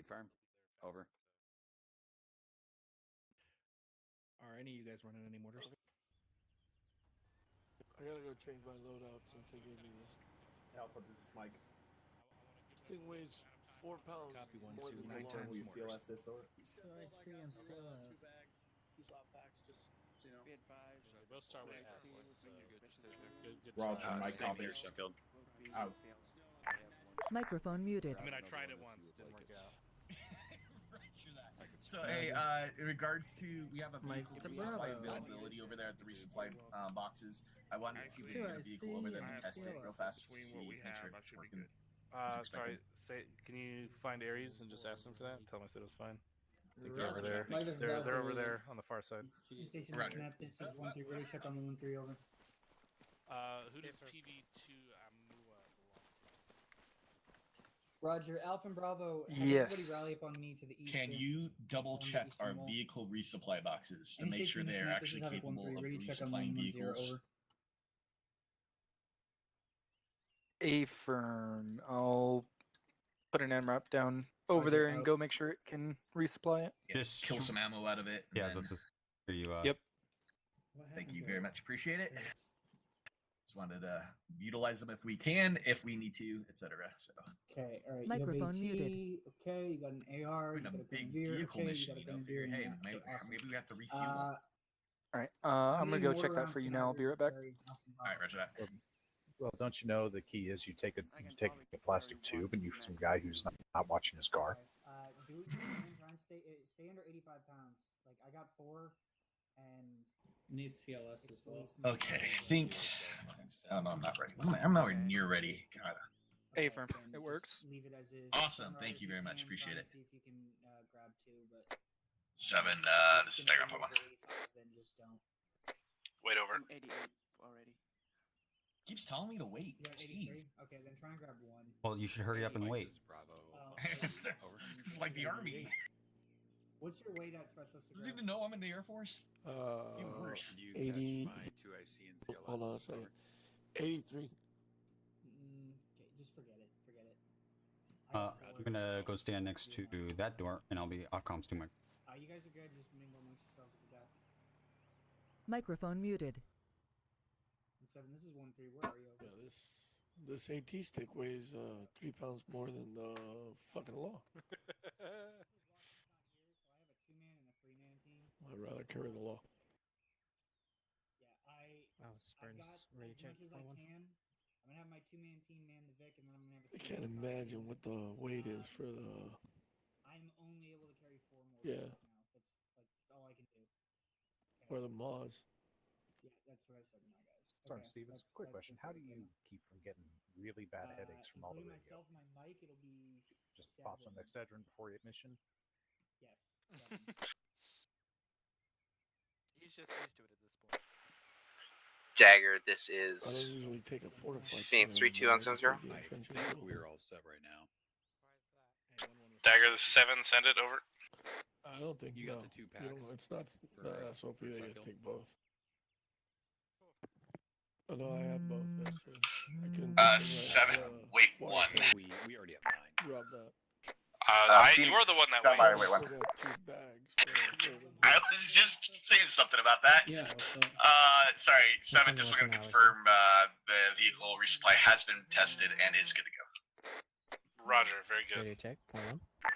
Confirm. Over. Are any of you guys running any mortars? I gotta go change my loadout since they gave me this. Alpha, this is Mike. This thing weighs 4 pounds Copy one, more two, than nine the times law. Will you mortars. CLS this over? So I see and CLS. 2 bags, 2 soft packs, just so you know. Be advised. They both start with S. Good Roger, try. Mike Same copy. here, Sheffield. Out. Microphone muted. I mean, I tried it once, didn't work out. So, hey, in regards to, we have a vehicle Mike, resupply Bravo. availability over there at the resupply boxes. I wanted to see if we Two, could get a I vehicle see, over there I and test it see. real fast to Between see, what we make sure have, that it's should be working. good. expected. Sorry, can you find Aries and just ask them for that? Tell them I said it was fine. I think Roger. they're over there. Mike, this is They're over Alpha. there on the far side. Station Roger. map. This is 1-3. Ready? Check on the 1-3 over. Who does PV2 Amua belong? Roger. Alpha and Bravo. Have Yes. everybody rally up on me to the east. Can here. you double On the check eastern our wall. vehicle resupply boxes to Any make sure station they are map, this is actually Havoc capable 1-3. of Ready? Check on resupplying 110 vehicles? over. A firm. I'll put an MRAP down over Roger, there and out. go make sure it can resupply it. Yeah, Just kill some ammo out of it. And Yeah, then, that's just you. Yep. thank you very much. Appreciate it. Just wanted to utilize them if we can, if we need to, etc. So, Okay, all right. Microphone you have AT, muted. Okay, you got an AR. we're You in got a a big Grenadier. vehicle Okay, mission, you you got a know. Figure, Grenadier. hey, Okay, maybe, awesome. maybe we have to refuel. Uh, All right. how I'm many gonna go mortar check that rounds for you can I now. I'll be right back. carry? Alpha and All right, Bravo? Roger that. Well, don't you know the key is you take a I can take probably a plastic carry tube one and you some max. guy who's not watching his car. Okay, do what you can. Try and stay under 85 pounds. Like I got 4, and Need CLS as well. Okay, I think. Oh, no, I'm not ready. I'm nowhere near ready. God. A Okay, firm. then It just works. Leave it as is. Awesome, Sunrise, thank if you very much, can, appreciate try it. and See if you can grab 2, but 7, if this it's is gonna Diagram be Puma. over 85, then just don't. Wait over. I'm 88 already. Keeps telling me to wait. You got Jeez. 83. Okay, then try and grab 1. Well, you should hurry up and wait. Bravo. Over. It's like the army. What's your weight at specialist? Does he even know I'm in the Air Force? Even worse. Did you 80 catch my 2IC and CLS? Hold on a second. 83. Okay, just forget it. Forget it. I got I'm 4. gonna go stand next to that door, and I'll be off comms to my. You guys are good. Just mingle amongst yourselves if you got. Microphone muted. 7. This is 1-3. Where are you? Yeah, this AT stick weighs 3 pounds more than the fucking law. So I have a 2-man and a 3-man team. I'd rather carry the law. Yeah, Oh, I've got as much as I can. I'm gonna have my 2-man team man the Vic, and then I'm gonna have a. I can't imagine what the weight is for the. I'm only able to carry 4 more. Yeah. Right now. That's all I can do. Okay. Or the Moz. Yeah, that's what I said to my guys. Sorry, Okay, Stevens. that's- Quick that's question: the How do setup you right keep from getting really bad now. headaches from all the Including radio? myself, my mic, it'll be. Just pop some 7. Excedrin before your mission. Yes. 7. He's just used to it at this point. Dagger, this I is don't usually take a fortified. Phoenix 3-2 on 70. I think we're all set right now. Why is that? Dagger 7, send it over. I don't think You no. got the 2 You packs. don't, it's not for, the SOP. for They Sheffield? take both. Oh no, I have both actually. I couldn't. 7. Wait, 1. We already have 9. Drop that. You were the one that Stop by, waited. wait, I one. still got 2 bags. For I was just saying something about that. Yeah. Sorry, 7, Nothing just else looking to now, I confirm the vehicle resupply has been tested and is good to go. Roger, very good. Radio check. Come on. Yeah.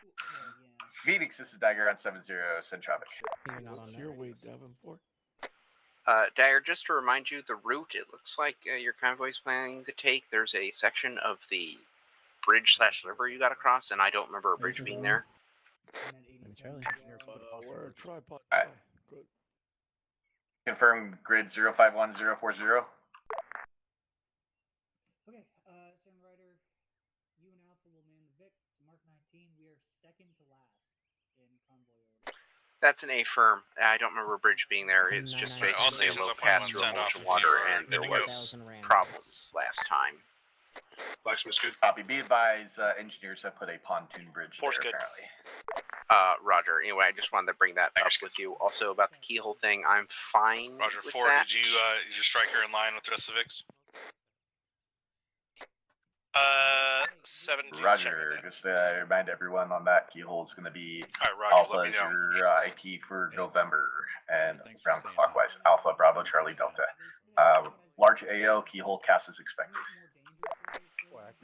Phoenix, this is Dagger on 70, send traffic. What's your weight, Davenport? Dagger, just to remind you, the route it looks like your convoy's planning to take, there's a section of the bridge/river you got to cross, and I don't remember a bridge being there. I'm at 87 Charlie. as well. We're a tripod. Alright. Good. Confirm grid 051040. Okay, Sam Ryder, you and Alpha will man the Vic. It's Mark 19. We are second to last in convoy order. That's an A firm. I don't remember a bridge being there. It's just All basically a stations low up on pass one through a send bunch off of if water, you are and there good to go. was problems last time. Blacksmith's good. Copy. Be advised, engineers have put a pontoon bridge Force there, good. apparently. Roger. Anyway, I just wanted to bring that up with you. Also about the keyhole thing, I'm fine Roger, with 4, that. did you is your striker in line with the rest of the Vics? 7. Roger. Just remind everyone on that keyhole is going to be Alright, Roger, Alpha let me is know. your IP for November, and Thanks for round saying clockwise. that. Alpha, Bravo, Charlie, Delta. Large AO keyhole cast as expected.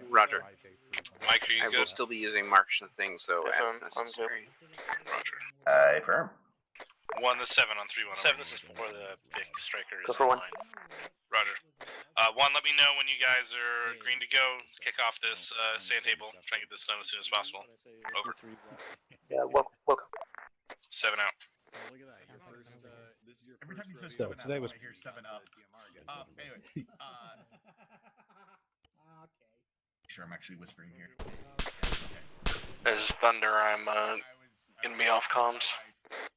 Roger. Mike, are you I will good? still be using marks and things though Yes, as I'm good. necessary. Roger. Affirm. 1 to 7 on 3-1. 7, this is for the Vic Striker Go is for one. online. Roger. 1, let me know when you guys are green to go. Let's kick off this sand table. Try and get this done as soon as possible. Over. Yeah, look. 7 out. Oh, look at that. Your first, this is your Every time he first says rodeo 7 today up, was- I hear 7 up. DMR gets Anyway, Okay. sure, I'm actually whispering here. There's thunder, I'm gonna be off comms.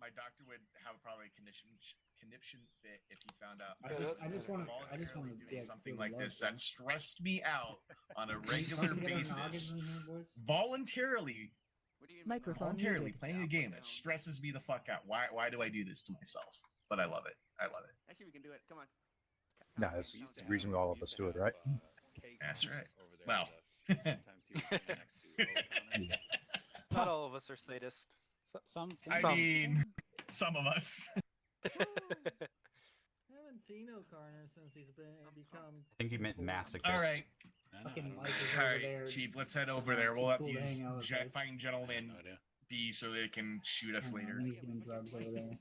My doctor would have probably a conniption fit if he found out. I just want to voluntarily doing yeah, something feel the like this love, that stressed me out on a Can regular we get our noggins basis. in here, boys? Voluntarily Microphone muted. playing a game that stresses me the fuck out. Why do I do this to myself? But I love it. I love it. Actually, we can do it. Come on. No, that's the reason all of us do it, right? That's right. over there Well. with us. Sometimes he was sitting next to O'Connor. Not all of us are sadists. Some. I mean, some of us. Haven't seen O'Connor since he's become. I think you meant masochist. All right. Fucking Mike is All over right, there. Chief, let's head over there. We'll have Cool to these hang out with us. fine gentlemen No idea. be so they can shoot us later. He's doing drugs over there.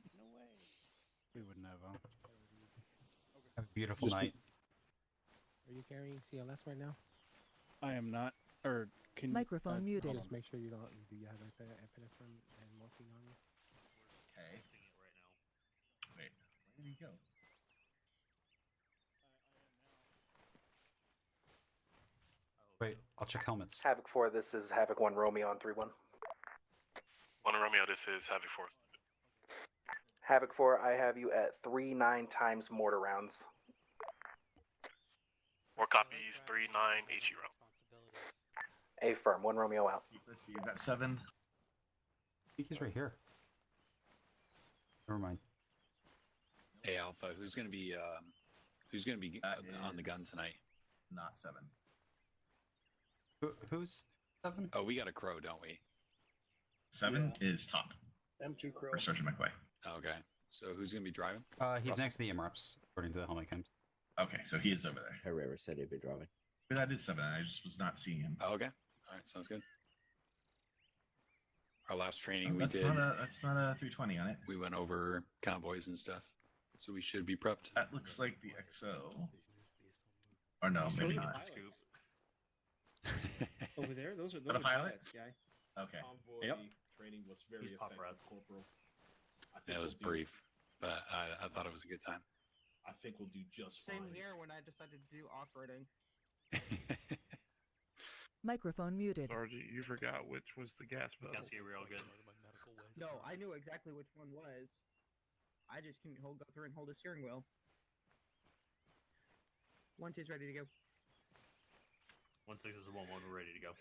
We would never. Have a beautiful Just- night. Are you carrying CLS right now? I am not. Or can Microphone muted. Just make sure you don't. Do you have epinephrine and morphine on you? Okay. Wait, where did he go? Wait, I'll check helmets. Havoc 4, this is Havoc 1 Romeo on 3-1. 1 Romeo, this is Havoc 4. Havoc 4, I have you at 3 9 times mortar rounds. 4 copies, 3-9 HE round. A firm, 1 Romeo out. Let's see, is that 7? I think he's right here. Never mind. Hey Alpha, who's gonna be on the gun is tonight? Not 7. Who's 7? Oh, we got a crow, don't we? 7 is top. M2 Crow. For Sergeant McQuay. Okay. So who's gonna be driving? He's next to the MREPs, according to the helmet cams. Okay, so he is over there. Herrera said he'd be driving. But that is 7. I just was not seeing him. Oh, okay. All right, sounds good. Our last training Oh, we that's did, not a 320 on it. we went over convoys and stuff, so we should be prepped. That looks like the XO. Or no, maybe not. Over there, those are the pilot? pilots, guy. Okay. Convoy Yep. training was very He's effective, paparazzi. Corporal. I think It was we'll do- brief, but I thought it was a good time. I think we'll do just Same fine. here when I decided to do off-roading. Microphone muted. Sergeant, you forgot which was the gas pedal. No, I knew exactly which one was. I just couldn't go through and hold the steering wheel. 1-2's ready to go. 1-6 is 1-1. We're ready to go.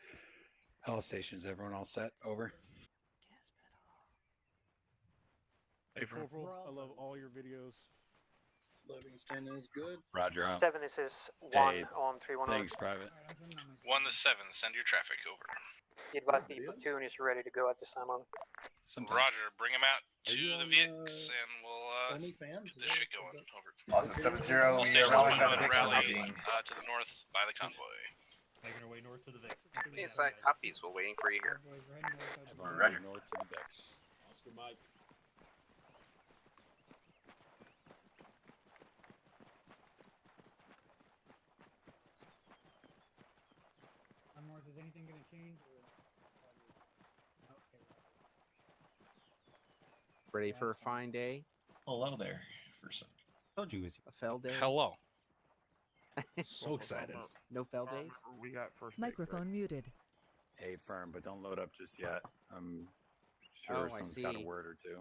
All stations, everyone all set? Over. Hey, Corporal, I love all your videos. Livingston is good. Roger. 7, this is 1 Hey, on 3-1. Thanks, Private. 1 to 7, send your traffic over. The advised the platoon is ready to go at this time on. Sometimes. Roger, bring him out Are to you the on, VIX and we'll OnlyFans? get this shit going. Over. Austin 7-0, All we stations, are rolling one down the rally Dixon. to the north by the convoy. Making our way north to the VIX. Yes, copies. We're waiting for you here. Everyone Roger. north to the VIX. Oscar Mike. Sunmores, is anything going to change? Okay. Ready for a fine day? Hello there. For some. Told you it was. A fell day? Hello. So excited. No fell days? We got first. Microphone muted. Hey, firm, but don't load up just yet. I'm sure Oh, I someone's got a see. word or two.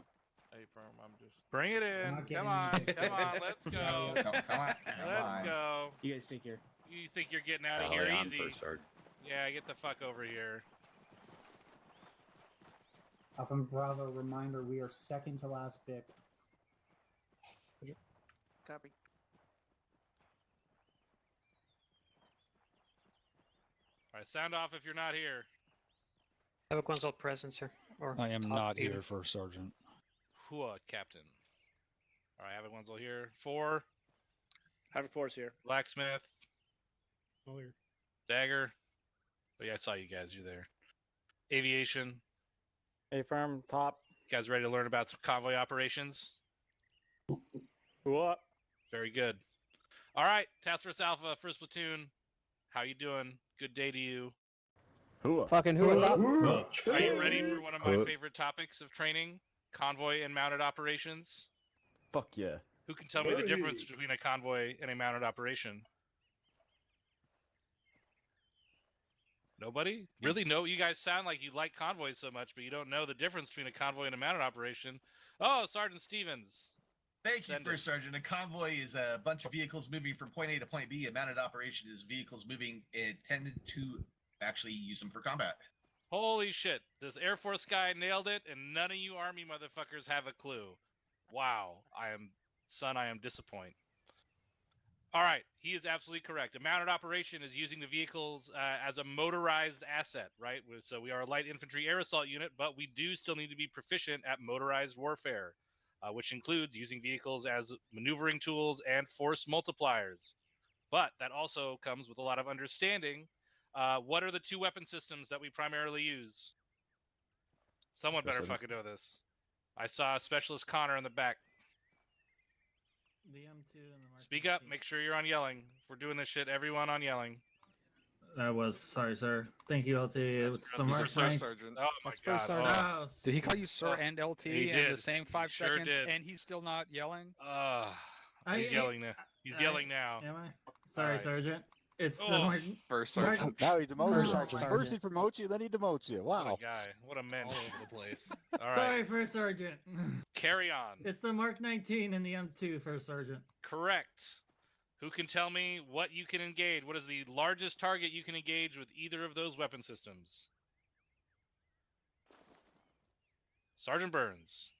Hey, firm, I'm just. Bring it in. not getting Come on. anything Come on. fixed. Let's go. Come on. Let's go. You guys take care. You think you're getting out of Hell here yeah, I'm easy? first, Sergeant. Yeah, get the fuck over here. Alpha Bravo, reminder, we are second to last Vic. Copy. Alright, sound off if you're not here. Havoc one's all present, sir. Or I am top not even. here, First Sergeant. Hua, Captain. Alright, Havoc one's all here. 4. Havoc 4's here. Blacksmith. Oh, here. Dagger. Oh yeah, I saw you guys. You're there. Aviation. A-firm, top. You guys ready to learn about some convoy operations? What? Very good. All right, Task Force Alpha, first platoon. How you doing? Good day to you. Fucking who is up? Are you ready for one of my favorite topics of training? Convoy and mounted operations. Fuck yeah. Who can tell me the difference between a convoy and a mounted operation? Nobody? Really? No? You guys sound like you like convoys so much, but you don't know the difference between a convoy and a mounted operation. Oh, Sergeant Stevens. Thank you, First Sergeant. A convoy is a bunch of vehicles moving from point A to point B. A mounted operation is vehicles moving intended to actually use them for combat. Holy shit. This Air Force guy nailed it, and none of you Army motherfuckers have a clue. Wow. I am disappointed. All right, he is absolutely correct. A mounted operation is using the vehicles as a motorized asset, right? So we are a light infantry air assault unit, but we do still need to be proficient at motorized warfare, which includes using vehicles as maneuvering tools and force multipliers. But that also comes with a lot of understanding. What are the 2 weapon systems that we primarily use? Someone better fucking know this. I saw Specialist Connor in the back. The M2 and the Mark Speak up. Make sure you're on yelling. If we're doing this shit, everyone on yelling. Sorry, sir. Thank you, LT. It's the Mark Mark Sergeant. 9. Oh my god. Oh. Did he call you sir and LT He in did. the same 5 Sure seconds, did. and he's still not yelling? He's yelling now. He's yelling now. Am I? Sorry, Right. Sergeant. It's the Oh. Mark. First Mark- Sergeant. Now he demotes First you. Sergeant. First he promotes you, then he demotes you. What Wow. a guy. What a mensch. All over the place. All right. Sorry, First Sergeant. Carry on. It's the Mark 19 and the M2, First Sergeant. Correct. Who can tell me what you can engage? What is the largest target you can engage with either of those weapon systems? Sergeant Burns.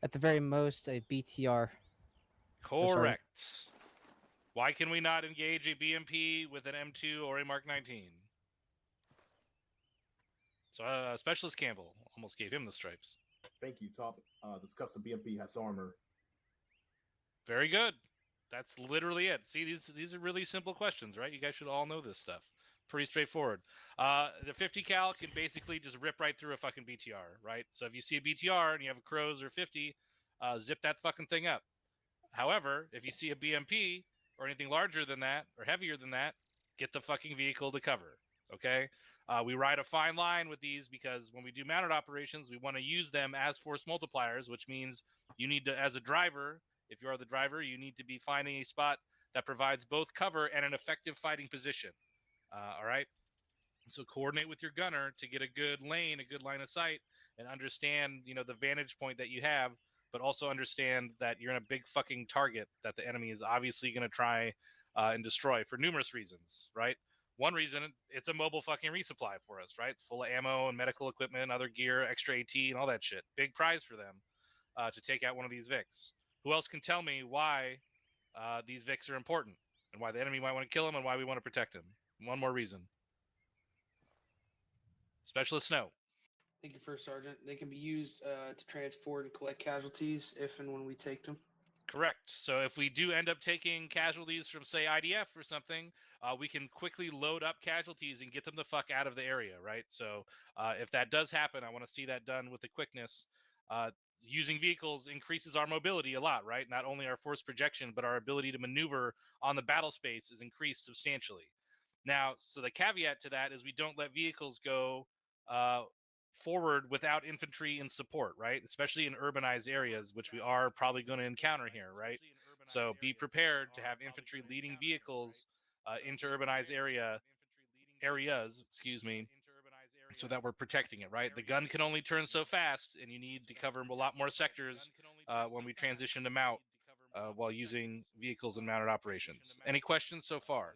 At the very most, a BTR. Correct. Why can we not engage a BMP with an M2 or a Mark 19? So, Specialist Campbell almost gave him the stripes. Thank you, Top. This custom BMP has armor. Very good. That's literally it. See, these are really simple questions, right? You guys should all know this stuff. Pretty straightforward. The 50 cal can basically just rip right through a fucking BTR, right? So if you see a BTR and you have a Crows or 50, zip that fucking thing up. However, if you see a BMP or anything larger than that or heavier than that, get the fucking vehicle to cover, okay? We ride a fine line with these because when we do mounted operations, we want to use them as force multipliers, which means you need to, as a driver, if you are the driver, you need to be finding a spot that provides both cover and an effective fighting position. All right? So coordinate with your gunner to get a good lane, a good line of sight, and understand, the vantage point that you have, but also understand that you're in a big fucking target that the enemy is obviously going to try and destroy for numerous reasons, right? One reason, it's a mobile fucking resupply for us, right? It's full of ammo and medical equipment, other gear, extra AT, and all that shit. Big prize for them to take out one of these Vics. Who else can tell me why these Vics are important and why the enemy might want to kill them and why we want to protect them? One more reason. Specialist Snow. Thank you, First Sergeant. They can be used to transport and collect casualties if and when we take them. Correct. So if we do end up taking casualties from, say, IDF or something, we can quickly load up casualties and get them the fuck out of the area, right? So if that does happen, I want to see that done with the quickness. Using vehicles increases our mobility a lot, right? Not only our force projection, but our ability to maneuver on the battle space is increased substantially. Now, so the caveat to that is we don't let vehicles go forward without infantry in support, right? Especially in urbanized areas, which we are probably going to encounter here, right? So be prepared to have infantry leading vehicles into urbanized areas, so that we're protecting it, right? The gun can only turn so fast, and you need to cover a lot more sectors when we transition to mount while using vehicles in mounted operations. Any questions so far?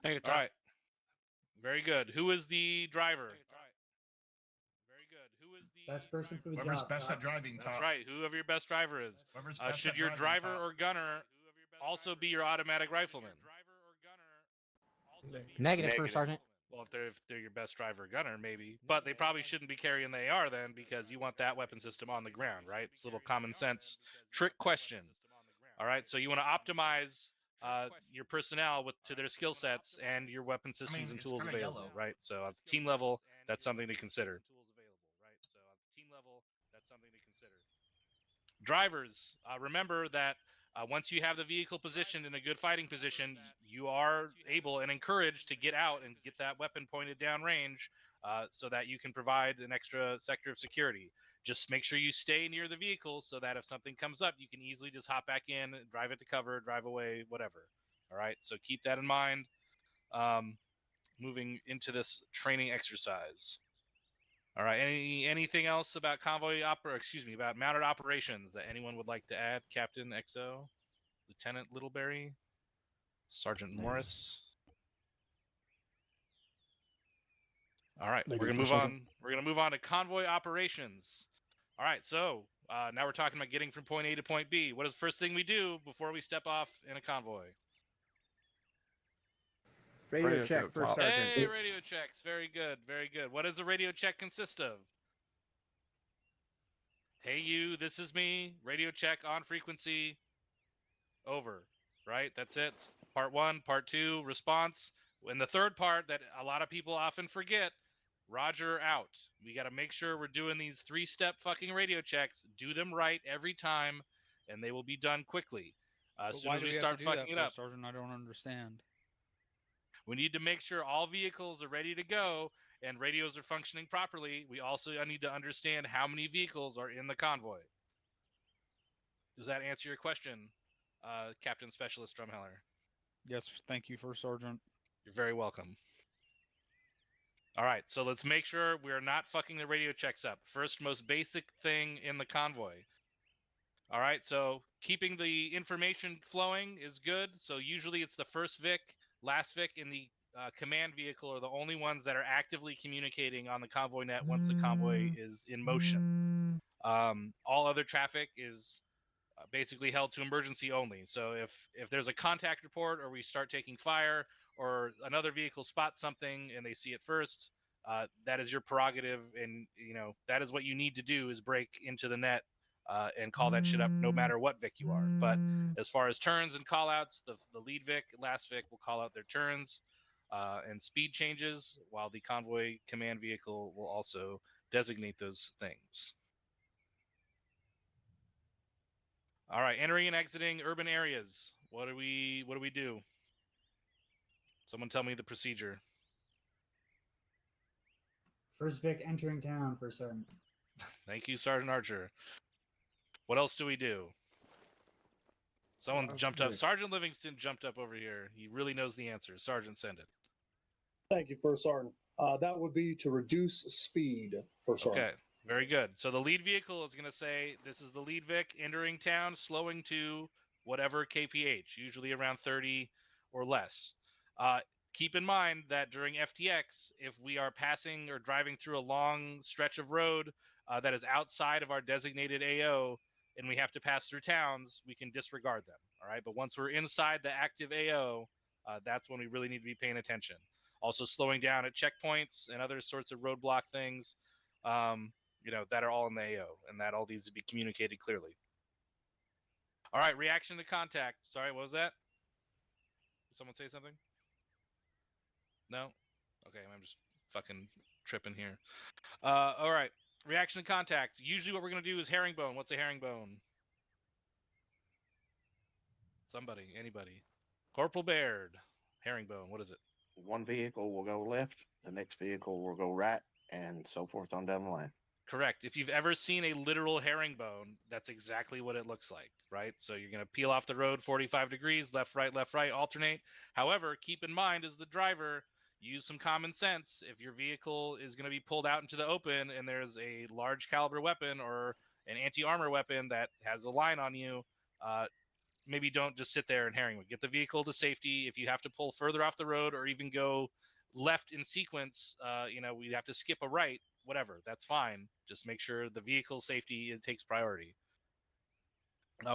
All right. Very good. Who is the driver? Best person for the Whoever's job. best at driving, That's Top. right. Whoever your best driver is. Whoever's best Should at your driving, driver Top. or gunner also be your automatic rifleman. Negative, First Sergeant. Well, if they're your best driver or gunner, maybe. But they probably shouldn't be carrying the AR then, because you want that weapon system on the ground, right? It's a little common sense trick question. All right, so you want to optimize your personnel to their skill sets and your weapon systems and tools available, right? So at the team level, that's something to consider. Drivers, remember that once you have the vehicle positioned in a good fighting position, you are able and encouraged to get out and get that weapon pointed down range so that you can provide an extra sector of security. Just make sure you stay near the vehicle so that if something comes up, you can easily just hop back in, drive it to cover, drive away, whatever. All right, so keep that in mind. Moving into this training exercise. All right, anything else about about mounted operations that anyone would like to add? Captain XO, Lieutenant Littleberry, Sergeant Morris. All right, we're gonna move on. We're gonna move on to convoy operations. All right, so now we're talking about getting from point A to point B. What is the first thing we do before we step off in a convoy? Radio check, First Sergeant. Hey, radio checks. Very good, very good. What does a radio check consist of? Hey, you, this is me. Radio check on frequency. Over. Right? That's it. Part 1, part 2, response. And the third part that a lot of people often forget, Roger out. We got to make sure we're doing these 3-step fucking radio checks. Do them right every time, and they will be done quickly. As soon as we start fucking it up. Sergeant, I don't understand. We need to make sure all vehicles are ready to go and radios are functioning properly. We also need to understand how many vehicles are in the convoy. Does that answer your question, Captain Specialist Drumheller? Yes, thank you, First Sergeant. You're very welcome. All right, so let's make sure we're not fucking the radio checks up. First, most basic thing in the convoy. All right, so keeping the information flowing is good. So usually it's the first Vic, last Vic, in the command vehicle are the only ones that are actively communicating on the convoy net once the convoy is in motion. All other traffic is basically held to emergency only. So if there's a contact report or we start taking fire or another vehicle spots something and they see it first, that is your prerogative, and that is what you need to do, is break into the net and call that shit up no matter what Vic you are. But as far as turns and callouts, the lead Vic, last Vic will call out their turns and speed changes, while the convoy command vehicle will also designate those things. All right, entering and exiting urban areas. What do we do? Someone tell me the procedure. First Vic entering town, First Sergeant. Thank you, Sergeant Archer. What else do we do? Someone jumped up. Sergeant Livingston jumped up over here. He really knows the answer. Sergeant, send it. Thank you, First Sergeant. That would be to reduce speed, First Sergeant. Okay, very good. So the lead vehicle is going to say, this is the lead Vic entering town, slowing to whatever KPH, usually around 30 or less. Keep in mind that during FTX, if we are passing or driving through a long stretch of road that is outside of our designated AO and we have to pass through towns, we can disregard them. All right. But once we're inside the active AO, that's when we really need to be paying attention. Also slowing down at checkpoints and other sorts of roadblock things, that are all in the AO, and that all needs to be communicated clearly. All right. Reaction to contact. Sorry, what was that? Did someone say something? No? Okay, I'm just fucking tripping here. All right. Reaction to contact. Usually what we're going to do is herringbone. What's a herringbone? Somebody. Anybody. Corporal Baird. Herringbone. What is it? One vehicle will go left, the next vehicle will go right, and so forth on down the line. Correct. If you've ever seen a literal herringbone, that's exactly what it looks like, right? So you're going to peel off the road 45 degrees, left, right, alternate. However, keep in mind as the driver, use some common sense. If your vehicle is going to be pulled out into the open and there's a large caliber weapon or an anti-armor weapon that has a line on you, maybe don't just sit there and herringbone. Get the vehicle to safety. If you have to pull further off the road or even go left in sequence, we'd have to skip a right, whatever, that's fine. Just make sure the vehicle safety takes priority.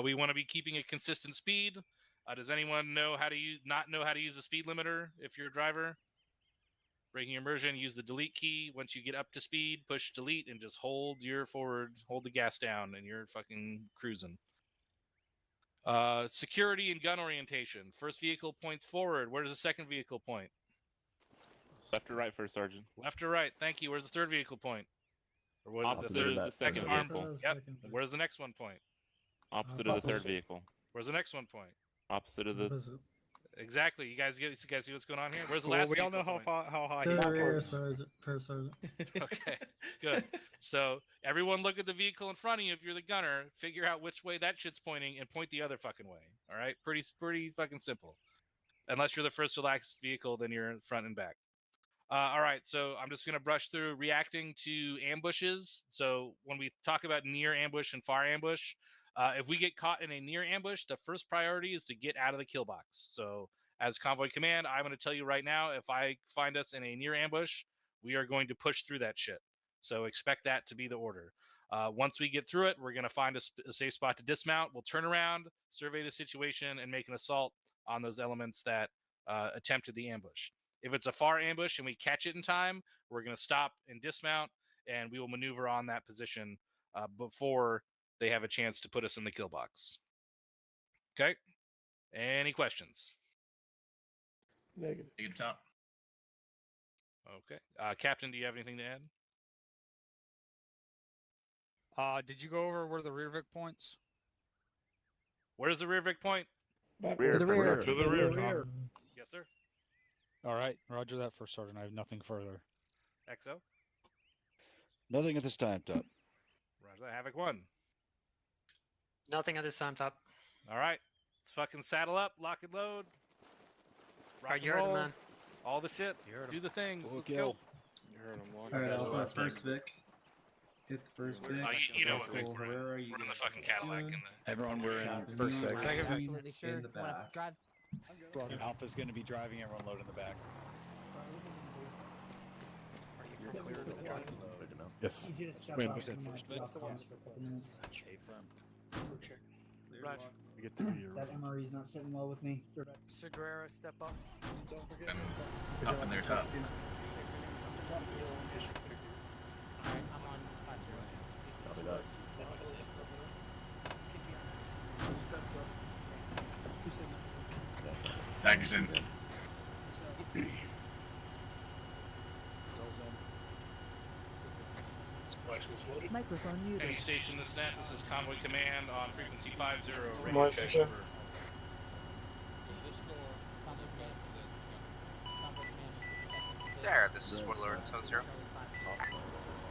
We want to be keeping a consistent speed. Does anyone know how to not know how to use the speed limiter if you're a driver? Braking immersion, use the delete key. Once you get up to speed, push delete and just hold the gas down, and you're fucking cruising. Security and gun orientation. First vehicle points forward. Where does the second vehicle point? Left or right, First Sergeant? Left or right? Thank you. Where's the third vehicle point? Or what? Opposite of the second vehicle. Yep. Where's the next one point? Opposite of the third vehicle. Where's the next one point? Opposite of the. Exactly. You guys see what's going on here? Where's the last? We all know vehicle how high. First sergeant. Okay, good. So everyone look at the vehicle in front of you. If you're the gunner, figure out which way that shit's pointing and point the other fucking way. All right, pretty fucking simple. Unless you're the first to last vehicle, then you're in front and back. All right, so I'm just gonna brush through reacting to ambushes. So when we talk about near ambush and far ambush, if we get caught in a near ambush, the first priority is to get out of the kill box. So as convoy command, I'm going to tell you right now, if I find us in a near ambush, we are going to push through that shit. So expect that to be the order. Once we get through it, we're going to find a safe spot to dismount. We'll turn around, survey the situation, and make an assault on those elements that attempted the ambush. If it's a far ambush and we catch it in time, we're going to stop and dismount, and we will maneuver on that position before they have a chance to put us in the kill box. Okay? Any questions? Negative. Negative, top. Okay. Captain, do you have anything to add? Did you go over where the rear vic points? Where's the rear vic point? Rear. To the rear. To the rear. Yes, sir. All right. Roger that, First Sergeant. I have nothing further. XO? Nothing at this time, Top. Roger that. Havoc 1. Nothing at this time, Top. All right. Let's fucking saddle up, lock and load. Rock and You heard him, roll. man. All the shit. Do the things. Let's go. You heard him. All right, Alpha, first Vic. Hit the first Vic. You know what Vic, Russell, we're where are in. you We're in the guys fucking Cadillac. doing? Everyone, we're in Captain, first you section. are Absolutely sure. in the back. Drive. Alpha's going to be driving, everyone load in the back. Yes. You just step Wait, out push that and first knock bit. off the gas for a couple minutes. Roger. We get to your That MRE's not sitting well with me. Segura, step up. Don't forget. Up in there, top. Alright, I'm on 5-0. Daggerson. Microphone Any muted. station this net. This is convoy command on frequency 50. Mark, Radio check sir. over. There, this is Warlord 70.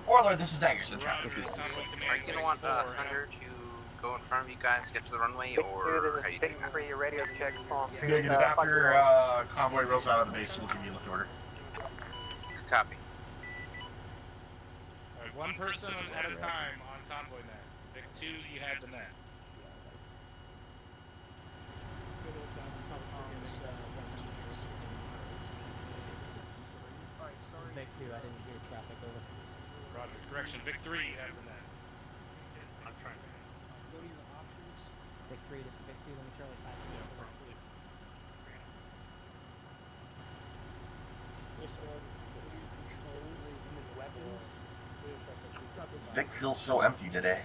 Warlord, this is Daggerson. Roger, convoy command. Are you gonna want 34. Thunder to go in front of you guys, get to the runway, or how you doing that? radio check on. Negative. After convoy rolls out of the base, we'll give you a lift order. Copy. Alright, one person at a time on convoy net. Vic 2, you had the net. Vic 2, I didn't hear traffic over. Roger, correction. Vic 3, you had the net. I'm trying to. Vic 3 to Vic 2, let me Charlie 5. Vic feels so empty today.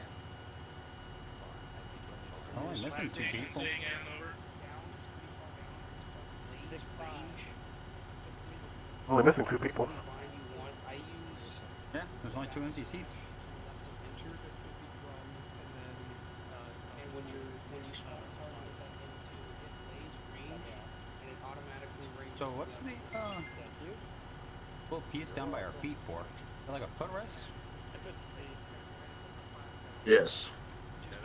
Oh, I'm missing two people. Only missing 2 people. Yeah, there's only 2 empty seats. So what's the little piece down by our feet for? Is that like a footrest? Yes.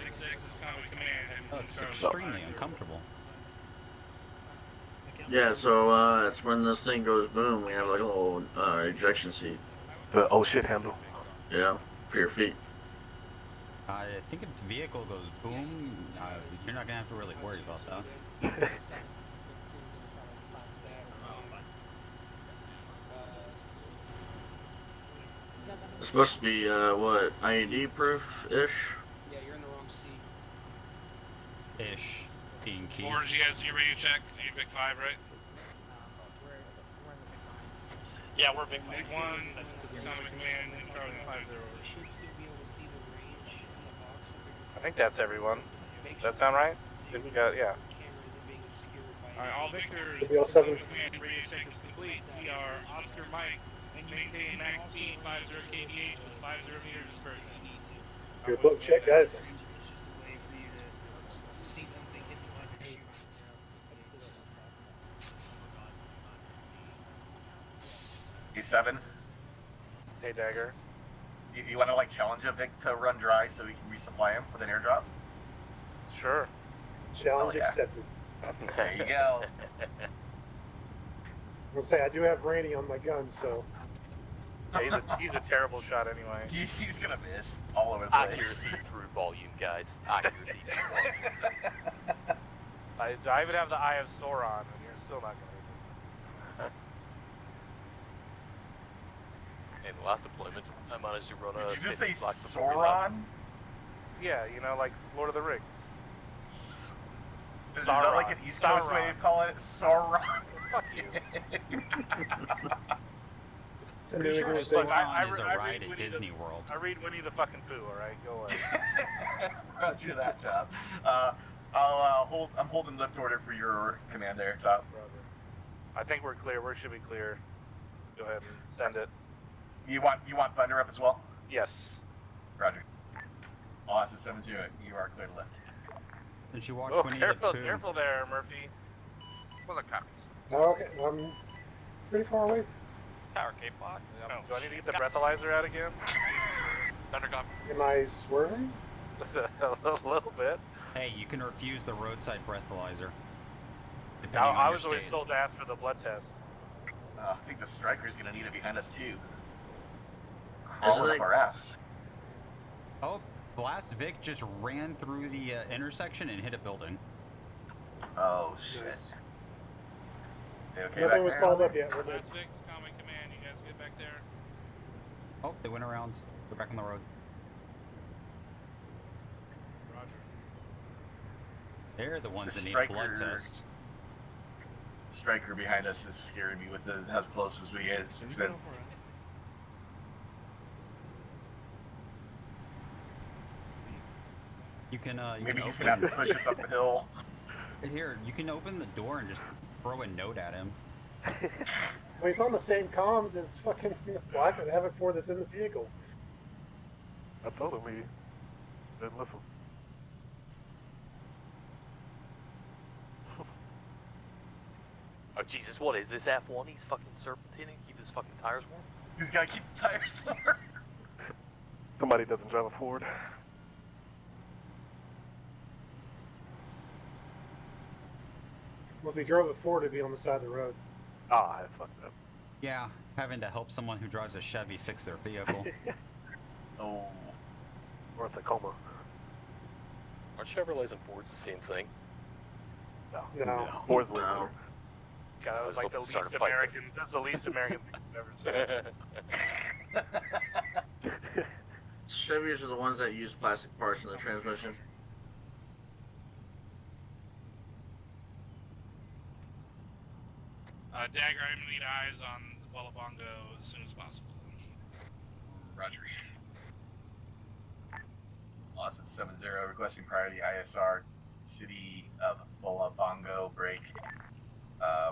Vic 6 is convoy command. Oh, it's extremely uncomfortable. Yeah, so that's when this thing goes boom, we have like a little ejection seat. The oh shit handle. Yeah, for your feet. I think if the vehicle goes boom, you're not gonna have to really worry about that. It's supposed to be what, IED proof ish? Yeah, you're in the wrong seat. Ish. being key. Orange, you guys, you ready to check? You Vic 5, right? We're in the big line. Yeah, we're big Vic 1, this is Common Command, and Charlie 5-0. You should still be able to see the range on the box. I think that's everyone. Make Does that sure sound right? that We got, yeah. your camera isn't being obscured by Alright, all Victors, Should be all seven. Command, radio check is complete. We are Oscar Mike, maintain max speed 50 kph with 50 meter dispersion. Your book check, guys. It's just a way for you to see something hit the button and shoot. E7. Hey, Dagger. You want to like challenge a Vic to run dry so we can resupply him with an airdrop? Sure. Challenge yeah. accepted. There you go. I'll say I do have Randy on my gun, so. Yeah, he's a terrible shot anyway. He's gonna miss all over the place. Accuracy through volume, guys. Accuracy through volume. I even have the Eye of Sauron, and you're still not gonna hit In the last deployment, I managed to run a. Did you just say block before we left. Sauron? Yeah, you know, like Lord of the Rings. Is that like an East Coast way to call it? Sauron? Fuck you. Pretty sure Sauron is a ride at Disney World. I read Winnie the fucking Pooh, alright? Go away. Roger that, Top. I'm holding lift order for your command there, Top. I think we're clear. We should be clear. Go ahead and send it. You want Thunder up as well? Yes. Roger. Austin 7-2, you are clear to lift. Did you watch Oh, Winnie careful, the Pooh? careful there, Murphy. Well, the copies. Okay, I'm pretty far away. Tower Cape block. Do I need to get the breathalyzer out again? Thundercom. Am I swerving? A little bit. Hey, you can refuse the roadside breathalyzer. Now, on I your was always state. told to ask for the blood test. I think the striker's gonna need it behind us too. Crawling up our ass. Oh, the last Vic just ran through the intersection and hit a building. Oh shit. They okay Nothing back was there? called up yet. We're good. Last Vic's Common Command, you guys get back there. Oh, they went around. They're back on the road. Roger. They're the ones The that need a blood striker- test. Striker behind us is scaring me with as close as we get. 6-10. You can Maybe you he's can gonna have to open, push us up the hill. here, you can open the door and just throw a note at him. Well, he's on the same comms as fucking Black and Havoc 4 that's in the vehicle. I told him he didn't listen. Oh Jesus, what is this F1? He's fucking serpentining. Keep his fucking tires warm. He's gotta keep the tires warm. Somebody doesn't drive a Ford. Well, if he drove it forward, it'd be on the side of the road. Ah, that's fucked up. Yeah, having to help someone who drives a Chevy fix their vehicle. Oh. Or a Tacoma. Aren't Chevrolets and Fords the same thing? No. Ford's way No. better. God, that was like the hoping to start least a fight there. American. That's the least American thing I've ever said. Chevys are the ones that use plastic parts in the transmission. Dagger, I'm gonna need eyes on Wallabongo as soon as possible. Roger. Austin 7-0, requesting priority ISR, city of Bongo break.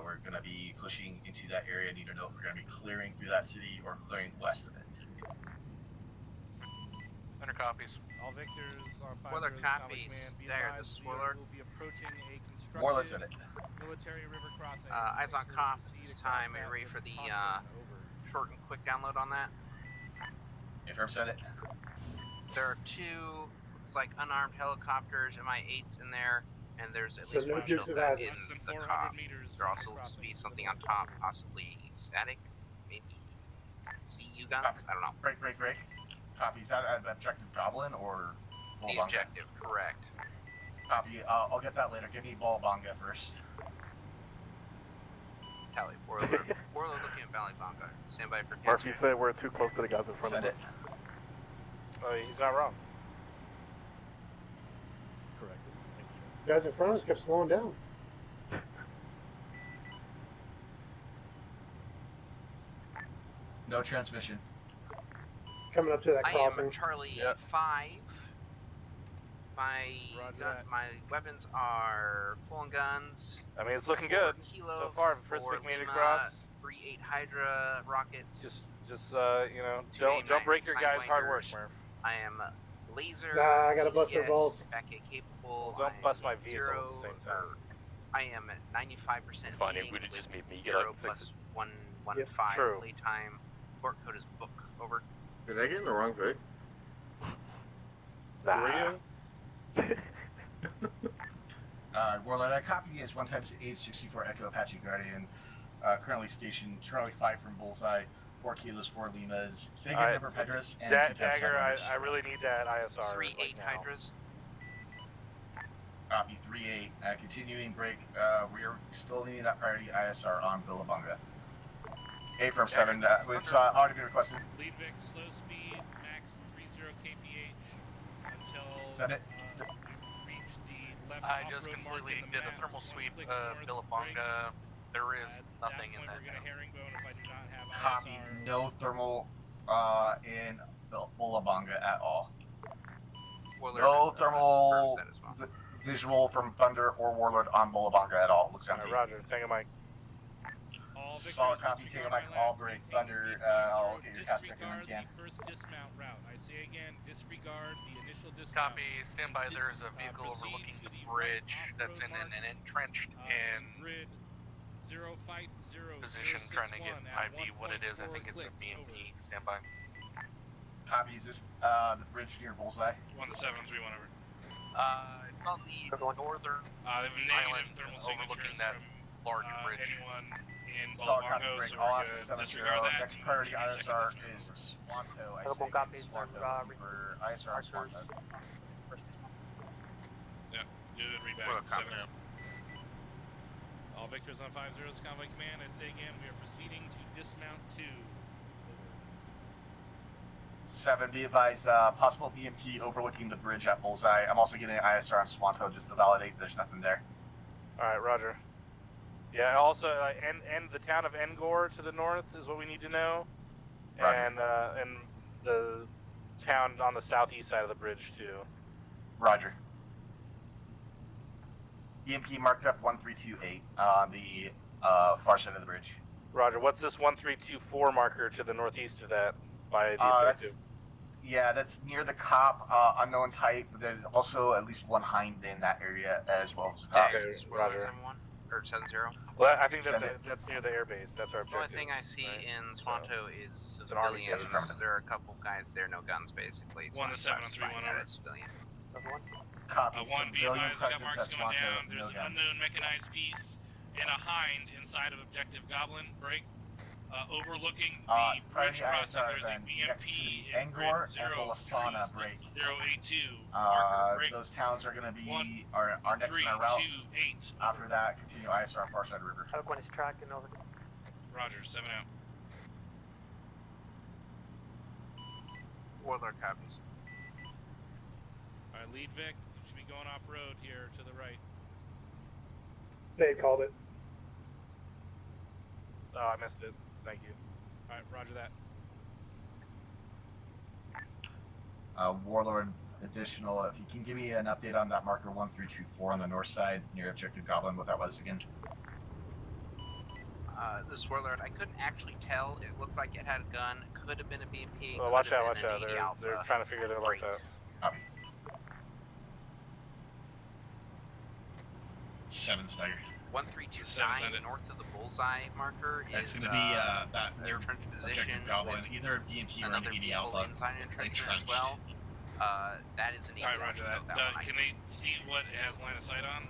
We're going to be pushing into that area. Need to know if we're going to be clearing through that city or clearing west of it. Thunder copies. All Victors on 5 Weather copies. There, this is Warlord. Will be approaching a Warlord's in constructed it. military river crossing. Eyes on comms at this time. Are you ready for the short and quick download on that? Affirm, send it. There are two, it's like unarmed helicopters, MI8s in there, and there's at So least no one use shield of that. in Less than the 400 cop. meters There also from the looks to be crossing. something on top, possibly static, maybe CU guns. I don't know. Great. Copy. Is that an objective Goblin or The Bullabonga? objective, correct. Copy. I'll get that later. Give me Bullabonga first. Tally. Warlord looking at Valley Bonga. Stand by for Murphy cancer. said we're too close to the guys in front Send of it. us. Oh, he's not wrong. Correct. Thank Guys in front of us kept slowing down. No transmission. Coming up to that I crossing. am Charlie Yep. 5. Roger that. My weapons are full on guns. I mean, it's looking 4 good Kilo, so far. First 4 pick made it Lima, across. 3-8 Hydra rockets. Just you know, 2-8 don't break your guys' hard work, Sidewinders. Murph. I am laser. Nah, I gotta bust their ACS, balls. Back A capable. Well, don't bust my I am vehicle at the same time. I am at 95% It's fine, it meeting would've with just made me get 0 up and fix plus it. 115 True. playtime. Court code is book. Over. Did I get in the wrong pick? Were you? Warlord, that copy is 1 times 864 Echo Apache Guardian. Currently stationed Charlie 5 from Bullseye, 4 Kilos, 4 Limas, Sega Alright. River Pedras, and Dagger, I really need that ISR 3-8 like now. Hydras. Copy 3-8. Continuing break. We're still needing that priority ISR on Billabonga. A from 7. It's already been requested. Lead Vic, slow speed, max 30 kph until Send it. we reach the left I just off-road mark completely in the did a map. thermal When we sweep click of north, Billabonga. There is At nothing that in point, that we're gonna now. herringbone if I do not have Copy. ISR. No thermal in Billabonga at all. Warlord, No confirms thermal that as well. visual from Thunder or Warlord on Billabonga at all. Looks empty. Roger, Tango Mike. All Solid victors, copy. disregard Take a mic. my All last break. maintain Thunder. speed 50, I'll get your cast check when disregard you can. the first dismount route. I say again, disregard the initial dismount. Copy, stand by. There is a vehicle proceed overlooking to the the bridge right that's off-road in an mark, entrenched in grid 050 position trying to get ID what it is. I think it's a clicks, BMP. over. Stand by. Copy. Is this the bridge near Bullseye? 1-7-3, whatever. It's on the northern They have negative island thermal overlooking signatures that from large bridge. anyone in Solid copy. Bolamongo, Break. so All we're access good. 7-0. Disregard that. Next priority Give me a second ISR dismount. is Swanto. I Double say copy, again, Swanto. sir. For ISR on Swanto. Yeah, good readback. Well, copy. 7. All victors on 5-0's Convoy Command. I say again, we are proceeding to dismount 2. 7, be advised, possible BMP overlooking the bridge at Bullseye. I'm also getting an ISR on Swanto just to validate there's nothing there. Alright, Roger. Yeah, also, and the town of Engor to the north is what we need to know. Roger. And the town on the southeast side of the bridge, too. Roger. BMP marked up 1328 on the far side of the bridge. Roger, what's this 1324 marker to the northeast of that by the objective? Yeah, that's near the cop, unknown type. There's also at least one hind in that area as well. So Okay, Roger. 7-1 or 7-0. Well, I think that's near the airbase. That's our The only objective. thing I see right? in Swanto is It's an army civilians. base. There are a couple guys there, no guns basically. So 1-7-3, I'm 1 that over. it's civilian. Copy. 1, be Civilian advised, we got presence marks at coming Swanto, down. There's no an guns. unknown mechanized piece and a hind inside of Objective Goblin. Break. Overlooking the bridge priority crossing, ISR there's a then next to BMP the in Engor grid and Bolasana break. 082. Marker break. Those towns are going to be 1, our next 3, in our route. 2, 8. After that, continue ISR far side river. One is tracking over. Roger, 7 out. Warlord copies. Alright, lead Vic. You should be going off road here to the right. They called it. Oh, I missed it. Thank you. Alright, roger that. Warlord additional, if you can give me an update on that marker 1324 on the north side near Objective Goblin, what that was again. This Warlord, I couldn't actually tell. It looked like it had a gun. Could have been a BMP. Well, watch out, watch out. They're trying to figure their life out. Copy. 7 stagger. 1329 north of the bullseye marker That's is going to be that near trench position. Objective Goblin, either a BMP or an Another 80 vehicle Alpha. inside an entrenchment as Entrenched. well. That is an 80 Alright, roger that. Alpha. That one I Can they see what it has line of sight on?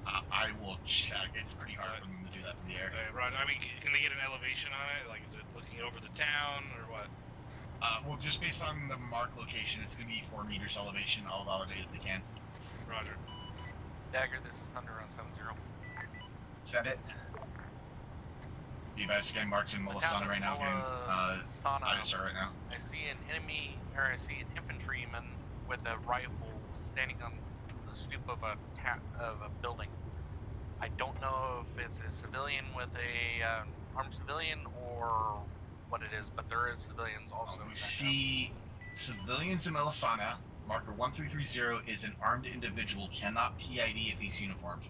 I will check. It's pretty hard for them to do that from the air. Roger. I mean, can they get an elevation on it? Like, is it looking over the town or what? Well, just based on the mark location, it's going to be 4 meters elevation. I'll validate if they can. Roger. Dagger, this is Thunder on 7-0. Send it. You guys getting marks in Molasana right now, getting ISR right now. I see an enemy, or I see an infantryman with a rifle standing on the stoop of a building. I don't know if it's a civilian with a armed civilian or what it is, but there is civilians also. We see civilians in Melisana. Marker 1330 is an armed individual, cannot PID if he's uniformed.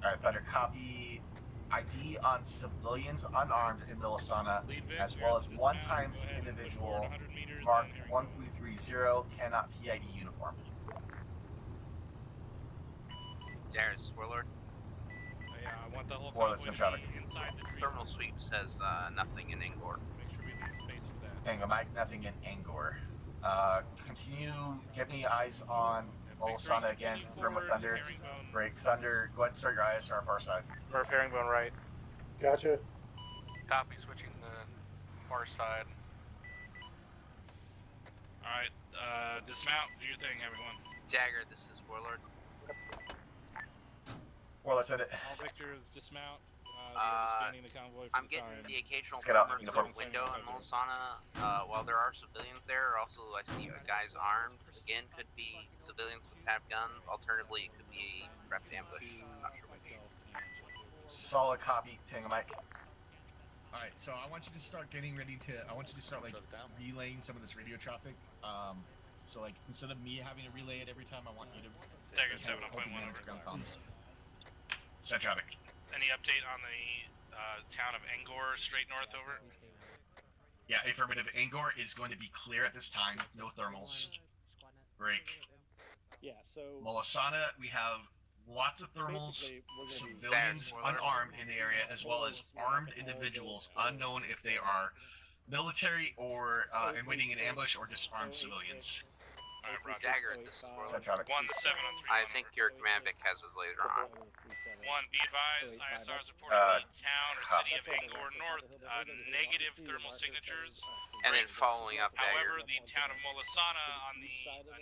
Alright, Thunder, copy ID on civilians unarmed in Melisana, as well as one times individual marked 1330, cannot PID uniform. Darius, Warlord. Yeah, I want the whole Warlord, convoy some to be inside the tree. Thermal sweep says nothing in Angor. Make sure we leave space for that. Tango Mike, nothing in Angor. Continue, get me eyes on Melisana again, confirm with Thunder. Break Thunder, go ahead and start your ISR far side. Murph Herringbone right. Gotcha. Copy, switching the far side. Alright, dismount, do your thing, everyone. Dagger, this is Warlord. Warlord, send it. All victors, dismount. We're disbanding the convoy for I'm the getting time. the occasional Let's get out, glimmer uniform. from window in Melisana. While there are civilians there, also I see guys armed. Again, could be civilians with have guns. Alternatively, it could be a prepped ambush. I'm not sure which. Solid copy, Tango Mike. Alright, so I want you to start getting ready to, like relaying some of this radio traffic. So like instead of me having to relay it every time, I want you to Dagger 7.1 over. ground comms. Send traffic. Any update on the town of Angor, straight north over? Yeah, affirmative. Angor is going to be clear at this time. No thermals. Break. Yeah, so Melisana, we have lots of thermals, civilians unarmed in the area, as well as armed individuals unknown if they are military or and waiting in ambush or disarmed civilians. Alright, Roger. Dagger, this is Warlord. 1 to 7 on 3. I think your command Vic has his laser on. 1, be advised, ISRs reporting the town or city of Angor North, negative thermal signatures. And then following up, However, Dagger. the town of Molisana on the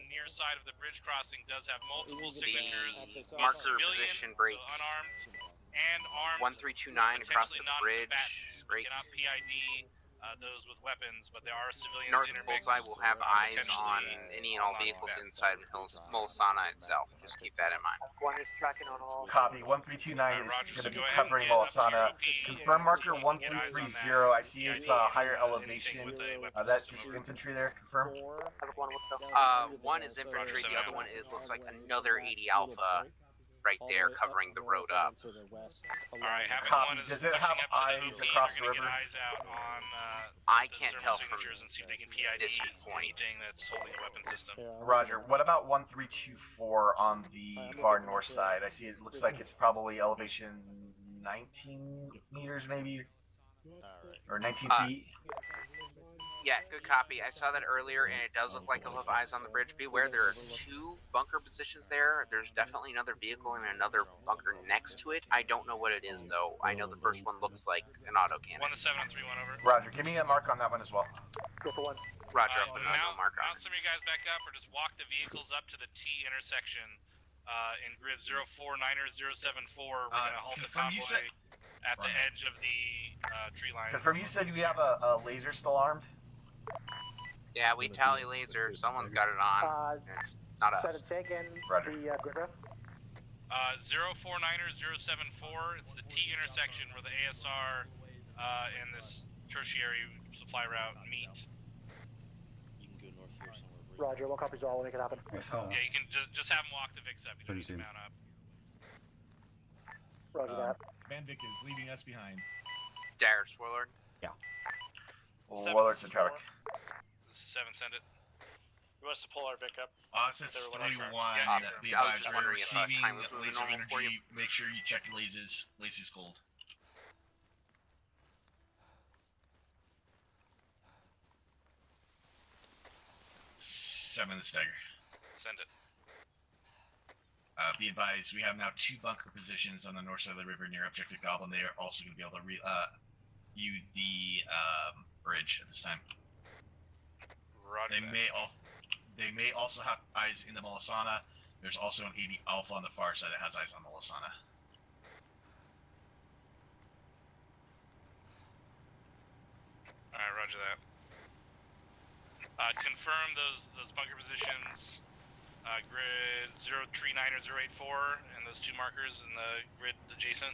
near side of the bridge crossing does have multiple signatures. The marker civilian, position break. so unarmed, and armed. 1329 across the potentially bridge. non-combatants, Break. cannot PID those with weapons, but there are civilians North intermixed. Bullseye will have eyes on potentially any and all vehicles inside Melisana itself. Just keep that in mind. One is tracking on all. Copy. 1329 is Roger, going to so be go ahead covering and get up to Melisana. your OP Confirm marker and get eyes on 1330. that. I see it's higher elevation. With a weapon That's system just over. infantry there. Confirm. One is infantry, the other one is looks like another 80 Alpha right there covering the road up. Alright, having Copy. one is Does it pushing have up to eyes the OP. across They're the gonna river? get eyes out on I the can't thermal tell from signatures and see if they can PID this point. anything that's holding a weapon system. Roger. What about 1324 on the far north side? I see it looks like it's probably elevation 19 meters maybe, or 19 feet. Yeah, good copy. I saw that earlier, and it does look like I'll have eyes on the bridge. Beware, there are 2 bunker positions there. There's definitely another vehicle and another bunker next to it. I don't know what it is, though. I know the first one looks like an auto 1 cannon. to 7 on 3-1 over. Roger. Give me a mark on that one as well. Go for 1. Roger, I'll put no mark on Mount some of you guys back up, or just walk the vehicles up to the T intersection in grid 049er074. We're gonna halt the confirm you convoy said- at the edge of the tree line. Confirm you said you have a laser still armed? Yeah, we tally laser. Someone's got it on. It's not us. Set a take in Roger. the grid ref. 049er074. It's the T intersection where the ASR and this tertiary supply route meet. Roger, one copies all. We'll make it happen. Yeah, you can just have them walk the VIX up. You don't need to mount up. Roger that. Command Vic is leaving us behind. Darius, Warlord. Yeah. Warlord's in traffic. This is 7, send it. He wants to pull our Vic up. Since They were 3-1, Yeah, be I was advised, just we're wondering if receiving time was moving laser normal for you. energy. Make sure you check lasers. Lasers cold. Seven the stagger. Send it. Be advised, we have now 2 bunker positions on the north side of the river near Objective Goblin. They are also going to be able to view the bridge at this time. Roger They that. they may also have eyes in the Melisana. There's also an 80 Alpha on the far side that has eyes on Melisana. Confirm those bunker positions. Grid 039 or 084, and those two markers in the grid adjacent.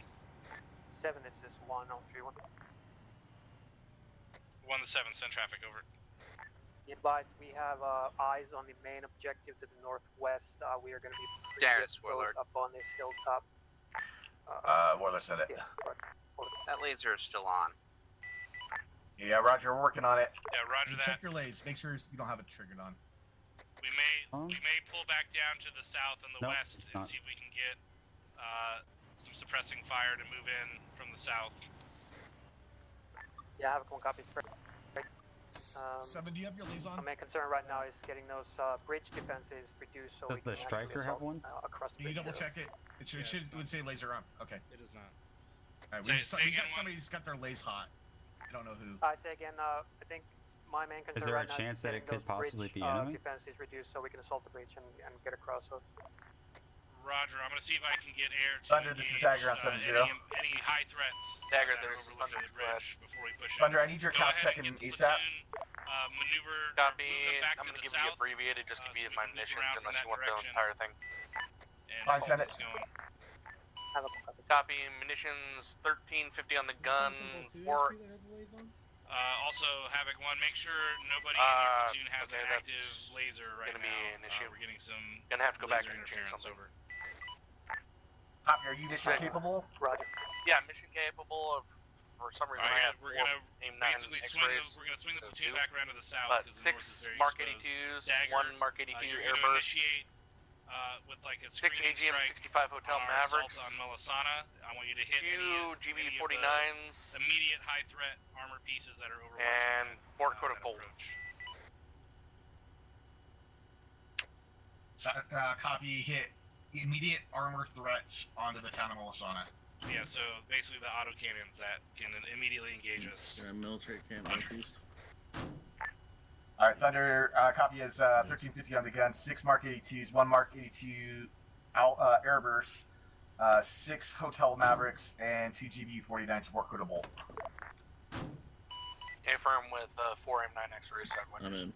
7, this is 1031. 1 to 7, send traffic over. Be advised, we have eyes on the main objective to the northwest. We are going to be Darius, Warlord. up on this hilltop. Warlord said it. Yeah, That laser is still on. Yeah, Roger, we're working on it. Yeah, Roger that. Check your lays. Make sure you don't have it triggered on. We may pull back down to the south and the west and see if we can get some suppressing fire to move in from the south. Yeah, I have one copy. 7, do you have your lays on? My main concern right now is getting those bridge defenses reduced so Does we the can striker have one? across the Can you bridge. double check it? It would say laser on. Okay. It is not. Alright, we got somebody who's got their lays hot. I don't know who. I say again, I think my main concern Is there a right now chance that it getting could those possibly bridge, be enemy? defenses reduced so we can assault the breach and get across. So. Roger, I'm going to see if I can get air to Thunder, this is Dagger on 7-0. Any high threats. Dagger, there's Thunder the bridge before we push Thunder, I need your Go couch ahead checking and get the ASAP. platoon, maneuver. Copy. Move them back I'm to going the to give you south, abbreviated just to be so my we can move munitions around from unless that you want the direction. entire thing. And Fine, send it. going. Have a copy. Copy. Munitions 1350 on the gun. 4. Also, Havoc 1, make sure nobody in your platoon has an that's active laser right gonna now. be an issue. We're getting some Gonna have to go back laser and change interference something. over. Copy, are you mission capable? Roger. Yeah, mission capable of. For some reason, I have we're gonna aim 9 basically X-rays. we're gonna swing the so platoon 2. back around to the south. But 'cause the 6 north is very Mark exposed. 82s, Dagger, 1 Mark 82 you're airburst. gonna initiate with like a 6 screening AGM strike 65 Hotel on our Mavericks. assault on Melisana. I want you to hit 2 any of GB49s. the immediate high threat armor pieces that are overwatching And that, 4 Code of that Bolt. approach. Copy, hit immediate armor threats onto the town of Melisana. Yeah, so basically the autocannons that can immediately engage us. Military camp northeast. Alright, Thunder, copy is 1350 on the gun, 6 Mark 82s, 1 Mark 82 airbursts, 6 Hotel Mavericks, and 2 GB49 support code of Bolt. Affirm with 4 M9 X-rays. I'm in.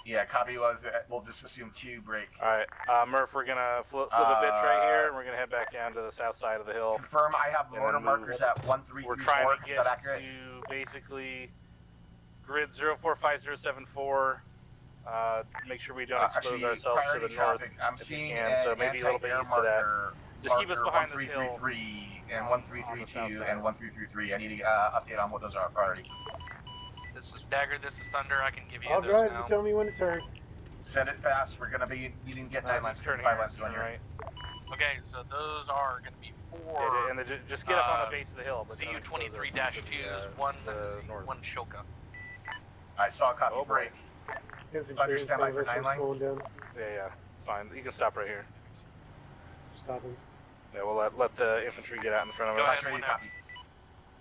Yeah, copy, we'll just assume 2 break. Alright, Murph, we're gonna flip a bitch right here, and we're gonna head back down to the south side of the hill. Confirm I have And mortar then markers at 1334, We're trying to is get that accurate? to basically grid 045074. Make sure we don't expose Actually, ourselves to the priority north traffic, I'm if we seeing can, an so maybe a little bit anti-air east of that. marker, Just keep us behind this hill. 1333 and 1332 and 1333. I need to update on what those are priority. This is Dagger, this is Thunder. I can give you I'll those drive. now. You tell me when to turn. Send it fast. We're gonna be needing to get 9 lines, turn 5 here, lines going turn right. Okay, so those are going to be 4. Yeah, and just get up on the base of the hill. But don't expose us to ZU-23-2s, 1 north. 1 Shoka. I saw a copy break. Thunder, stand by for 9 line. Yeah, it's fine. You can stop right here. Stopping. Yeah, we'll let the infantry get out in front of us. Ready to copy.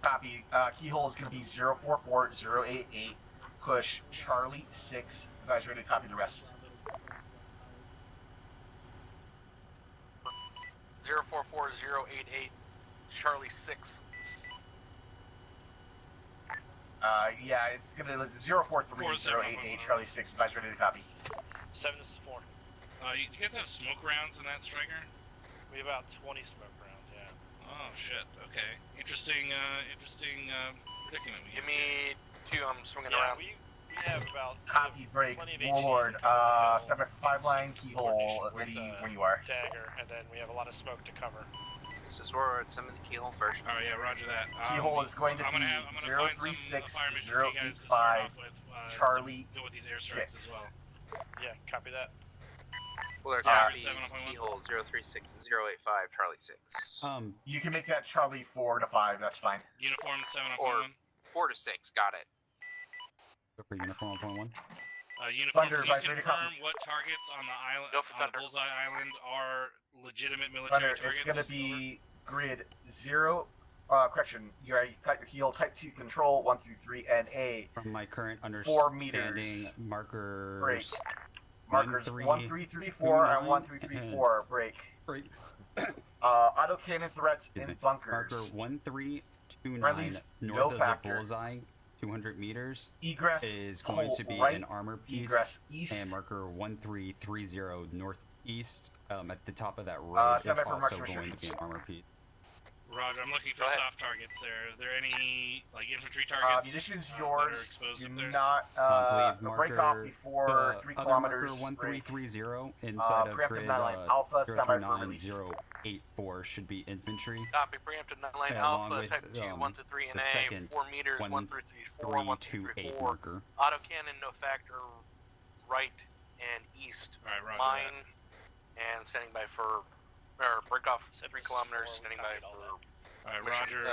Copy. Keyhole is going to be 044088. Push Charlie 6. You guys ready to copy the rest? 044088, Charlie 6. Yeah, it's going to be 043088, Charlie 6. You guys ready to copy? 7 is 4. You guys have smoke rounds in that striker? We have about 20 smoke rounds, yeah. Oh shit. Okay. Interesting predicament. Give me 2. I'm swinging Yeah, around. we have about Copy break. plenty of HE Warlord. coming Step by 5 line. Keyhole. Ready when you are. Dagger, and then we have a lot of smoke to cover. This is Warlord. Send me the keyhole first. All right, yeah, Roger that. Keyhole is going to I'm be gonna find some 036 firemen for you guys to start 085 off with, Charlie to go with these airstrikes as 6. well. Yeah, copy that. Warlord, Alright. keyhole 036085 Charlie 6. You can make that Charlie 4 to 5. That's fine. Uniform 7 Or 4 to 6. Got it. Go for uniform 1.1. Uniform, Thunder, can you advisory to copy. confirm what targets on the island, Go for on Thunder. Bullseye Island, are legitimate military Thunder, targets? it's going to be grid 0. Correction. You already type your keyhole. Type 2 control 1 through 3 and A. From my current 4 understanding, meters. markers. Break. Markers 1, 1, 3, 3, 4 and 1, 3, 3, 4. Break. Break. Autocannon threats Excuse in me. bunkers. Marker 1329 Friendlies, north no of factor. the bullseye 200 meters Egress is going to be right, an armor piece. egress east. And marker 1330 northeast at the top of that road is stand by for also marks going to be an armor piece. Roger, I'm looking for soft targets there. Are there any like infantry targets? Munitions that yours. are exposed Do up there? not break off before 3 kilometers. Marker 1330 inside of preemptive grid 9-line Alpha, stand by for release. 039-084 should be infantry. Copy. Preemptive 9-line along Alpha, with, Type 2, 1 through 3 the NA, second 4 meters, 1 through 3, 4, 1 through 3, 328 4. marker. Autocannon, no factor, right and east. Alright, roger Mine, and standing by for, or break off 3 kilometers, standing by for. Alright, Roger.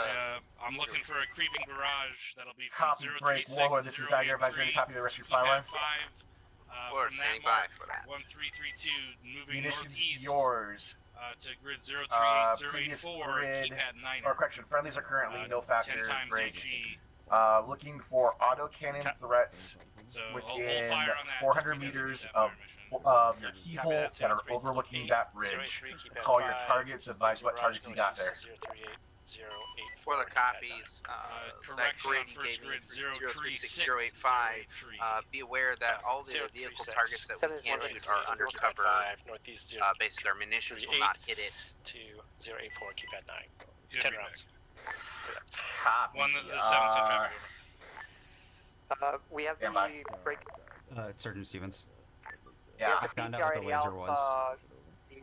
I'm looking for a creeping barrage that'll be from Copy, break, Warlord, this is Dagger, advisory, copy the rescue fire line. 5, Warlord, from that standing by mark, for that. 1332, moving Munitions northeast yours. To grid Previous 038, 084, grid, keypad 9. or correction, friendlies are currently no factor, 10 times break. HE. Looking for autocannon threats So within fire on that 400 meters of your keyhole that are overlooking that bridge. Call your targets, advise what targets you got there. For the copies, that grid you gave me, 036085, be aware that all the vehicle targets that we can shoot are undercover. Basically, our munitions will not hit it. To 084, keypad 9. 10 rounds. Copy. One of the 7 traffic over. We have the Standby. break. Sergeant Stevens. Yeah. I found out what the laser was.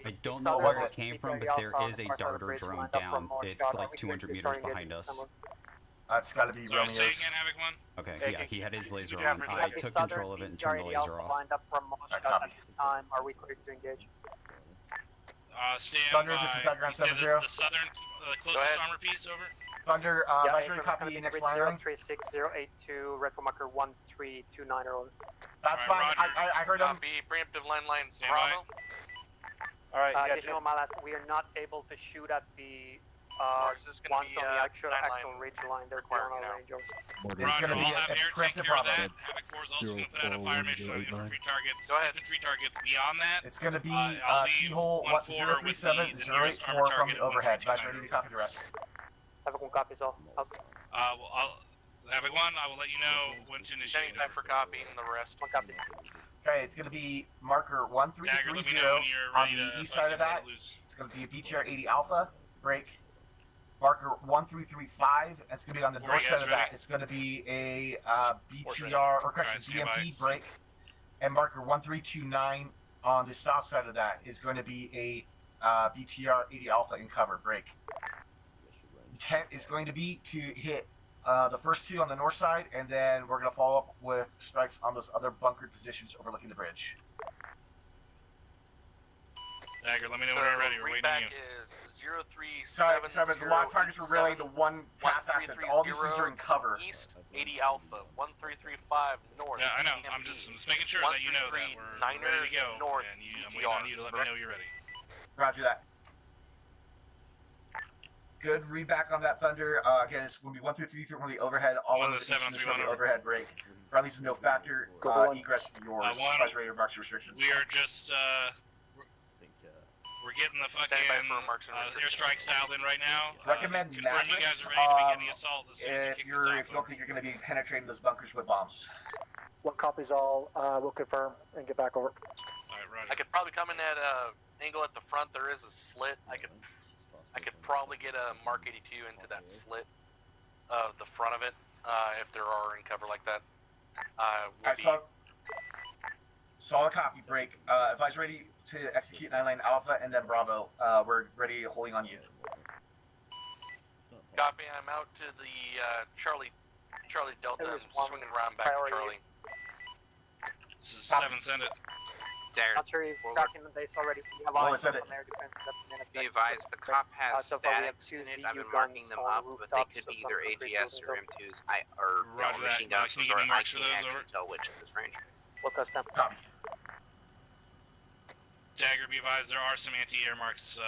I don't know where it came from, but there is a darter drone down. It's like 200 meters behind us. It's got to be Sorry, say Romeo's. again, Havoc 1? Okay, yeah, he had his laser on. I took control of it and turned the laser off. Lined up from Moscow at this time. Are we clear to engage? Stand Thunder, by. this is Dagger on You said 7-0. The southern, closest armor piece, over. Thunder, advisory, copy next line. 036082, retro marker 1329 early. That's fine. I heard him. Copy. Preemptive line Stand by. Bravo. Alright, Additional Malas, we are not able to shoot at the Or is this gonna ones be, on the actual 9-line ridge line. They're beyond required our now? range of. It's Roger, gonna be I'll have a air take preemptive care of Bravo. that. Havoc 4 is also going to put out a fire mission on infantry targets. Go ahead. Infantry targets beyond that. It's going to be I'll leave keyhole 1-4 with the 037 nearest 084 armor from target the at overhead. 159. Advisory, ready to copy the rest. Havoc 1 copies all. Havoc 1, I will let you know when to initiate. Standing by for copying the rest. 1 copy. Okay, it's going to be marker Dagger, let me 1330 know when you're on ready the to east side of that. fucking let loose. It's going to be a BTR 80 Alpha break. Marker 1335. That's going to be on the Four north guys side of that. ready? It's going to be a Force BTR or correction stand by. BMP break. And marker 1329 on the south side of that is going to be a BTR 80 Alpha in cover break. Intent is going to be to hit the first 2 on the north side, and then we're going to follow up with strikes on those other bunkered positions overlooking the bridge. Dagger, let me know when you're ready. We're waiting on you. Is 0370. Sorry, but a lot of targets were relaying to one past asset. All these things are in cover. East 80 Alpha 1335 north. Yeah, I know. I'm just making sure that you know that we're ready to go. North, And I'm waiting on you to let me know you're ready. Roger that. Good read back on that Thunder. Again, it's going to be 1233 from the overhead. All of the stations from the overhead break. Friendly's no factor. Egress yours. Advisory marks restrictions. We are just we're getting the fucking airstrikes dialed in right now. Recommend confirm you guys Mavericks, are ready to begin the assault as soon as you if kick you this off. don't think you're going to be penetrating those bunkers with bombs. 1 copies all. We'll confirm and get back over. Alright, Roger. I could probably come in at a angle at the front. There is a slit. I could probably get a Mark 82 into that slit of the front of it if there are in cover like that. Solid copy break. Advise ready to execute 9-line Alpha and then Bravo. We're ready, holding on you. Copy. I'm out to the Charlie Delta. I'm swinging around back to Charlie. This is 7, send it. Not sure he's tracking the base already. We have eyes on air defense. Be advised, the cop has so far we have statics 2 in it. ZU I've been guns marking them on up, but they rooftops could be of either some AGS or buildings. M2s. Or Roger that. machine guns, Can you or give me I marks for can't those, actually over? tell which at this range. We'll test them. Copy. Dagger, be advised, there are some anti-air marks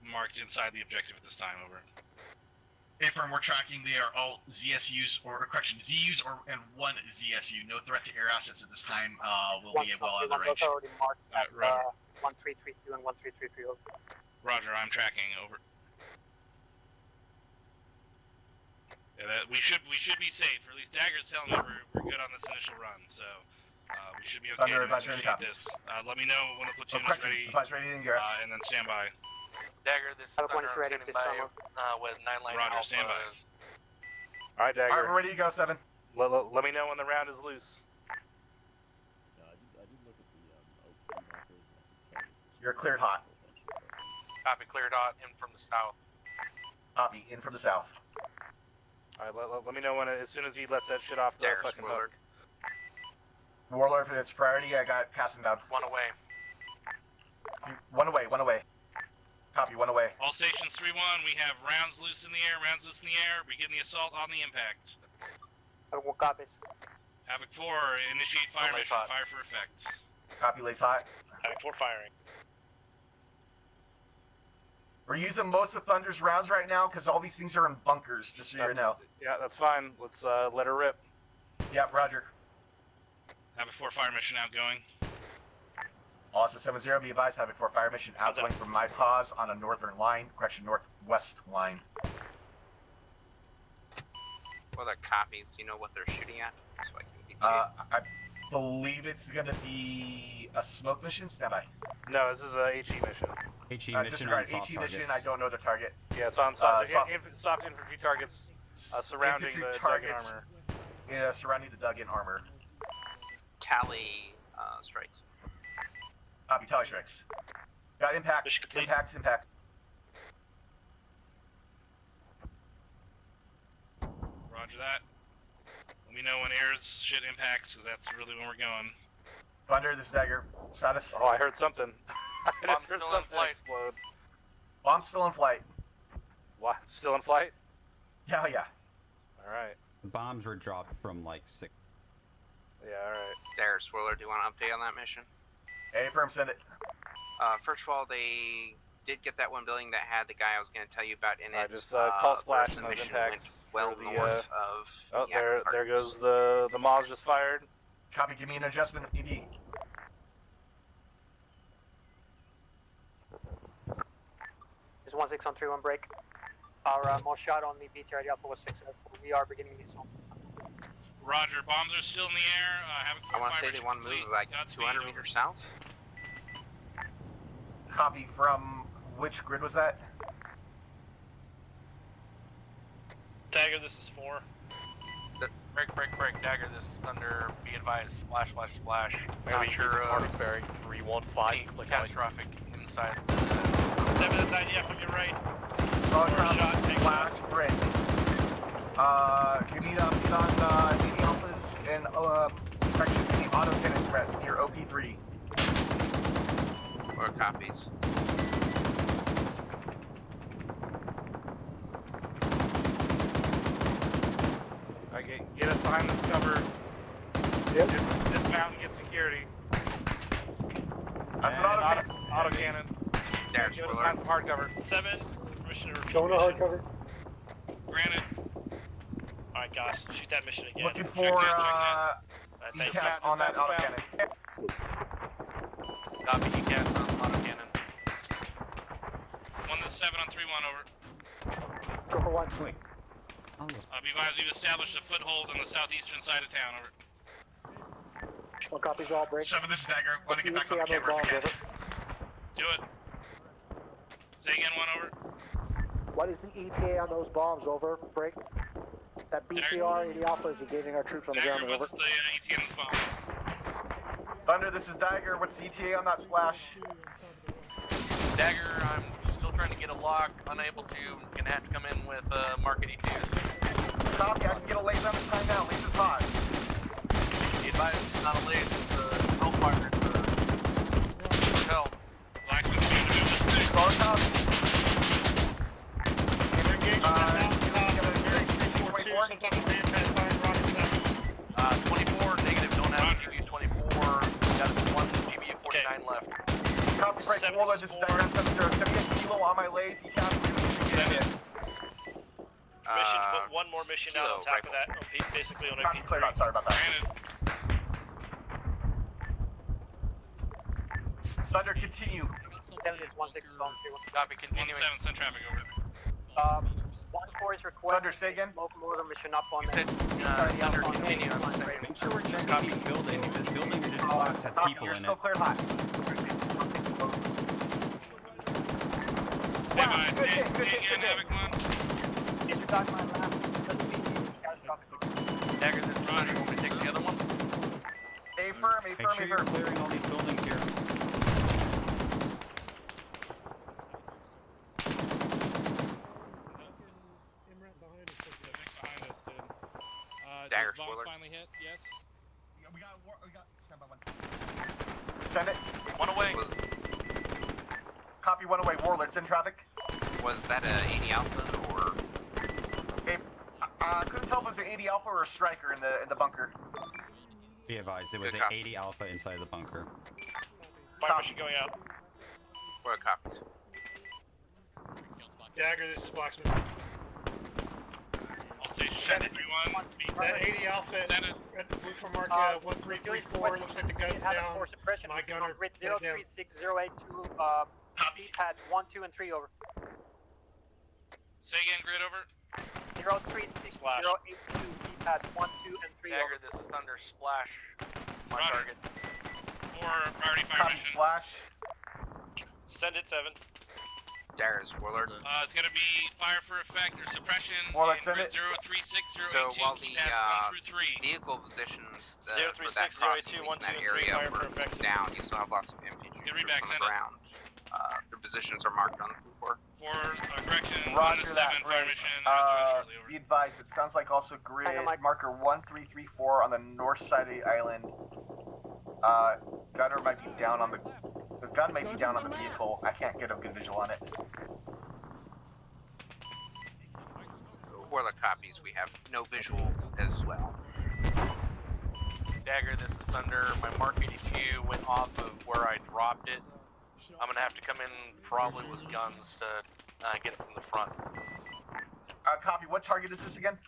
marked inside the objective at this time, over. Affirm, we're tracking. They are all ZSUs, or correction, ZUs and 1 ZSU. No threat to air assets at this time. We'll be well out of the range. Those are already marked at Roger. 1332 and 1333. Roger, I'm tracking, over. Yeah, we should be safe. Or at least Dagger's telling me we're good on this initial run, so we should be okay Thunder, to advisory negotiate copy. this. Let me know when the platoon is ready, Advisory ingress. and then stand by. Dagger, this is When Thunder. it's I'm ready, standing please by tell with 9 line Roger, Alpha. stand by. All right, Dagger. Alright, we're ready to go, 7. Let me know when the round is loose. You're cleared hot. Copy, cleared hot, in from the south. Copy, in from the south. All right, let me know when as soon as he lets that shit off the Dagger, fucking Warlord. hook. Warlord, for its priority, I got passing down. 1 away. 1 away, 1 away. Copy, 1 away. All stations 3-1, we have rounds loose in the air, begin the assault on the impact. What copies? Havoc 4, initiate fire mission, fire for effect. Copy, lace hot. Havoc 4 firing. We're using most of Thunder's rounds right now because all these things are in bunkers, just so you know. Yeah, that's fine. Let's let her rip. Yep, roger. Havoc 4 fire mission outgoing. Also 7-0, be advised, Havoc 4 fire mission outgoing from my pause on a northern line, correction, northwest line. Well, that copies. Do you know what they're shooting at? So I can be I believe it's gonna be a smoke mission. Stand by. No, this is a HE mission. HE mission on soft HE targets. mission. I don't know the target. Yeah, it's on soft infantry targets surrounding infantry the targets. dug-in armor. Yeah, surrounding the dug-in armor. tally strikes. Copy, tally strikes. Got impacts. Impacts. Roger that. Let me know when airs shit impacts, because that's really when we're going. Thunder, this is Dagger. Status. Oh, I heard something. I Bomb's just heard still in something flight. explode. Bomb's still in flight. What? Still in flight? Hell yeah. Alright. The bombs were dropped from like 6. Yeah, alright. There, Swirler, do you want an update on that mission? Affirm, send it. First of all, they did get that one building that had the guy I was going to tell you about in it. Just call splash the and those mission impacts. went well for the, north of. Oh, the there active goes targets. the Moz just fired. Copy, give me an adjustment if need be. Is 1-6 on 3-1 break. Our most shot on the BTR Alpha was 6. We are beginning the assault. Roger, bombs are still in the air. I want to say they want to move like 200 meters south. Copy from which grid was that? Dagger, this is 4. Break, Dagger, this is Thunder, be advised, splash. Maybe Not sure, Martinsbury, 315. any catastrophic inside. 7-90 on your right. Solid ground, splash, break. You need to get on 80 alphas and correction, any auto cannon threats near OP3. Or copies. Okay, get us behind this cover. Yep. Dismount and get security. That's an Auto cannon. There, Get us behind some hard cover. 7, permission to repeat Showing a mission. hardcover. Granted. Alright, guys, shoot that mission again. Looking for Thank ECAS on that auto cannon. Copy, ECAS on autocannon. 1-7 on 3-1, over. Go for 1. Wait. Oh, Be advised, we've established a foothold on the southeastern side of town, over. What copies all break? 7, this is Dagger. Want to get back on ETA camera bombs, if you over. Do it. Say again, 1, over. What is the ETA on those bombs, over? Break. That BTR 80 Alpha is engaging our troops on the ground, Dagger, over. what's the ETA on this bomb? Thunder, this is Dagger. What's the ETA on that splash? Dagger, I'm still trying to get a lock, unable to, gonna have to come in with Mark 82s. Copy, I can get a laser on this time now. Laser's hot. Be advised, it's not a laser, it's a hellfire, it's a hell. Blacksmith being the Solid copy. Uh, 24, negative, don't have GBU 24, got 1 GBU 49 left. Copy, break, Warlord, this is Dagger 7-0. Send me a kilo on my lays, ECAS. Mission, put one more mission out on top of that, basically on Copy, cleared out, sorry about that. Thunder, continue. 7 is 1-6 on 3-1. Copy, continuing. 1-7, send traffic, over. 1-4 is requested. Thunder, say again? Locomotor mission up on You the said Thunder, continue. Make sure we're checking these buildings. This building just blocks have people You're in still it. cleared hot. Hey, bye. Again, Havoc 1. Is your dog my last? Dagger, this is Roger. You want me to take the other one? A-firm, Make sure you're clearing all these buildings here. Behind us, dude. Dagger does Vox spoiler. finally hit? Yes. We got stand by one. Send it. One away. Copy one away. Warlord's in traffic. Was that a 80 Alpha or? Hey, couldn't tell if it was an 80 Alpha or a Striker in the bunker. Be advised, it was an 80 Alpha inside the bunker. Fire mission going out. What copies? Dagger, this is Blacksmith. All stations, everyone. That 80 Alpha. Send it. Blue for mark 1334. Looks like the gun's down. For suppression. My gunner. Grid 036082. Pad 1, 2, and 3 over. Say again, grid over. 036082. Pad 1, 2, and 3 Dagger, over. this is Thunder. Splash. My Roger. target. For priority fire Copy mission. splash. Send it, 7. Dagger's Warlord. It's gonna be fire for effect or suppression. Warlord, in send grid it. 036082. So while the keypads 1 through 3. vehicle positions for 036, that crossing, 082, at least in that 1, 2, and 3, area, fire for were effect. down. You still have lots of infantry Good troops readback, on the send it. ground. Their positions are marked on the blue floor. For correction, 1 Roger to that, 7 fire Ray. mission. Shortly over. Be advised, it sounds like also grid Hang on, Mike. marker 1334 on the north side of the island. Gunner might be down on the gun might be down on the vehicle. I can't get a good visual on it. Warlord copies. We have no visual as well. Dagger, this is Thunder. My Mark 82 went off of where I dropped it. I'm gonna have to come in probably with guns to get it from the front. Copy. What target is this again?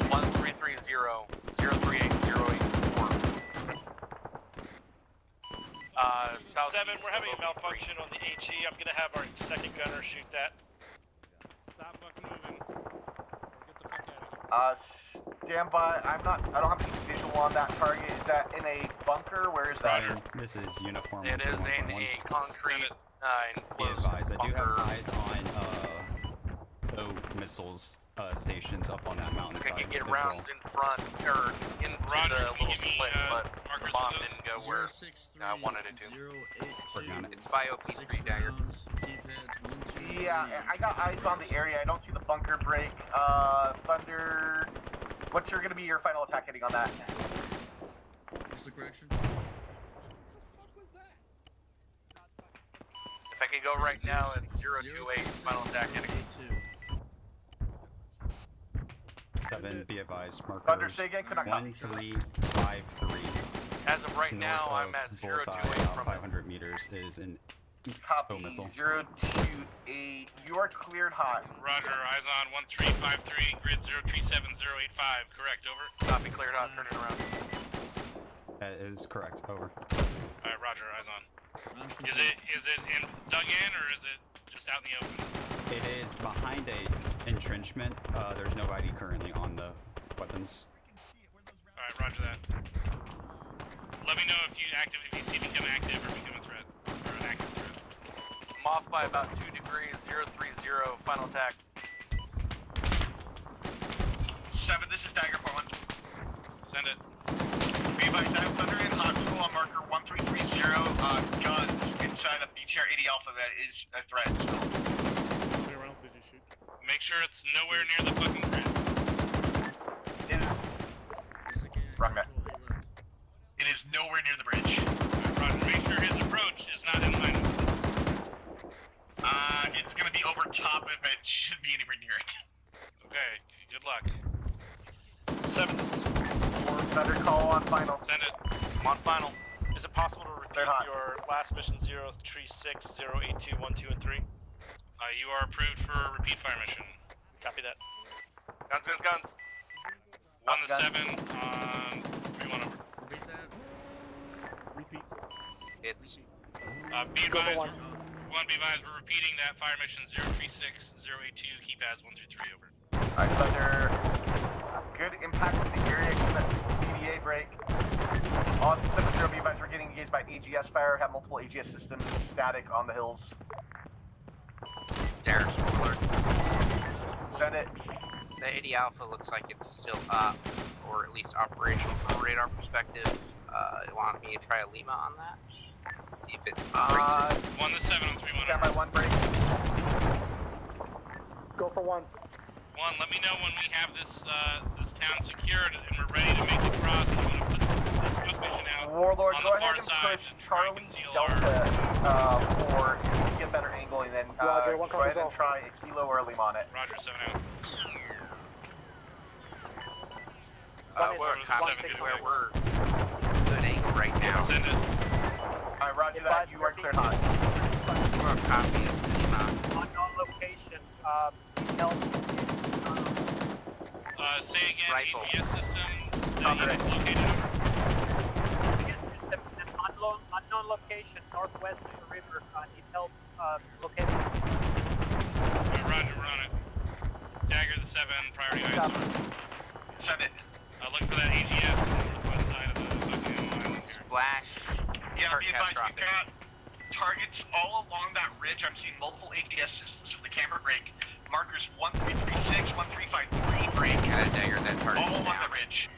1330 038084. South 7, we're having a malfunction on the HE. I'm gonna have our second gunner shoot that. Stop fucking moving. Get the fuck out of here. Stand by. I don't have any visual on that target. Is that in a bunker? Where is that? Roger. This is uniform. It is in 1.1. a concrete Be enclosed advised, I do have bunker. eyes on missiles stations up on that I mountainside could get as well. rounds in front or into Roger, the can you little give me, slit, but the markers bomb of those? didn't go where I wanted it to. Working on it. It's by OP3 Dagger. Yeah, I got eyes on the area. I don't see the bunker break. Thunder. What's gonna be your final attack hitting on that? What's the correction? If I could go right now, it's 028 final attack hitting. 7, be advised, Thunder, markers say again. Could I copy? 1353. As of right now, North I'm at of Bullseye, 028 about from 500 meters is an Copy. missile. 028. You are cleared hot. Roger, eyes on 1353, grid 037085. Correct, over. Copy, cleared out, turn it around. That is correct. Over. Alright, Roger, eyes on. Is it dug in or is it just out in the open? It is behind a entrenchment. There's nobody currently on the weapons. Alright, roger that. Let me know if you see it become active or become a threat. Or an active threat. I'm off by about 2 degrees, 030, final attack. 7, this is Dagger Portland. Send it. Be advised, I have Thunder in hot school on marker 1330. Guns inside of BTR 80 Alpha. That is a threat still. How many rounds did you shoot? Make sure it's nowhere near the fucking grid. Wrong man. It is nowhere near the bridge. Roger, make sure his approach is not in line with it. It's gonna be over top of it. Shouldn't be anywhere near it. Okay, good luck. 7, this is Thunder call on final. Send it. I'm on final. Is it possible to repeat your last mission 036, 082, 1, 2, and 3? You are approved for a repeat fire mission. Copy that. Guns, guns, guns. 1 to 7 on 3-1 over. Repeat that. Repeat. It's be advised, 1, be advised, we're repeating that fire mission 036082, key pads 1 through 3, over. Alright, Thunder. Good impact with the area, PDA break. On 70, be advised, we're getting engaged by AGS fire, have multiple AGS systems static on the hills. Darius, alert. Send it. The 80 Alpha looks like it's still up, or at least operational from a radar perspective. You want me to try a Lima on that? See if it breaks it. 1 to 7 on 3-1. Stand by 1 break. Go for 1. 1, let me know when we have this this town secured and we're ready to make the cross. I'm going to put this smoke mission out Warlord, on go the far ahead and side push to try and Charlie conceal Delta for to get better angle, and then Roger, go ahead and try a Kilo or a Lima on it. Roger, 7 out. We're confident where we're good angle right now. Send it. Alright, roger that, you are cleared hot. We're copy of Lima. Unknown location, help. Say again, Rifle. AGS system, Cover it. located over. Unknown location, northwest of the river, need help, located. Roger, we're on it. Dagger the 7, priority ISR. Send it. Look for that AGS on the northwest side of the fucking island here. Splash. Yeah, be advised, Catastrophic. we've got targets all along that ridge. I'm seeing multiple AGS systems for the camera break. Markers 1336, 1353 break. Got a dagger, that target's All down. on the ridge.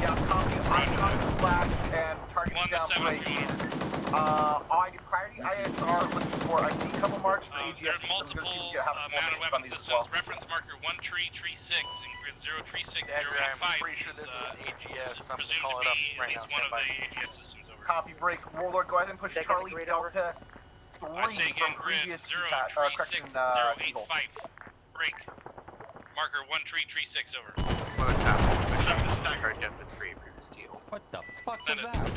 Yeah, copy. I'm on Splash and target's 1 to down 7 break. on 3-1 over. On priority ISR, looking for, I see a couple marks for AGS There's systems. I'm multiple going to see if you have mounted on weapon these as systems. well. Reference marker 1336 and grid 036085. Dagger, I'm pretty sure this is an AGS. I'm presumed calling to it up be right at now. least one of Stand the by. AGS systems over. Copy break. Warlord, go ahead and push Taking Charlie the grid over. Delta 3 Say again, from grid previous correction, Eagle. 036085. Break. Marker 1336 over. What a copy. Seven to stagger. Charge up to 3, previous keel. What the fuck Send was it. that?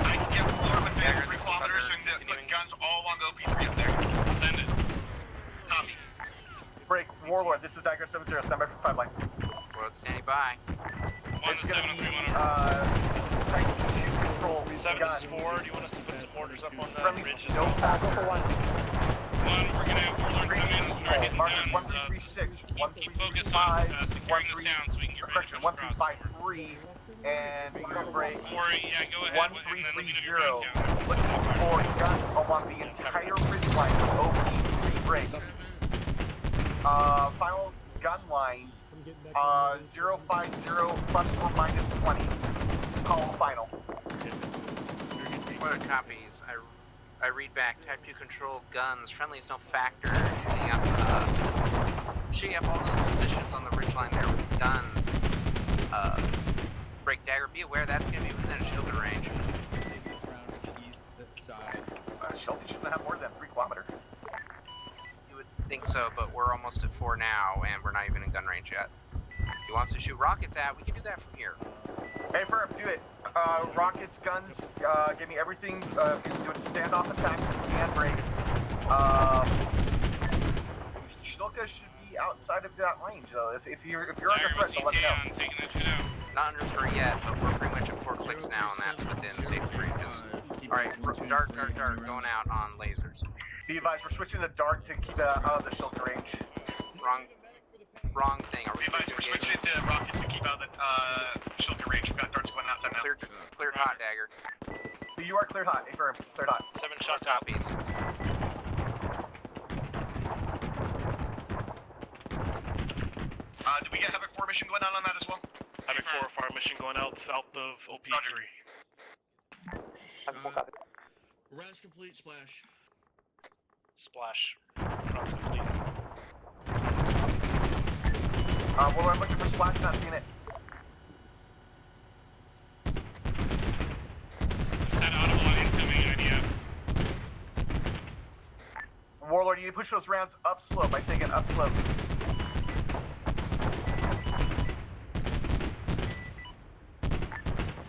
I can get floor within Dagger, 3 this is kilometers Thunder. and put Continuing. guns all along the OP3 up there. Send it. Copy. Break. Warlord, this is Dagger 70. Stand by for 5 line. Well, standing by. 1 It's to gonna 7 on be, 3-1 over. shoot control. 7, gun. this is 4. Do you want us to put some mortars up on the Friendly, ridge as no well? pass. Go for 1. 1, we're gonna have Warlord come in and start getting Markers guns. 1336, Keep focused on 1335, securing this down so we can get ready to correction, push across. 1353, and break. Or, yeah, go ahead and then let me know your 1330. gun count. Looking for guns along the entire ridge line from OP3 break. Final gun line, 050 plus or minus 20. Call final. What are copies? I read back. Type 2 control guns. Friendly is no factor. Shooting up all those positions on the ridgeline there with guns. Break dagger. Be aware that's going to be within a shielded range. Take this round to the east side. Shelby shouldn't have more than 3 kilometers. You would think so, but we're almost at 4 now, and we're not even in gun range yet. If he wants to shoot rockets at, we can do that from here. Hey, Perp, do it. Rockets, guns, give me everything. Do it standoff attacks and break. Shilka should be outside of that range, though. If you're under threat, then let me know. I'm taking that shit out. Not under 3 yet, but we're pretty much at 4 clicks now, and that's within safe ranges. Alright, dark, going out on lasers. Be advised, we're switching to dark to keep out of the Shilka range. Wrong thing. Are we Be advised, we're switching it to rockets to keep out of the Shilka range. We've got darts going outside now. Cleared hot, dagger. You are cleared hot. Hey, firm, cleared hot. 7 shots out. Copies. Do we get Havoc 4 mission going on that as well? Havoc 4 fire mission going out south of OP3. Rounds complete, splash. Splash. Rounds complete. Well, I'm looking for splash, not seeing it. Set audible on incoming idea. Warlord, you need to push those rounds up slope. I say again, up slope.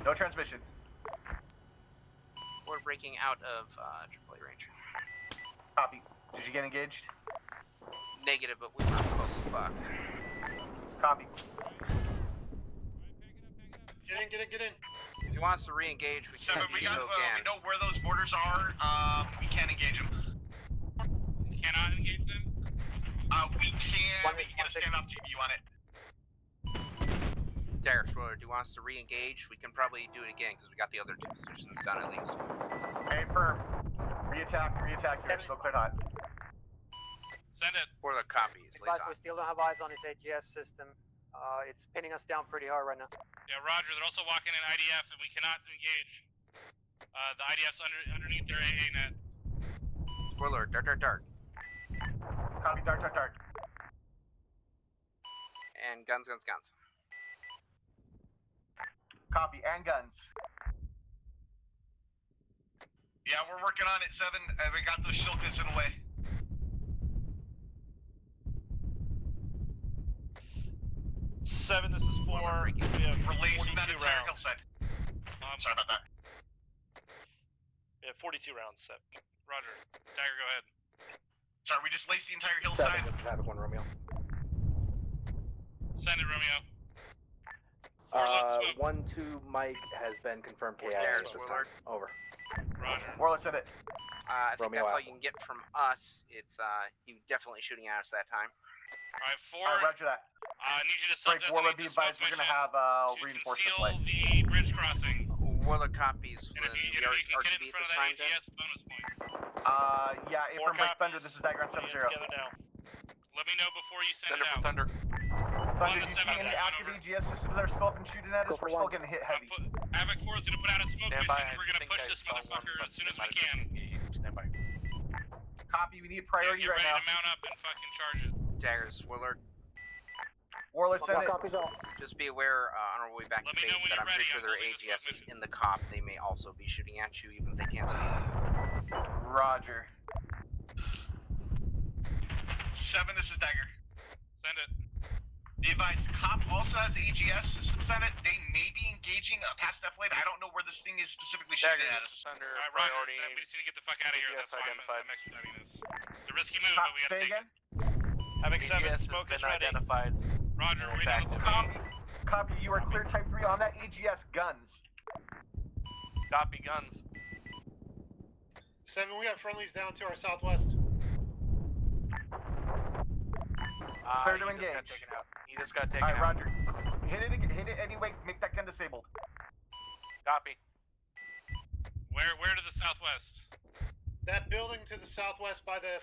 No transmission. We're breaking out of AAA range. Copy. Did you get engaged? Negative, but we were close as fuck. Copy. Get in. If he wants to re-engage, we can do so again. We know where those borders are. We can't engage them. not engage them? We can get a standoff GBU on it. Derek Schroeder, do you want us to re-engage? We can probably do it again because we got the other two positions done at least. Hey, firm. Re-attack, you're still clear hot. Send it. For the copies, Guys, we still don't have eyes on this AGS system. It's pinning us down pretty hard right now. Yeah, roger. They're also walking in IDF, and we cannot engage. The IDF's underneath their AA net. Spoiler, dark. Copy, dark. And guns. Copy, and guns. Yeah, we're working on it, 7. We got those shilkas in the way. Seven, this is 4. We have Relays 42 that entire rounds. hillside. Sorry about that. We have 42 rounds, 7. Roger. Dagger, go ahead. Sorry, we just laced the entire hillside. 7, this is Havoc 1 Romeo. Send it, Romeo. 1-2 Mike has been confirmed KIA at this time. Over. Roger. Warlord, send it. I think Romeo that's all Apple. you can get from us. It's you definitely shooting at us that time. Alright, 4. Alright, roger that. I need you to Break, Warlord, be advised, we're gonna have reinforcement flight. the bridge crossing. Warlord copies And if when you we get are it in RTB front this of that time, AGS, bonus point. Yeah, if 4 from Break copies. Thunder, this is Dagger on 7-0. Together now. Let me know before you send Send it it out. for Thunder. Thunder, do you see any active AGS systems that are still up and shooting at us? We're still getting hit heavy. Havoc 4 is going to put out a smoke Stand mission. by. We're going to push this motherfucker as soon as we can. Stand by. Copy, we need priority Get right ready now. to mount up and fucking charge it. Daggers, Willard. Warlord, send it. Copies all. Just be aware on our way back to Let me base know when that you're I'm pretty ready. sure their I'm holding AGS this is in the cop. They may also be shooting at you even if they can't see you. Roger. 7, this is Dagger. Send it. Be advised, cop also has AGS systems on it. They may be engaging past that flight. I don't know where this thing is specifically shooting at us. Thunder, Alright, priority. Roger. We just need to get the fuck out of here. AGS That's why identified. I'm expediting this. It's a risky move, but we gotta Say take again? it. Having 7, AGS smoke has is been ready. identified. Roger, And we're it's going to active. Copy, you are clear type 3 on that AGS guns. Copy, guns. 7, we have friendlies down to our southwest. Clear to He engage. just got taken out. He just got taken Alright, out. roger. Hit it anyway, make that gun disabled. Copy. Where to the southwest? That building to the southwest by the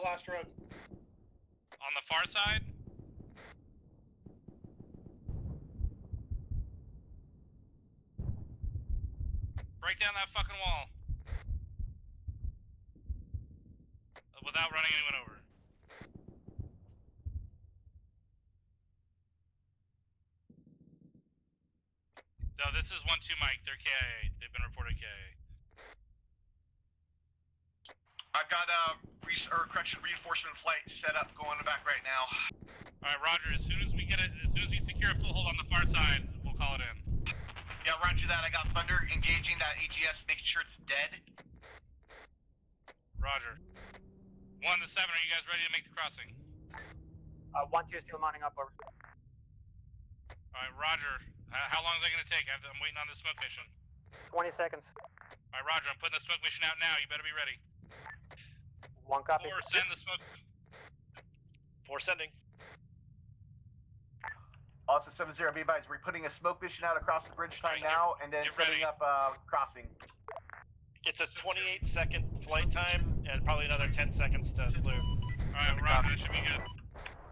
last road. On the far side? Break down that fucking wall. Without running anyone over. No, this is 1-2 Mike. They're KIA. They've been reported KIA. I've got correction reinforcement flight set up going back right now. Alright, Roger, as soon as we secure a full hold on the far side, we'll call it in. Yeah, roger that. I got Thunder engaging that AGS, making sure it's dead. Roger. 1 to 7, are you guys ready to make the crossing? 1-2 still mounting up, over. Alright, Roger. How long is that gonna take? I'm waiting on the smoke mission. 20 seconds. Alright, Roger, I'm putting the smoke mission out now. You better be ready. 1 copy. 4, send the smoke. 4 sending. Also 7-0, be advised, we're putting a smoke mission out across the bridge time now, and then setting up crossing. It's a 28-second flight time, and probably another 10 seconds to clear. Alright, Roger, that should be good.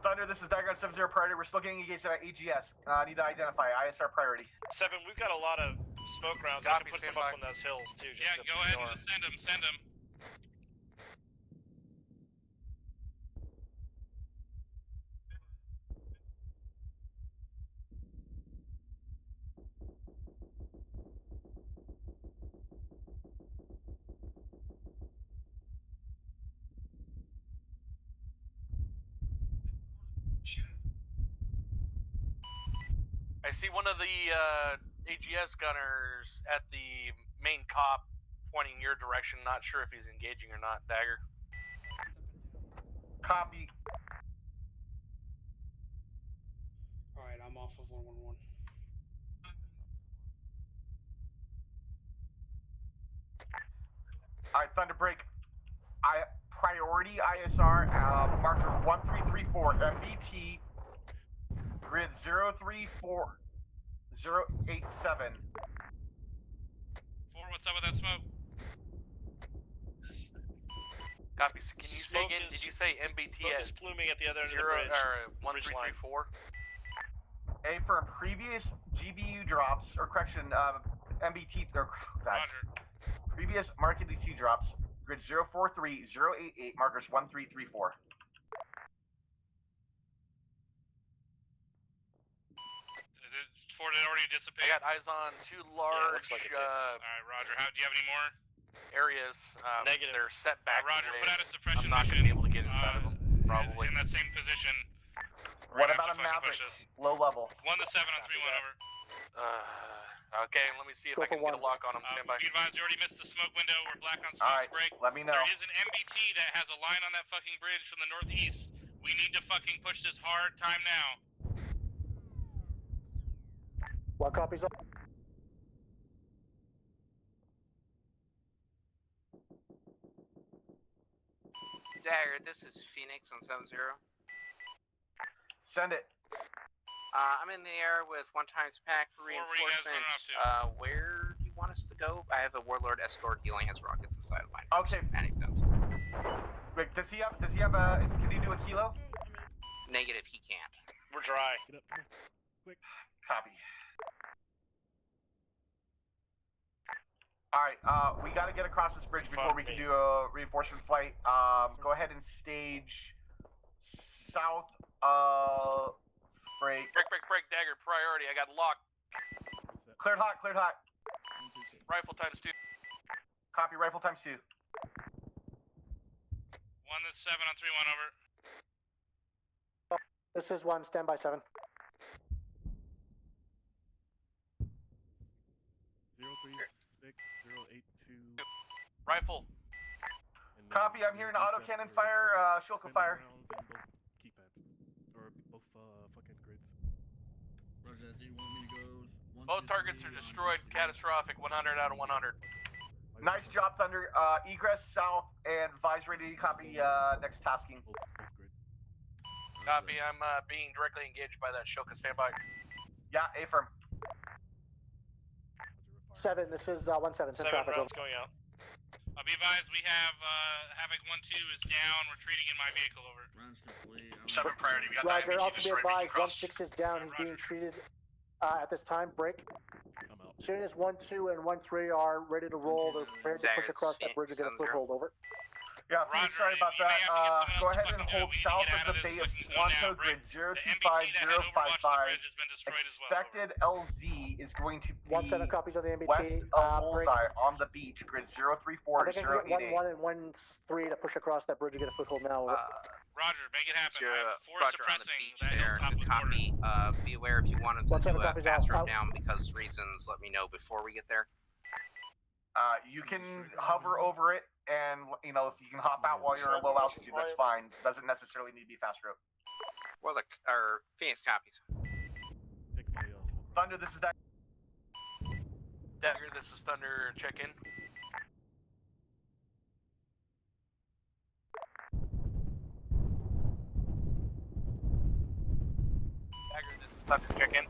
Thunder, this is Diagram 7-0 priority. We're still getting engaged at AGS. Need to identify ISR priority. 7, we've got a lot of smoke rounds. I can put some up on those hills, too. Yeah, go ahead and just send them. I see one of the AGS gunners at the main cop pointing your direction. Not sure if he's engaging or not, Dagger. Copy. Alright, I'm off of 111. Alright, Thunder break. priority ISR, marker 1334, MBT, grid 034087. 4, what's up with that smoke? Copy. Can you say again? Did you say MBT is pluming at the other end of the 0 bridge? or Bridge line. 1334? A firm, previous GBU drops, or correction, MBT, or Roger. previous market DT drops, grid 043088, markers 1334. Ford had already dissipated. I got eyes on 2 large looks like it did. Alright, Roger. Do you have any more? areas. Negative. They're set back. Roger, ways. put out a suppression I'm not mission. going to be able to get inside of them, probably. In that same position. What about a Maverick? Low level. 1 to 7 on 3-1 over. Okay, let me see if I can get a lock on them. Stand by. Be advised, you already missed the smoke window. We're black on smokes. Alright, Break. let me know. There is an MBT that has a line on that fucking bridge from the northeast. We need to fucking push this hard. Time now. What copies? Dagger, this is Phoenix on 7-0. Send it. I'm in the air with 1 times pack for reinforcement. Where do you want us to go? I have a warlord escort. He only has rockets inside of mine. Okay. Panic guns. Wait, does he have a, can he do a kilo? Negative, he can't. We're dry. Get up, come on. Quick. Copy. Alright, we gotta get across this bridge before we can do a reinforcement flight. Go ahead and stage south of break. Break, Dagger, priority. I got locked. Cleared hot. Rifle times 2. Copy, rifle times 2. 1 to 7 on 3-1 over. This is 1, stand by 7. 036-082. Rifle. Copy, I'm hearing autocannon fire, Shilka fire. Keypads. Or both fucking grids. Roger, do you want me to go with 1, Both targets are destroyed. Catastrophic. 100 out of 100. Nice job, Thunder. Egress south and advise ready to copy next tasking. Both grids. Copy. I'm being directly engaged by that Shilka. Stand by. Yeah, A-firm. 7, this is 1-7, 7 traffic. rounds going out. I'll be advised, we have Havoc 1-2 is down, retreating in my vehicle, over. Rounds complete. 7 priority, we got Roger, the also MBT be destroyed, making advised, cross. 1-6 is down, he's being treated at this time, break. I'm out. As soon as 1-2 and 1-3 are ready to roll, they're prepared to push across that bridge and get a foothold, over. Yeah, Roger, sorry about you that. may have to get someone Go else to ahead and fucking do it. hold We need to south get of out the of this bay of fucking zone now, Swanto break. grid The MBT that had Overwatch the 025055. bridge has been destroyed as well, over. Expected LZ is going to be 1-7 copies on the MBT. west of Bullseye on the beach, grid I think I can get 034088. 1-1 and 1-3 to push across that bridge and get a foothold now, over. Roger, make it happen. You're, I'm force Roger, on the suppressing beach that there. hilltop Good with copy. orders. Be aware if you wanted to 1-7 do a copies fast out. route down because reasons, let me know before we get there. You can hover over it, and if you can hop out while you're at low altitude, that's fine. Doesn't necessarily need to be fast route. Well, or Phoenix copies. Take my Thunder, this is that. Dagger, this is Thunder. Check in. Dagger, this is Thunder. Check in.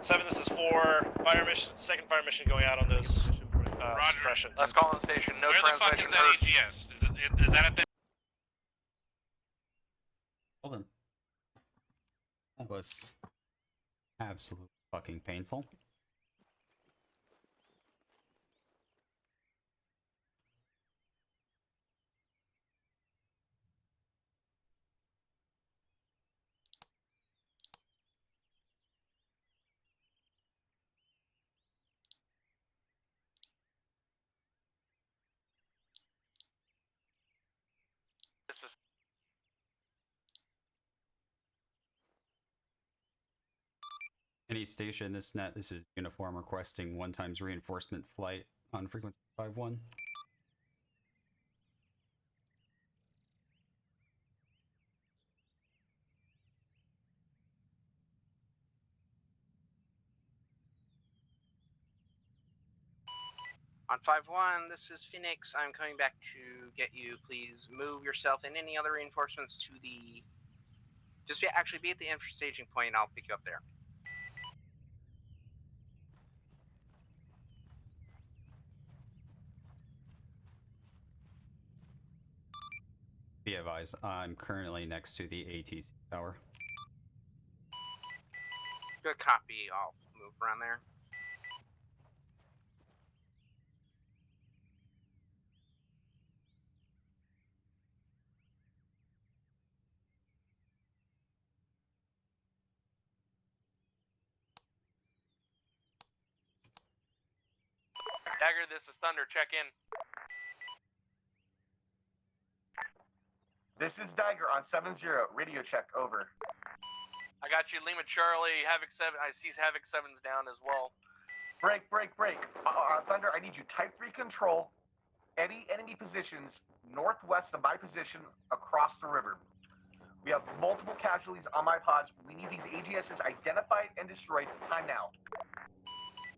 7, this is 4. Fire mission. Second fire mission going out on those suppressions. Let's call on station. No Where the fuck is transmission that heard. AGS? Is that at the... Well then. That was absolutely fucking painful. This is Any station, this is uniform requesting 1 times reinforcement flight on frequency 5-1. On 5-1, this is Phoenix. I'm coming back to get you. Please move yourself and any other reinforcements to the... Just actually be at the staging point and I'll pick you up there. Be advised, I'm currently next to the ATC tower. Good copy. I'll move around there. Dagger, this is Thunder. Check in. This is Dagger on 7-0. Radio check, over. I got you, Lima Charlie. Havoc 7. I see Havoc 7's down as well. Break. Thunder, I need you type 3 control any enemy positions northwest of my position across the river. We have multiple casualties on my pods. We need these AGSs identified and destroyed. Time now.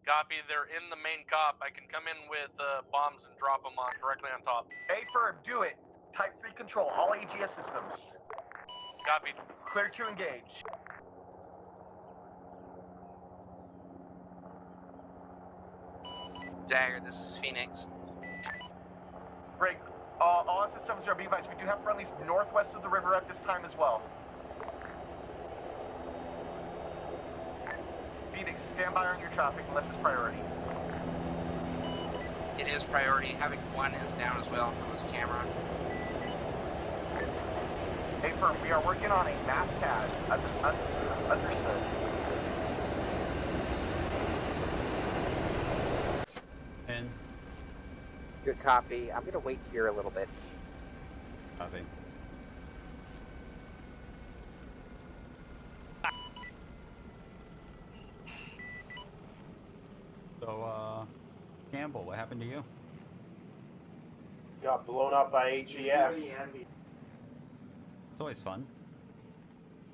Copy. They're in the main cop. I can come in with bombs and drop them on directly on top. A firm, do it. Type 3 control all AGS systems. Copied. Clear to engage. Dagger, this is Phoenix. Break. All SS70, be advised, we do have friendlies northwest of the river at this time as well. Phoenix, stand by on your traffic unless it's priority. It is priority. Havoc 1 is down as well from his camera. Hey, firm, we are working on a mass cache. Understood. And Good copy. I'm gonna wait here a little bit. copy. So, Campbell, what happened to you? Got blown up by AGS. It's always fun.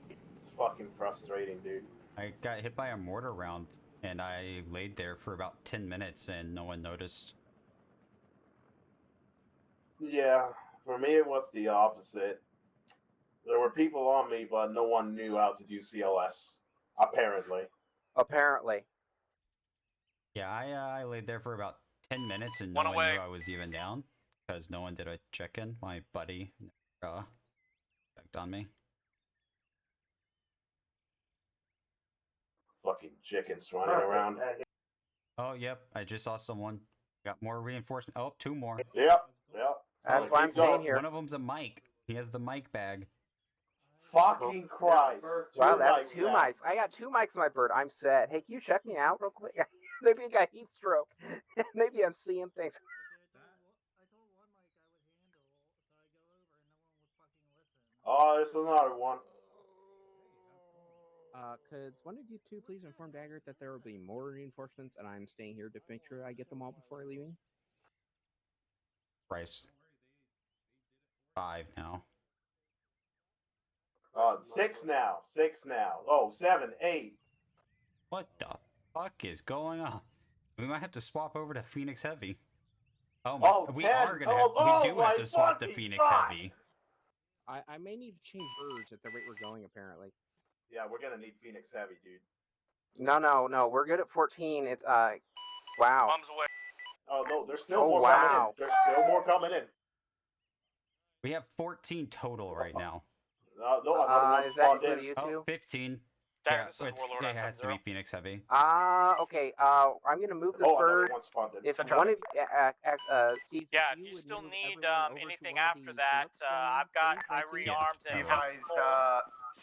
It's fucking frustrating, dude. I got hit by a mortar round, and I laid there for about 10 minutes, and no one noticed. Yeah, for me it was the opposite. There were people on me, but no one knew how to do CLS. Apparently. Yeah, I laid there for about 10 minutes, and no one knew I was even down, because no one did a check-in. My buddy checked on me. Fucking chickens running around. Oh, yep, I just saw someone. Got more reinforcement. Oh, 2 more. Yep. That's why I'm staying here. One of them's a mic. He has the mic bag. Fucking Christ. Wow, that's 2 mics. I got 2 mics in my bird. I'm set. Hey, can you check me out real quick? Maybe I got heat stroke. Maybe I'm seeing things. Oh, there's another one. Could one of you two please inform Dagger that there will be more reinforcements, and I'm staying here to make sure I get them all before leaving? Price. 5 now. 6 now. 6 now. Oh, 7, 8. What the fuck is going on? We might have to swap over to Phoenix Heavy. Oh my, we 10. are gonna have, we do have to swap to fucking Phoenix God. Heavy. I may need to change birds at the rate we're going, apparently. Yeah, we're gonna need Phoenix Heavy, dude. No. We're good at 14. It's, wow. Bombs away. Oh, no, there's still more coming in. wow. There's still more coming in. We have 14 total right now. No, another one is that spawned include in. you Oh, two? 15. Dagger, Yeah, this is it's, Warlord it on has to 7-0. be Phoenix Heavy. Okay, I'm gonna move this Oh, another bird. one spawned in. If one of Steve, Yeah, if you still need anything after that, I rearmed Be and advised,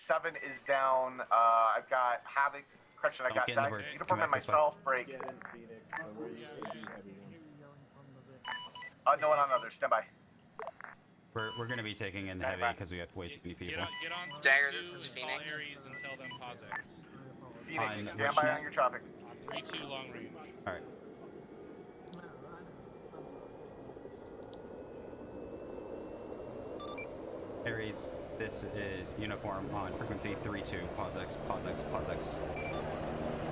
7 is down. I've got Havoc. Correction, I Don't got get in the Dagger's bird. uniform Come and back this way. myself. Break. Get in, Phoenix. Where you say be heavy one. No one on others. Stand by. We're gonna be taking in the heavy because we have way too many people. Get on Dagger, 3-2 this is and Phoenix. call Ares and tell them Posex. Phoenix, On stand which by net? on your traffic. On 3-2 long range. Alright. Ares, this is uniform on frequency 3-2. Posex. Let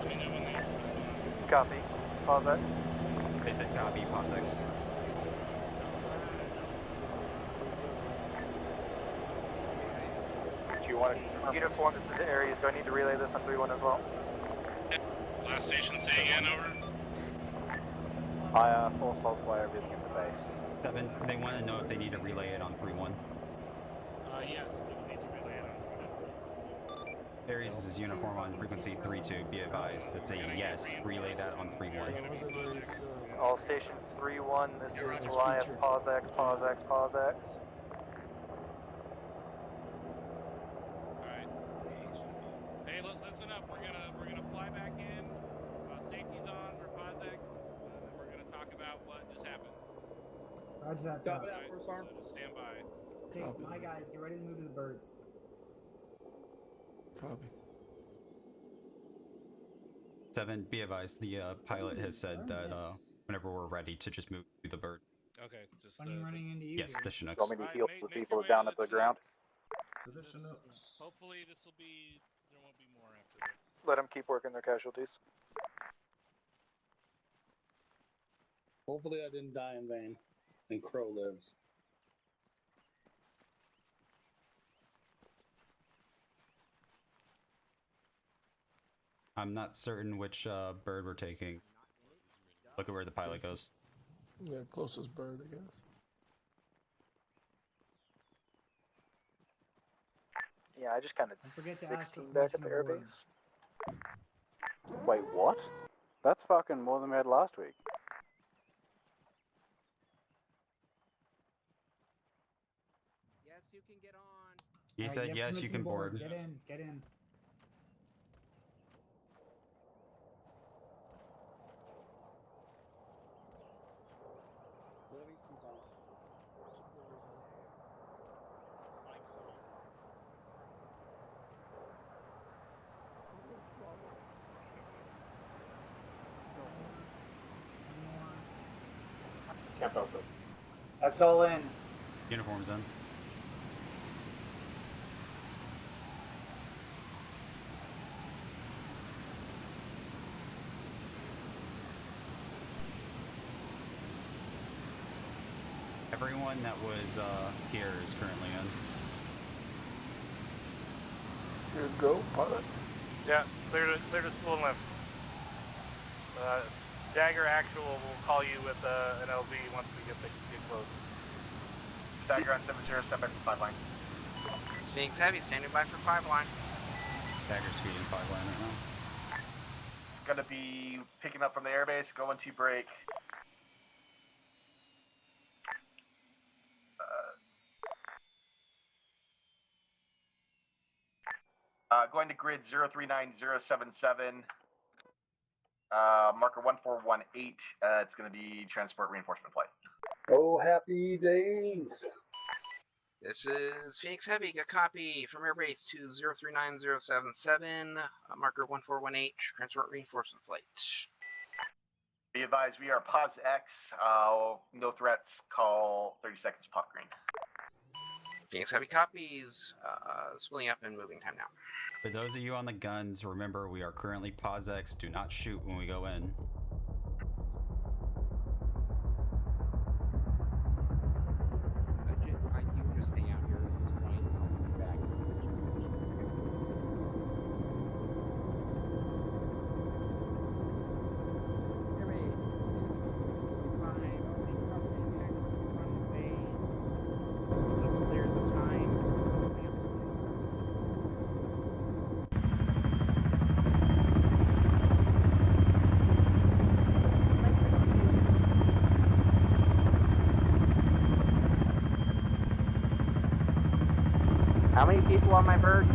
me know when they respond. Copy. Pause that. They said copy, POSIX. Do you want to uniform this into areas? Do I need to relay this on 3-1 as well? Last station, say again, over. I force multiply everything at the base. 7, they want to know if they need to relay it on 3-1. Yes, they will need to relay it on 3-1. Aries is uniform on frequency 3-2. Be advised. That's a yes. Relay that on 3-1. All stations 3-1. This is Goliath. POSX. POSX. POSX. Alright. Hey, listen up. We're gonna fly back in. Safety's on for POSX. And then we're gonna talk about what just happened. Roger that. Top it out, first farm. So just stand by. Okay, my guys, get ready to move to the birds. Copy. 7, be advised. The pilot has said that whenever we're ready to just move to the bird. Okay, just Funny running into you. Yes, here. the Chinooks. You want me to heal the people down at the ground? Hopefully this will be. There won't be more after this. Let them keep working their casualties. Hopefully I didn't die in vain. And Crow lives. I'm not certain which bird we're taking. Look at where the pilot goes. Yeah, closest bird, I guess. Yeah, I just kind of Don't forget to ask for 16 back at permission the aboard. airbase. Wait, what? That's fucking more than we had last week. Yes, you can get on. He Alright, said have yes, you permission can aboard. board. Get in, get in. Livingston's on. Camp outside. That's all in. Uniforms in. Everyone that was here is currently in. Here go, pilot. Yeah, clear to spool and lift. Dagger Actual will call you with an LZ once we get close. Dagger on 7-0, stand by for 5 line. Phoenix Heavy, standing by for 5 line. Dagger's feeding 5 line right now. It's gonna be picking up from the airbase, going to break. Going to grid 039077. Marker 1418. It's going to be transport reinforcement flight. Oh, happy days! This is Phoenix Heavy, a copy from Airbase to 039077, marker 1418, transport reinforcement flight. Be advised, we are POS X. No threats. Call 30 seconds. Pop green. Phoenix Heavy copies, splitting up and moving time now. For those of you on the guns, remember we are currently POSX. Do not shoot when we go in. You can just hang out here at this point. I'll be back. Let's clear this time. How many people on my bird?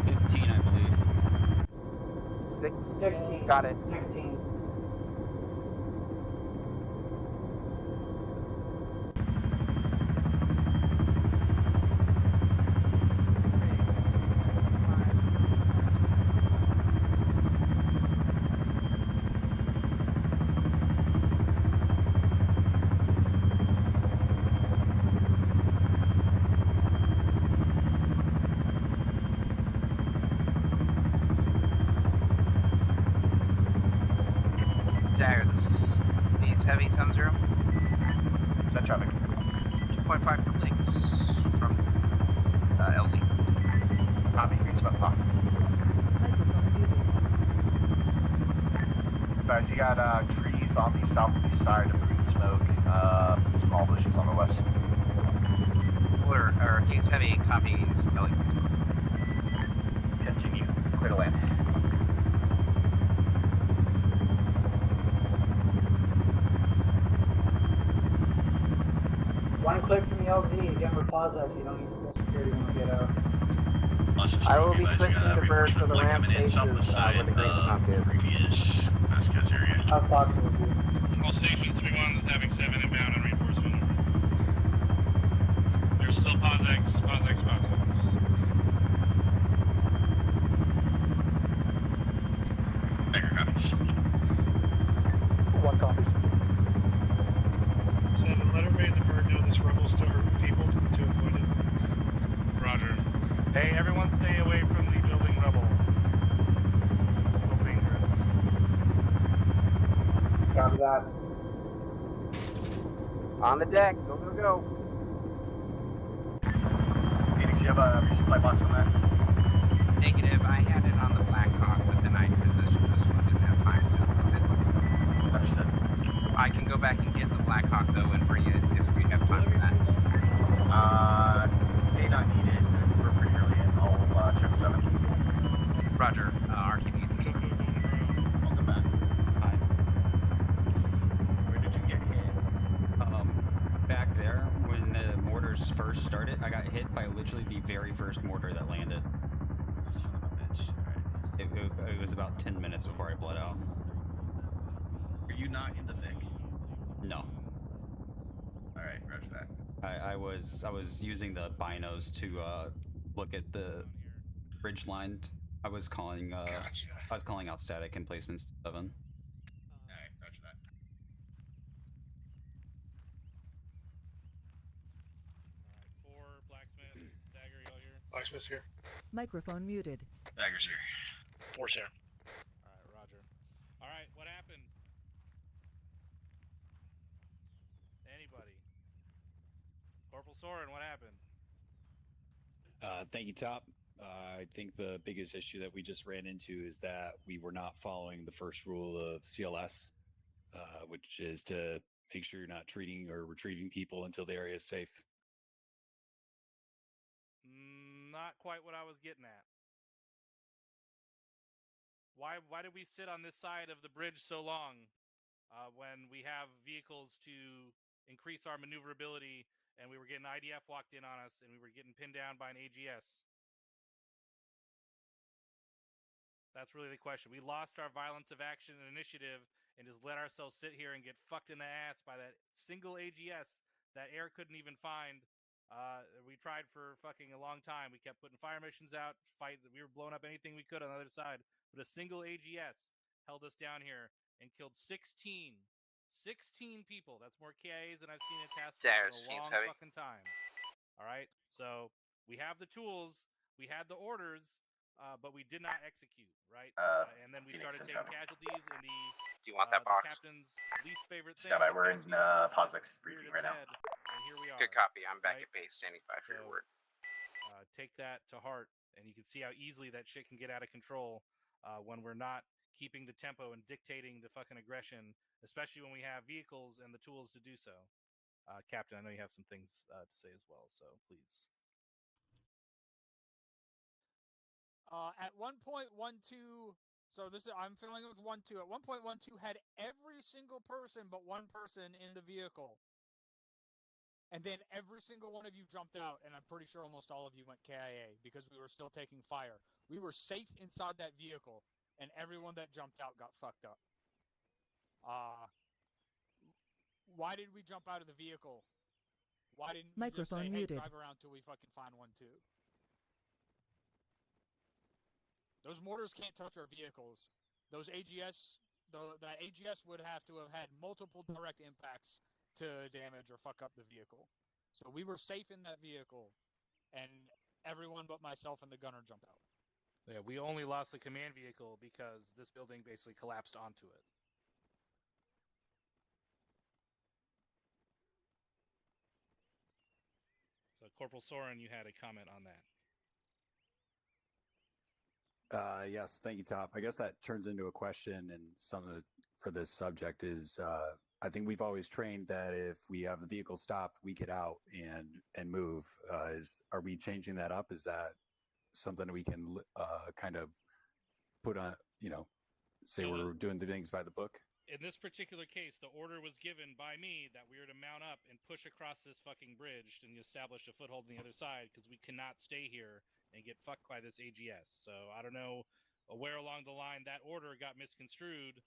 15, I believe. 16. Got it. 16. Gates Heavy 70. Set traffic. 2.5 clicks from LZ. Copy, green smoke pop. Microphone muted. Guys, you got trees on the southeast side of green smoke, small bushes on the west. Or Gates Heavy copies Telly Green Smoke. Continue. Clear to land. One click from the LZ, again with Plaza, so you don't need full security when we get out. I will be pushing the bird for the ramp faces where the green smoke is. Previous Vasquez area. I was talking with you. All stations 3-1 is having 7 inbound and reinforcement over. There's still Posex. Banger copies. One copies. 7, let everybody in the bird know this rebel's still hurting people to avoid it. Roger. Hey, everyone stay away from the building rebel. It's still dangerous. Copy that. On the deck, go, go, go. Phoenix, you have a resupply box on that? Negative, I had it on the Black Hawk, but then I transitioned this one, didn't have time to equip it. Understood. I can go back and get the Black Hawk though and bring it if we have time for that. May not need it. We're pretty early in. I'll check 7. Roger, RTB. Welcome back. Hi. Where did you get hit? Back there, when the mortars first started, I got hit by literally the very first mortar that landed. Son of a bitch. Alright. It was about 10 minutes before I bled out. Are you not in the Vic? No. Alright, roger that. I was using the binos to look at the bridge line. I was calling Gotcha. I was calling out static emplacements to 7. Alright, roger that. Alright, 4, Blacksmith, Dagger, y'all here? Blacksmith's here. Microphone muted. Dagger's here. Force here. Alright, Roger. Alright, what happened? Anybody? Corporal Soren, what happened? Thank you, Top. I think the biggest issue that we just ran into is that we were not following the first rule of CLS, which is to make sure you're not treating or retrieving people until the area is safe. Not quite what I was getting at. Why did we sit on this side of the bridge so long when we have vehicles to increase our maneuverability and we were getting IDF walked in on us and we were getting pinned down by an AGS? That's really the question. We lost our violence of action and initiative and just let ourselves sit here and get fucked in the ass by that single AGS that air couldn't even find. We tried for fucking a long time. We kept putting fire missions out, we were blowing up anything we could on the other side. But a single AGS held us down here and killed 16 people. That's more KIAs than I've seen in task force in a long fucking time. All right, so we have the tools, we had the orders, but we did not execute, right? And then we started taking casualties in the. Do you want that box? Captain's least favorite thing. Stand by, we're in Posex briefing right now. And here we are. Good copy. I'm back at base, standing by for your word. Take that to heart, and you can see how easily that shit can get out of control when we're not keeping the tempo and dictating the fucking aggression, especially when we have vehicles and the tools to do so. Captain, I know you have some things to say as well, so please. At 1.12, so I'm filling with 1.2. At 1.12, had every single person but one person in the vehicle. And then every single one of you jumped out, and I'm pretty sure almost all of you went KIA because we were still taking fire. We were safe inside that vehicle, and everyone that jumped out got fucked up. Why did we jump out of the vehicle? Why didn't we just say, hey, drive around till we fucking find one too? Those mortars can't touch our vehicles. Those AGS, that AGS would have to have had multiple direct impacts to damage or fuck up the vehicle. So we were safe in that vehicle, and everyone but myself and the gunner jumped out. Yeah, we only lost the command vehicle because this building basically collapsed onto it. Corporal Soren, you had a comment on that. Yes, thank you, Top. I guess that turns into a question, and something for this subject is I think we've always trained that if we have the vehicle stopped, we get out and move. Are we changing that up? Is that something we can kind of put on, say So we're doing the things by the book? In this particular case, the order was given by me that we were to mount up and push across this fucking bridge and establish a foothold on the other side because we cannot stay here and get fucked by this AGS. So I don't know where along the line that order got misconstrued.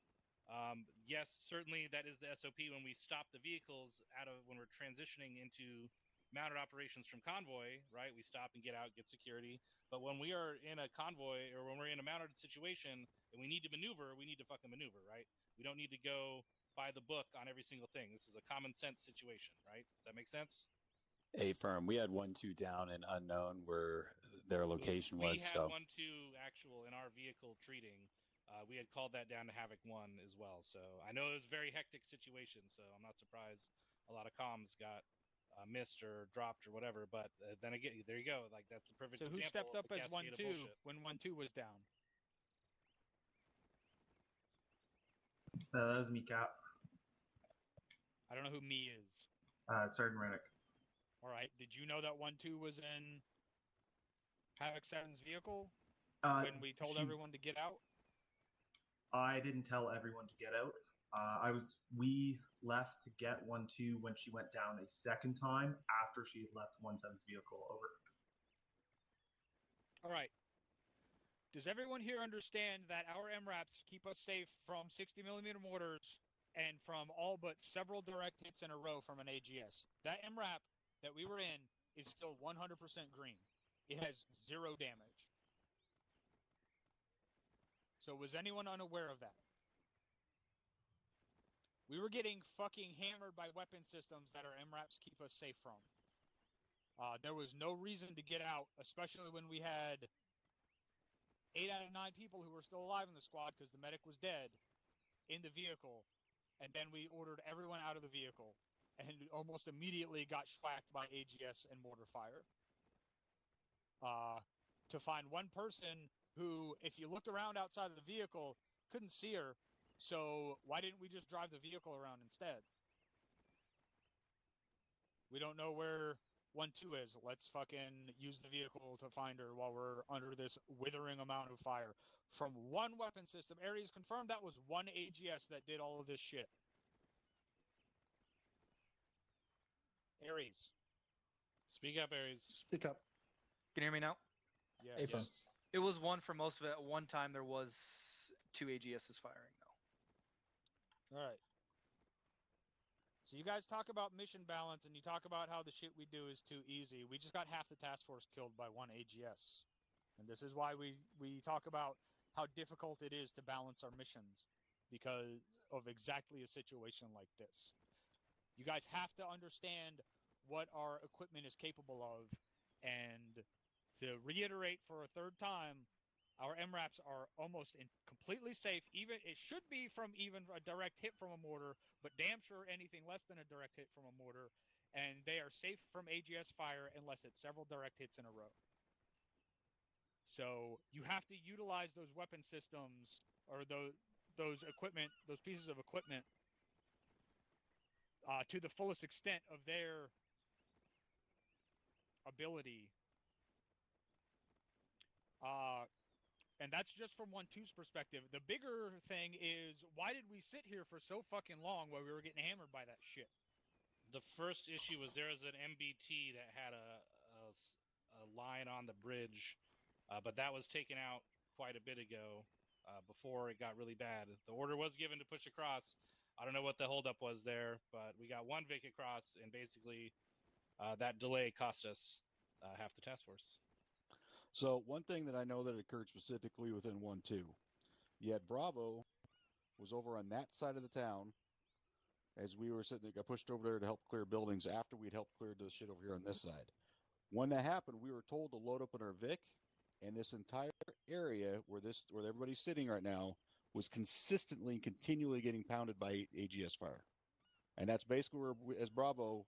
Yes, certainly that is the SOP when we stop the vehicles when we're transitioning into mounted operations from convoy, right? We stop and get out, get security. But when we are in a convoy or when we're in a mounted situation and we need to maneuver, we need to fucking maneuver, right? We don't need to go by the book on every single thing. This is a common sense situation, right? Does that make sense? A firm. We had 1-2 down and unknown where their location was. We had So 1-2 actual in our vehicle treating. We had called that down to Havoc 1 as well. So I know it was a very hectic situation. So I'm not surprised a lot of comms got missed or dropped or whatever. But then again, there you go. Like that's the perfect So who example stepped up of a as cascade of 1-2 bullshit. when 1-2 was down? That was me, Cap. I don't know who me is. Sergeant Rennick. All right. Did you know that 1-2 was in Havoc 7's vehicle when we told everyone to get out? I didn't tell everyone to get out. We left to get 1-2 when she went down a second time after she had left 1-7's vehicle. Over. All right. Does everyone here understand that our MRAPs keep us safe from 60mm mortars and from all but several direct hits in a row from an AGS? That MRAP that we were in is still 100% green. It has 0 damage. So was anyone unaware of that? We were getting fucking hammered by weapon systems that our MRAPs keep us safe from. There was no reason to get out, especially when we had 8 out of 9 people who were still alive in the squad because the medic was dead in the vehicle. And then we ordered everyone out of the vehicle and almost immediately got schwacked by AGS and mortar fire. To find one person who, if you looked around outside of the vehicle, couldn't see her. So why didn't we just drive the vehicle around instead? We don't know where 1-2 is. Let's fucking use the vehicle to find her while we're under this withering amount of fire. From one weapon system, Ares confirmed that was one AGS that did all of this shit. Ares. Speak up, Ares. Speak up. Can you hear me now? Yes. Yes. It was one for most of it. At one time, there was 2 AGSs firing, though. All right. So you guys talk about mission balance, and you talk about how the shit we do is too easy. We just got half the task force killed by one AGS. And this is why we talk about how difficult it is to balance our missions, because of exactly a situation like this. You guys have to understand what our equipment is capable of, and to reiterate for a third time, our MRAPs are almost completely safe. Even it should be from even a direct hit from a mortar, but damn sure anything less than a direct hit from a mortar. And they are safe from AGS fire unless it's several direct hits in a row. So you have to utilize those weapon systems or those pieces of equipment to the fullest extent of their ability. And that's just from 1-2's perspective. The bigger thing is, why did we sit here for so fucking long while we were getting hammered by that shit? The first issue was there was an MBT that had a line on the bridge, but that was taken out quite a bit ago before it got really bad. The order was given to push across. I don't know what the holdup was there, but we got one Vic across, and basically that delay cost us half the task force. So one thing that I know that occurred specifically within 1-2, yet Bravo was over on that side of the town as we were sitting there, got pushed over there to help clear buildings after we'd helped clear the shit over here on this side. When that happened, we were told to load up in our Vic, and this entire area where everybody's sitting right now was consistently and continually getting pounded by AGS fire. And that's basically where, as Bravo,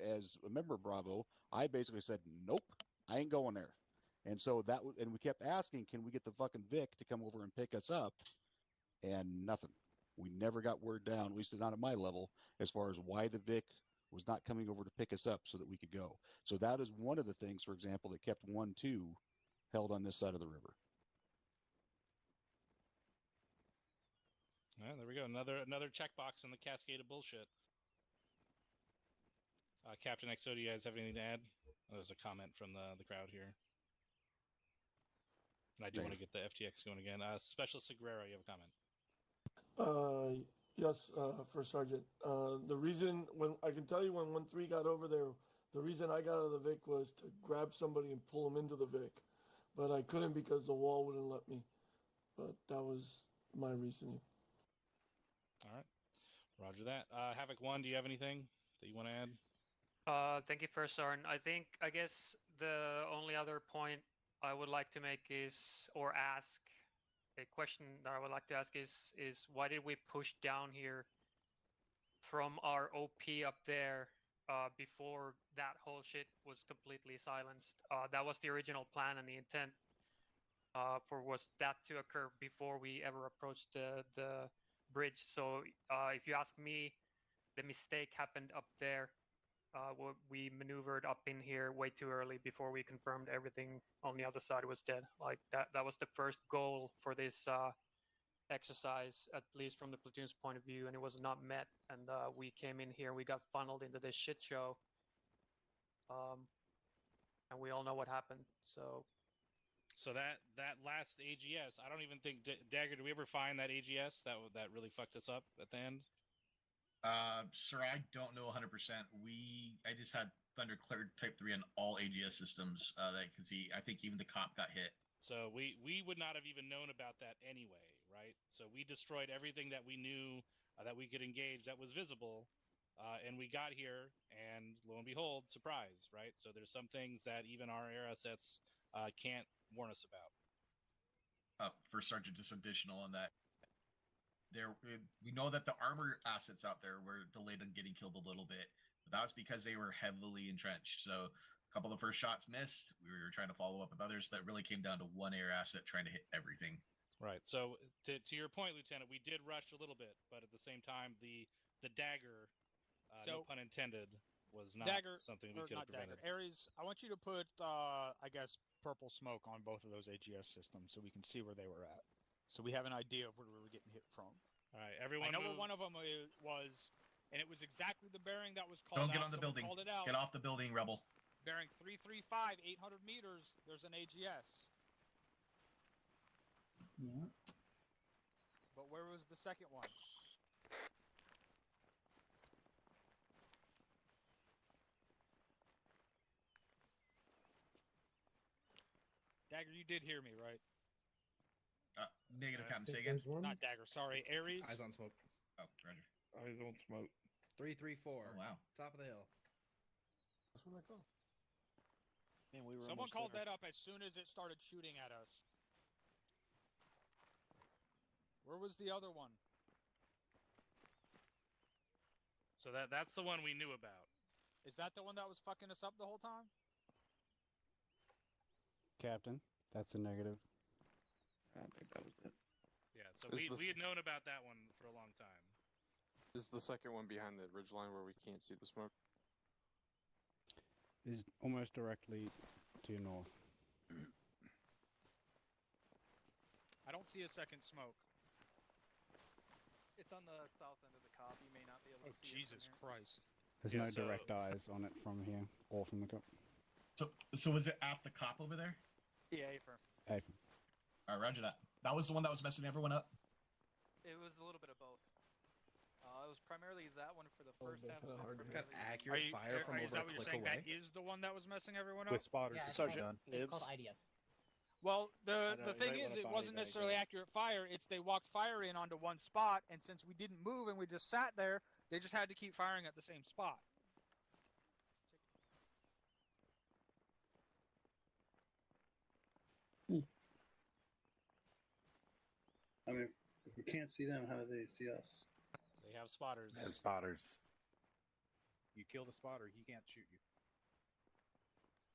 as a member of Bravo, I basically said, nope, I ain't going there. And so and we kept asking, can we get the fucking Vic to come over and pick us up? And nothing. We never got word down, at least not at my level, as far as why the Vic was not coming over to pick us up so that we could go. So that is one of the things, for example, that kept 1-2 held on this side of the river. Well, there we go. Another checkbox in the cascade of bullshit. Captain XO, do you guys have anything to add? Oh, there's a comment from the crowd here. And I do want to get the FTX going again. Specialist Sagrera, you have a comment. Yes, First Sergeant. The reason I can tell you when 1-3 got over there, the reason I got out of the Vic was to grab somebody and pull them into the Vic, but I couldn't because the wall wouldn't let me. But that was my reasoning. All right, Roger that. Havoc 1, do you have anything that you want to add? Thank you, First Sergeant. I guess the only other point I would like to make is, or ask, a question that I would like to ask is why did we push down here from our OP up there before that whole shit was completely silenced? That was the original plan, and the intent was that to occur before we ever approached the bridge. So if you ask me, the mistake happened up there. We maneuvered up in here way too early before we confirmed everything on the other side was dead. Like that was the first goal for this exercise, at least from the platoon's point of view, and it was not met. And we came in here, we got funneled into this shit show, and we all know what happened. So that last AGS, I don't even think Dagger. Did we ever find that AGS that really fucked us up at the end? Sir, I don't know 100%. I just had Thunder cleared Type 3 on all AGS systems that I could see. I think even the comp got hit. So we would not have even known about that anyway, right? So we destroyed everything that we knew that we could engage that was visible, and we got here, and lo and behold, surprise, right? So there's some things that even our air assets can't warn us about. First Sergeant, just additional on that. We know that the armor assets out there were delayed on getting killed a little bit, but that was because they were heavily entrenched. So a couple of the first shots missed. We were trying to follow up with others, but it really came down to one air asset trying to hit everything. Right. So to your point, Lieutenant, we did rush a little bit, but at the same time, the dagger, no pun intended, was not something we could have prevented. Ares, I want you to put, I guess, purple smoke on both of those AGS systems so we can see where they were at. So we have an idea of where we were getting hit from. All right, everyone. I know where one of them was, and it was exactly the bearing that was called out. Don't get on the building. Called it out. Get off the building, Rebel. Bearing 335, 800 meters, there's an AGS. Yeah. But where was the second one? Dagger, you did hear me, right? Negative, Captain. Say again. Not Dagger, sorry. Ares. Eyes on smoke. Oh, Roger. Eyes on smoke. 334. Oh, wow. Top of the hill. That's what I call. Man, we were Someone called that up as soon as it started shooting at us. Where was the other one? So that's the one we knew about. Is that the one that was fucking us up the whole time? Captain, that's a negative. I don't think that was it. Yeah, so we had known about that one for a long time. Is the second one behind the ridge line where we can't see the smoke? Is almost directly to your north. I don't see a second smoke. It's on the south end of the cop. You may not be able to see Jesus it. Christ. There's no direct eyes on it from here or from the cop. So was it at the cop over there? Yeah, affirm. Affirm. All right, Roger that. That was the one that was messing everyone up? It was a little bit of both. It was primarily that one for the first half. Got accurate fire from over a click away. That is the one that was messing everyone With up? spotters. Yeah, Sergeant. it's called IDF. Well, the know, thing you is, might it wanna wasn't body necessarily bag accurate fire. It's they walked fire in onto one spot, and since we didn't move and we just sat there, they just had to keep firing at the same spot. I mean, if we can't see them, how do they see us? They have spotters. They have spotters. You kill the spotter, he can't shoot you.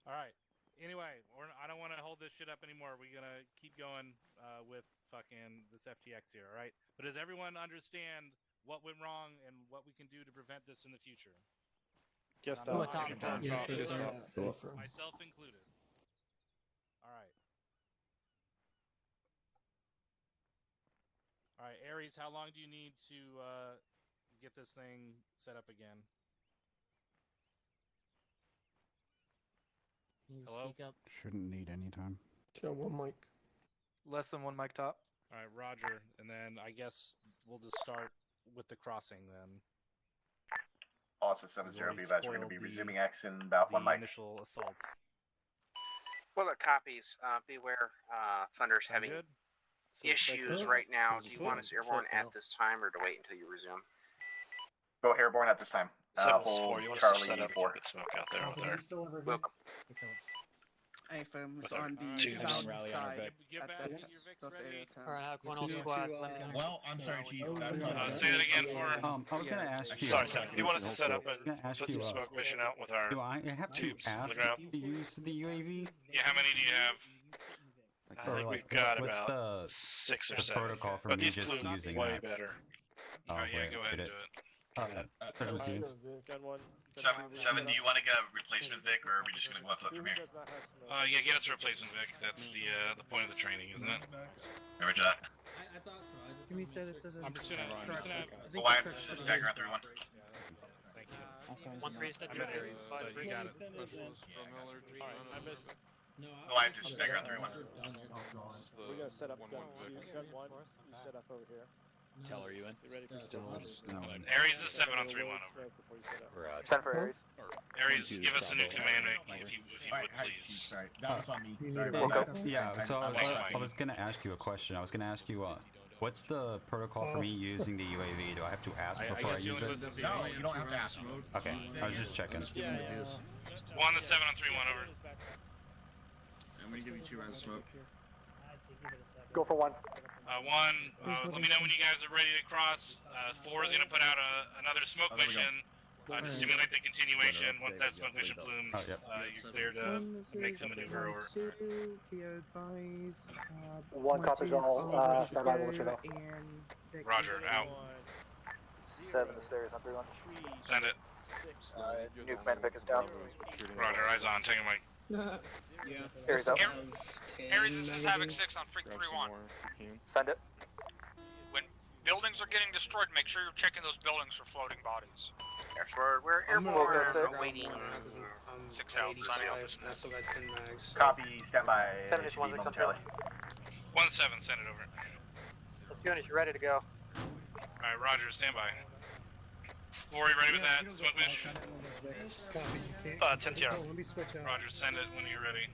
All right. Anyway, I don't want to hold this shit up anymore. We're gonna keep going with fucking this FTX here, all right? But does everyone understand what went wrong and what we can do to prevent this in the future? Yes, And I'm Doc. not talking Yes, about sir. myself included. All right. All right, Aries, how long do you need to get this thing set up again? Hello? Shouldn't need any time. Got one mic. Less than one mic top. All right, Roger. And then I guess we'll just start with the crossing then. Also, 7-0, be advised, we're going to be resuming action about one mic. Initial assaults. Well, look, copies. Beware, Thunder's having issues right now. Do you want us airborne at this time, or to wait until you resume? Go airborne at this time. 7-4, you want us to set up 4. get smoke out there with her. Welcome. AFM's on the Two south rally on our side. Vic. At those area Alright, I have one on squads. Well, I'm sorry, Chief. That's on Say that again for. I was going to ask you. Sorry, Sam. You want us to set up I'm and gonna ask put you, some smoke mission out with our do I have to tubes on the ask ground? to use the UAV? Yeah, how many do you have? I Or, think like, we've got what's about the 6 or the 7. protocol for but me these just blew using way that? better. Oh, Alright, yeah, wait, go ahead and it do is. it. There's receipts. Gun one. 7, do you want to get a replacement Vic, or are we just going to go up from here? Yeah, get us a replacement Vic. That's the point of the training, isn't it? Roger that. I thought so. Can we say this as a I'm just gonna Well, I have this is dagger on 3-1. Thank you. 1-3 step I'm in Aries, but you got it. I missed. Well, I have this dagger on 3-1. We're gonna set up gun 2. Gun 1, you set up over here. Tell her you in. Get ready for Aries is 7 on 3-1 over. before you set up. We're 10 for Aries. Aries, give us a new command if you would, Hi, Chief, please. sorry. That was on me. Sorry Yeah, about that. yeah, so I'm I was going to ask you a question. I was going to ask you, what's the protocol for me using the UAV? Do I have to ask before I use it? No, you don't have to ask. Okay, I was just checking. 1 to 7 on 3-1 over. I'm going to give you 2 rounds of smoke. Go for 1. 1, let me know when you guys are ready to cross. 4 is going to put out another smoke mission to simulate the continuation. Once that smoke mission blooms, you're clear to make the maneuver over. 1 copies all. Stand by, we'll let you know. Roger, out. 7 to stairs on 3-1. Send it. New command Vic is down. Roger, eyes on, taking mic. Aries out. Aries, this is Havoc 6 on Freak 3-1. Send it. When buildings are getting destroyed, make sure you're checking those buildings for floating bodies. Yes, we're airborne, waiting. 6 out, signing off. That's about 10 mags. Copy, stand by. 7 1 6 momentarily. 1-7, send it over. Let's go, you're ready to go. Alright, Roger, stand by. 4, you ready with that? Smoke mission? 10 Sierra. Roger, send it when you're ready.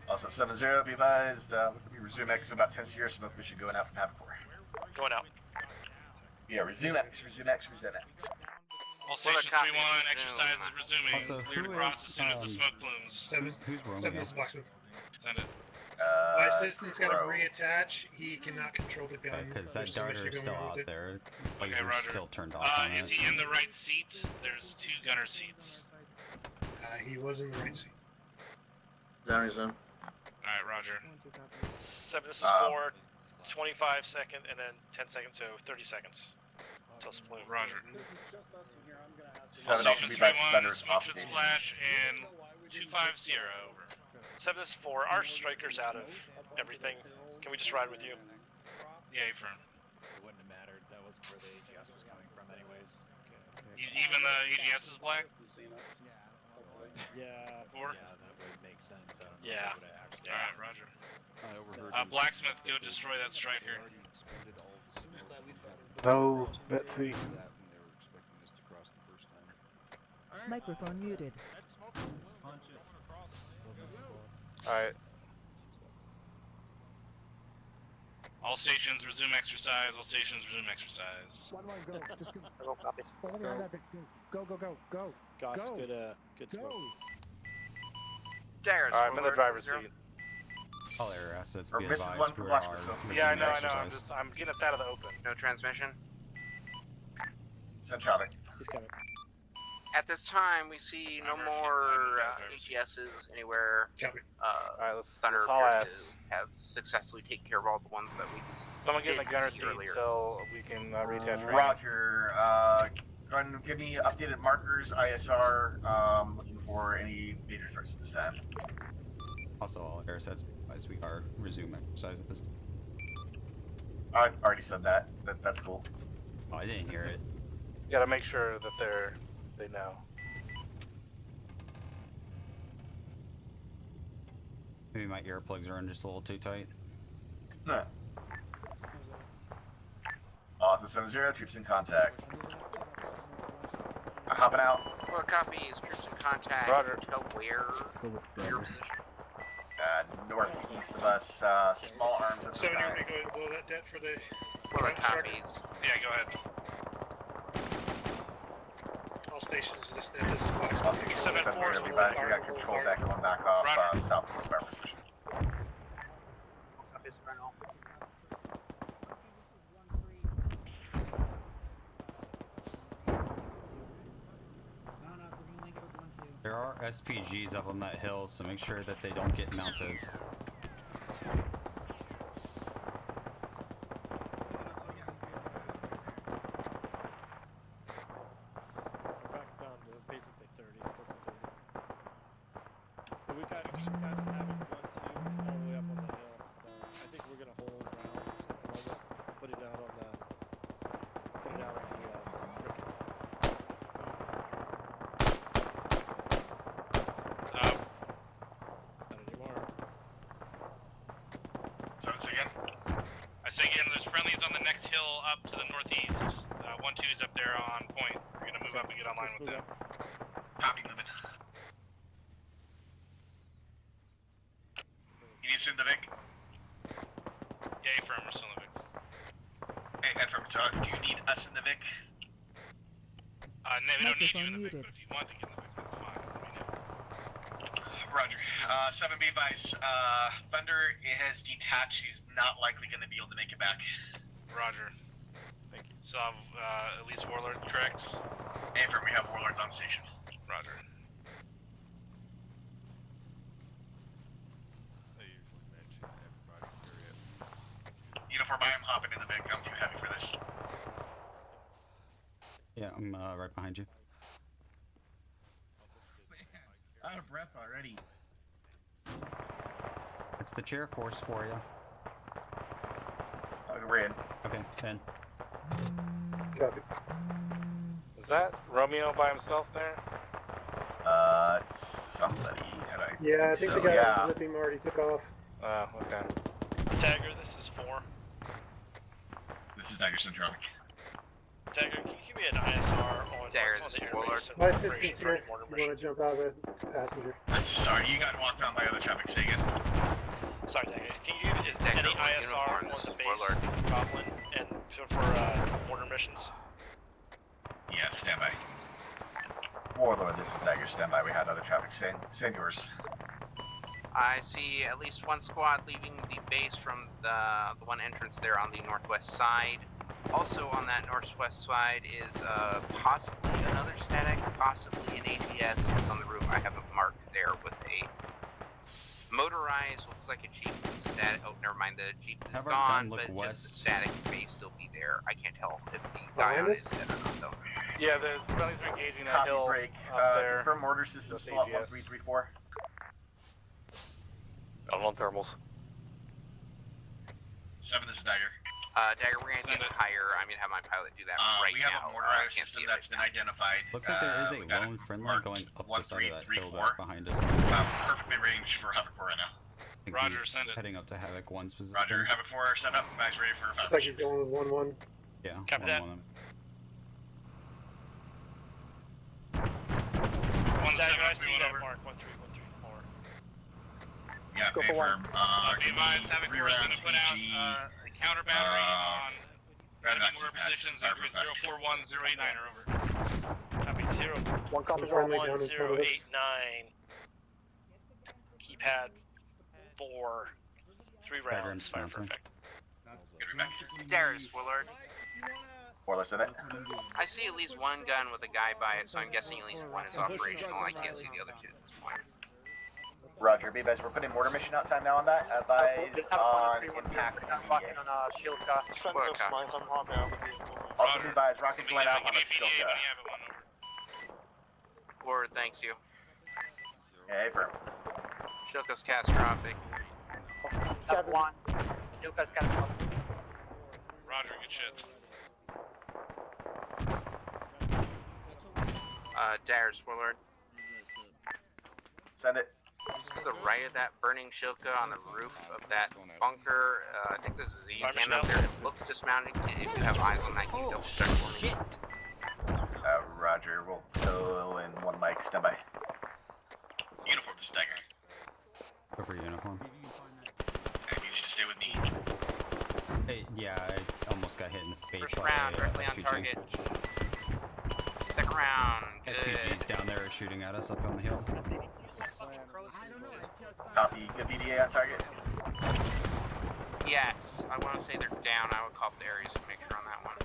Also, 7-0, be advised, we resume X in about 10 years, smoke mission going out from Havoc 4. Going out. Yeah, resume X, resume X, resume X. All stations 3-1, exercise is resuming. Also, Clear to who cross is, as soon as the smoke blooms. Who's Romeo? Send it. My assistant's got to reattach. He cannot control the gun. Because that darter is still out there. Okay, Laser's Roger. still turned off on Is it. he in the right seat? There's 2 gunner seats. He was in the right seat. Down zone. Alright, Roger. 7, this is 4, 25 second, and then 10 seconds, so 30 seconds. Until it's blue. Roger. 7 also be advised, vendors Smoke off should station. splash in 250 over. 7, this is 4. Our striker's out of everything. Can we just ride with you? Yeah, firm. It wouldn't have mattered. That wasn't where the AGS was coming from, anyways. Even the AGS is black? Yeah. 4? Yeah, that would make sense. Yeah. Alright, Roger. I overheard Blacksmith, go destroy that striker. No, Betsy. Microphone muted. Alright. All stations resume exercise. All stations resume exercise. 1-1, go. Just Go copies. follow me on that. Go, go, go, go. Goss, Go. good smoke. Daggers. Alright, I'm in the driver's seat. All air assets Or be missing advised one for for Black our Smoke. Yeah, I resuming know. exercise. I'm getting us out of the open. No transmission. Send traffic. He's coming. At this time, we see no more ATSs anywhere. Alright, let's Thunder haul appears ass. to have successfully taken care of all the ones that we just Someone get in the did gunner see seat earlier. till we can reattach range. Roger. Go ahead and give me updated markers, ISR. Looking for any major threats at this time. Also, all air sets, as we are resume exercise at this time. I already said that. That's cool. Oh, I didn't hear it. You gotta make sure that they know. Maybe my earplugs are in just a little too tight. Huh. Austin 70, troops in contact. Hopping out. Well, copies, troops in contact. Roger. Tell where your position. Northeast of us, small arms at the So you side. want me to go ahead and blow that debt for the... Well, copies. Yeah, go ahead. All stations, this net is box. 7-4 is We got control deck going back off southeast of our position. Copies, Colonel. There are SPGs up on that hill, so make sure that they don't get mounted. Back down to basically 30, close to 30. But we got having 1-2 all the way up on the hill. I think we're gonna hold rounds at the moment. Put it out on the frickin'. Not anymore. So it's again. I say again, there's friendlies on the next hill up to the northeast. 1-2's up there on point. We're gonna move up and get online with them. Copy, moving. You need to send the Vic? Yeah, affirm, we're still in the Vic. Hey, affirm, so do you need us in the Vic? No, we don't need you in the Vic, muted. but if you want to get in the Vic, that's fine. Let me know. Roger. 7B advice. Thunder has detached. He's not likely going to be able to make it back. Roger. Thank you. So, at least Warlord, correct? Affirm, we have warlords on station. Roger. They usually mention everybody carry at least. Uniform, I am hopping in the Vic. I'm too heavy for this. Yeah, I'm right behind you. Out of breath already. It's the chair force for you. We're in. Okay, 10. Copy. Is that Romeo by himself there? Somebody. Yeah, I think the guy yeah. with him already took off. Oh, okay. Tagger, this is 4. This is Dagger Syndromic. Tagger, can you give me an ISR on Dagger, what's this on is the Warlord. interface and My operations assistant's for here. any mortar You want missions? to jump out of the passenger? Sorry, you got walked on by other traffic. Say again. Sorry, Tagger, can you give Is Dagger any on ISR uniform? on This the is base, Warlord. Goblin, and for mortar missions? Yeah, stand by. Warlord, this is Dagger. Stand by. We had other traffic. Send yours. I see at least one squad leaving the base from the one entrance there on the northwest side. Also on that northwest side is possibly another static, possibly an ATS. It's on the roof. I have it marked there with a motorized, looks like a Jeep. Static. Oh, never mind. The Jeep is Have our gone, gun look but west. just the static may still be there. I can't tell if the guy on it is dead or not, though. Yeah, the friendlies are engaging that Copy hill break. up there. Confirm mortar system Just still at AGS. 1334. I'm on thermals. 7, this is Dagger. Dagger, we're gonna get higher. I'm gonna have my pilot do that right we have now. a mortar I can't see system it that's been identified. Looks like there is a we got lone friendly marked going up the side of that hill 1334. back behind us. Perfectly ranged for Havoc 4 right now. I think Roger, he's send it. heading up to Havoc 1's position. Roger, Havoc 4 set up. Bags ready for Looks like he's going with 1-1. Yeah, Copy one that. of them. 1-7, I see moving that over. mark. 1-3-1-3-4. Yeah, Go for affirm. Be advised, Havoc 4 is going to put out a counter battery on enemy mortar positions in 041-089 or over. Copy 041-089. One copy friendly down in front of us. Keypad 4. 3 Diagram rounds. Fire for sponsor. effect. Good to be back. Darius, Willard. Warlord, send it. I see at least one gun with a guy by it, so I'm guessing at least one is operational. I can't see the other two at this point. Roger, B-Baz, we're putting mortar mission out time now on that. Advise on impact and BDA. Also B-Baz, rockets going out on the Shilka. Ward, thanks you. Yeah, firm. Shilka's catastrophic. 7-1. Lucas catastrophic. Roger, good shit. Dares, Warlord. Send it. To the right of that burning Shilka on the roof of that bunker, I think this is a UCAM out there. It looks dismounted. If you have eyes on that, can you double check for me? Roger, we'll go in one mic, stand by. Uniform stagger. Go for uniform. I need you to stay with me. Hey, yeah, I almost got hit in the face First by round, a directly on SPG. target. Second round, good. SPG's down there shooting at us up on the hill. Copy, good BDA on target. Yes, I want to say they're down. I would call up the areas to make sure on that one.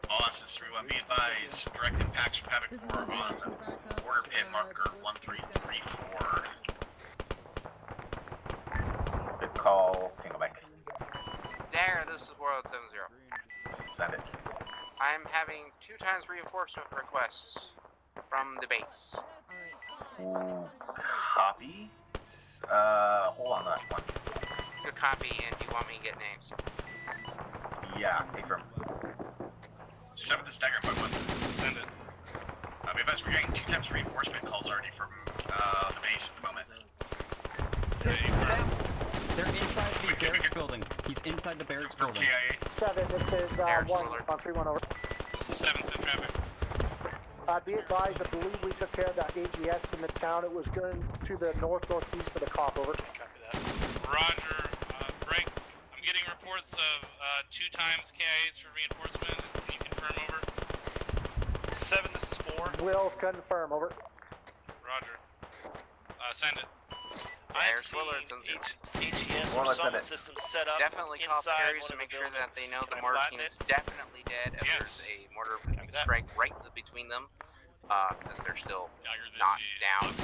All SS 3-1, be advised. Direct impacts from Havoc 4 on border pit marker 1334. Good call, Tingle Mike. Dare, this is World 70. Send it. I'm having 2 times reinforcement requests from the base. Ooh, copy. Hold on that one. Good copy, and do you want me to get names? Yeah, Akram. 7th is stagger 5-1. Send it. Be advised, we're getting 2 times reinforcement calls already from the base at the moment. They're inside the barracks building. He's inside the barracks building. KIA. 7, this is 1 on 3-1 over. 7's in traffic. Be advised, I believe we took care of that AGS in the town. It was going to the north-northeast for the cop, over. Copy that. Roger, Frank, I'm getting reports of 2 times KIAs for reinforcement. Can you confirm, over? 7, this is 4. Will confirm, over. Roger. Send it. I'm seeing HES or some systems set up. Definitely call up carriers to make sure that they know the mortar team is definitely dead if there's a mortar strike right between them, because they're still not down.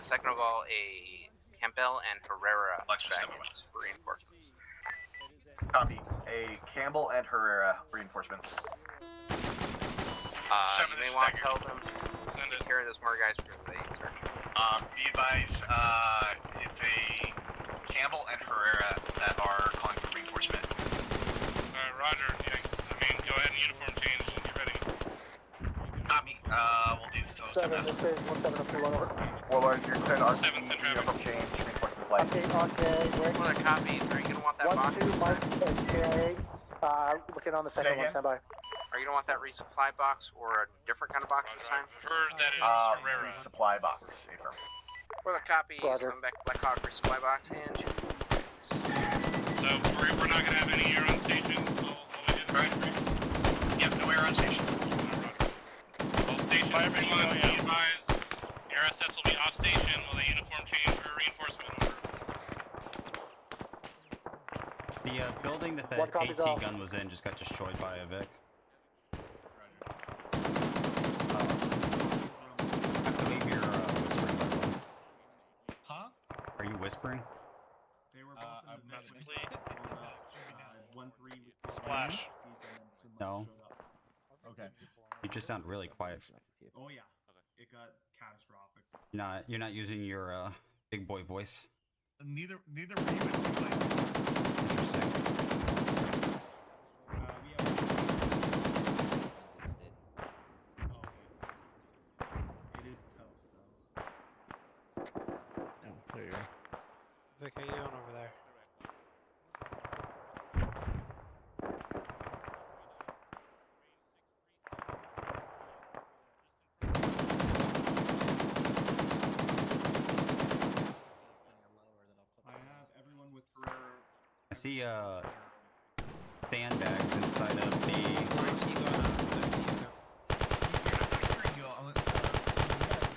Second of all, a Campbell and Herrera dragons for reinforcements. Copy. A Campbell and Herrera reinforcements. You may want to tell them to take care of those more guys because they search. Be advised, it's a Campbell and Herrera that are calling for reinforcement. Roger. Yeah, I mean, go ahead and uniform change and get ready. Copy. We'll do this till 7, this is 1731 over. Warlord, you're clear to RCP, uniform change, reinforcement flight. Update on KIA, One of the copies, are you going to want that 1, box? 2, Mike, KIA. Looking on the second one, stand by. Are you going to want that resupply box or a different kind of box this time? I've heard that is Herrera. Supply box, Affirm. For the copy, Roger. come back Black Hawk resupply box and So we're not going to have any air on station. Right. Yep, no air on station. All station, everyone, be advised. Air SS will be off station while the uniform change for reinforcement. The building that One copy's AT off. gun was in just got destroyed by a Vic. I believe you're whispering, by the way. Huh? Are you whispering? They were both in the Simply 1-3 was splash. No. Okay. You just sound really quiet. Oh yeah. It got catastrophic. You're not using your big boy voice. Neither were you. It seemed like. Interesting. It is toast though. Oh, there you go. Vic, how you doing over there? I have everyone with Herrera. I see sandbags inside of the.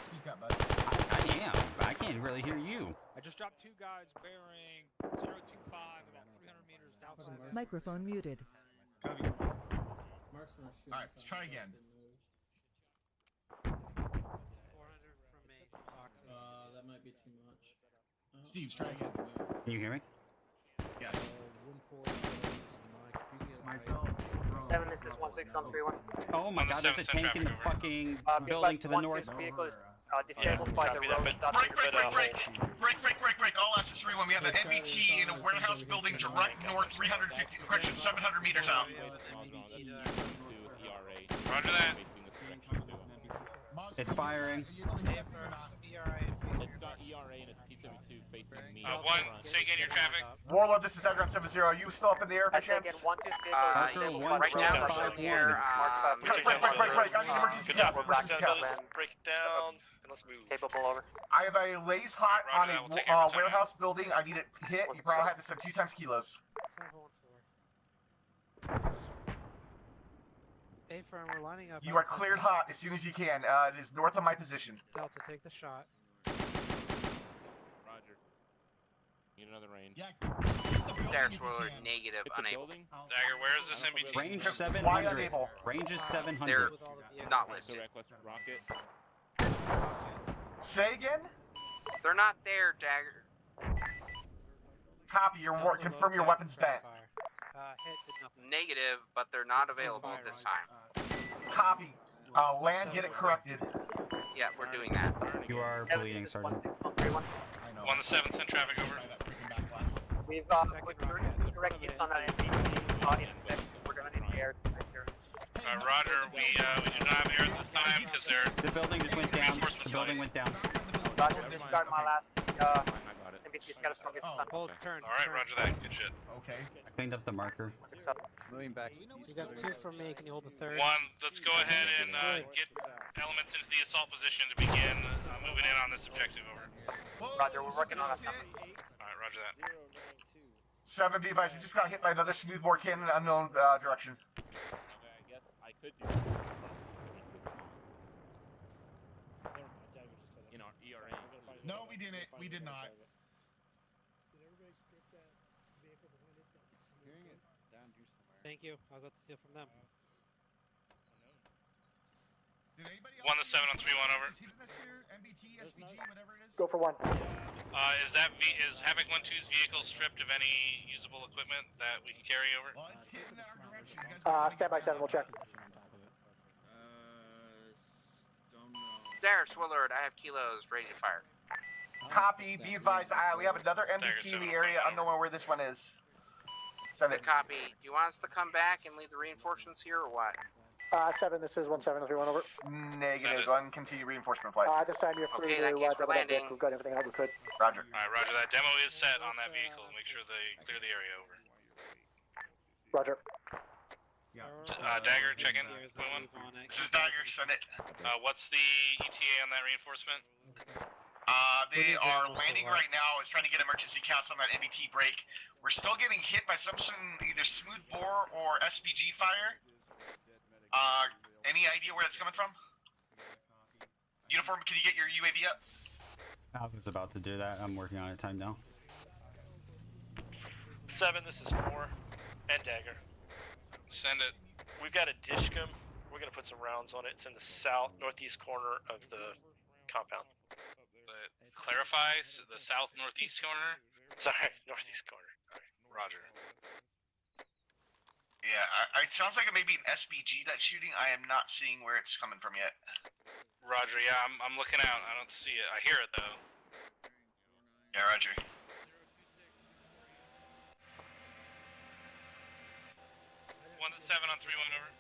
Speak up, bud. I am. I can't really hear you. I just dropped 2 guys bearing 025 about 300 meters outside. Microphone muted. Alright, let's try again. 400 from me. Boxes. That might be too much. Steve, try again. Can you hear me? Yes. 140 Mike. If you get Myself. 7, this is 16131. Oh my god, there's a tank in the fucking building to the north. Vehicles disabled by the road. Break. All SS31. We have an MBT in a warehouse building direct north 350, correction, 700 meters out. Roger that. It's firing. It's got ERA and it's P72 facing me. One, say again your traffic. Warlord, this is Diagram 70. Are you still up in the air by chance? Right now, we're still near. Break. I need emergency Good job. cap. We're back Emergency down. cap. Break it down and let's move. Capable over. I have a laze hot on a warehouse building. I need it hit. You probably have to send 2 times kilos. A firm, we're lining up. You are cleared hot as soon as you can. It is north of my position. Delta, take the shot. Roger. Need another range. Dash Roller, negative, unable. Dagger, where is this MBT? Range 700. Range is 700. They're not listed. Rocket. Say again? They're not there, Dagger. Copy. Confirm your weapons bent. Negative, but they're not available at this time. Copy. Land, get it corrected. Yeah, we're doing that. You are bleeding, Sergeant. 1-7, send traffic over. We've put 30 direct hits on that MBT. We're going in the air. Roger, we do not have air at this time because they're... The building just went down. The building went down. Roger, discard my last MBT's got a strong hit. Hold, turn. Alright, roger that. Good shit. Okay. I cleaned up the marker. Moving back. You got 2 from me. Can you hold the 3rd? 1, let's go ahead and get elements into the assault position to begin moving in on this objective. Over. Roger, we're working on a number. Alright, roger that. 7, be advised. We just got hit by another smoothbore cannon, unknown direction. Okay, I guess I could do in our ERA. No, we didn't. We did not. Hearing it down here somewhere. Thank you. I was about to steal from them. 1-7 on 3-1 over. MBT, SVG, whatever it is. Go for 1. Is Havoc 1-2's vehicle stripped of any usable equipment that we can carry over? Well, it's hitting our direction. Stand by 7, we'll check. Dash Willard, I have kilos ready to fire. Copy. Be advised. We have another MBT in the area. Unknown where this one is. Send it. Copy. Do you want us to come back and lead the reinforcements here or what? 7, this is 17331 over. Negative. Go ahead and continue reinforcement flight. This time you're free Okay, that to case for double that landing. dick. We've got everything out we could. Roger. Alright, roger that. Demo is set on that vehicle. Make sure they clear the area over. Roger. Dagger, check in. This is Dagger. Send it. What's the ETA on that reinforcement? They are landing right now. I was trying to get emergency counts on that MBT break. We're still getting hit by some sort of either smoothbore or SPG fire. Any idea where that's coming from? Uniform, can you get your UAV up? I was about to do that. I'm working on it. Time now. 7, this is 4, and Dagger. Send it. We've got a dishcom. We're going to put some rounds on it. It's in the northeast corner of the compound. Clarify, the south-northeast corner? Sorry, northeast corner. Roger. Yeah, it sounds like it may be an SPG that's shooting. I am not seeing where it's coming from yet. Roger, yeah, I'm looking out. I don't see it. I hear it, though. Yeah, roger. 1-7 on 3-1 over.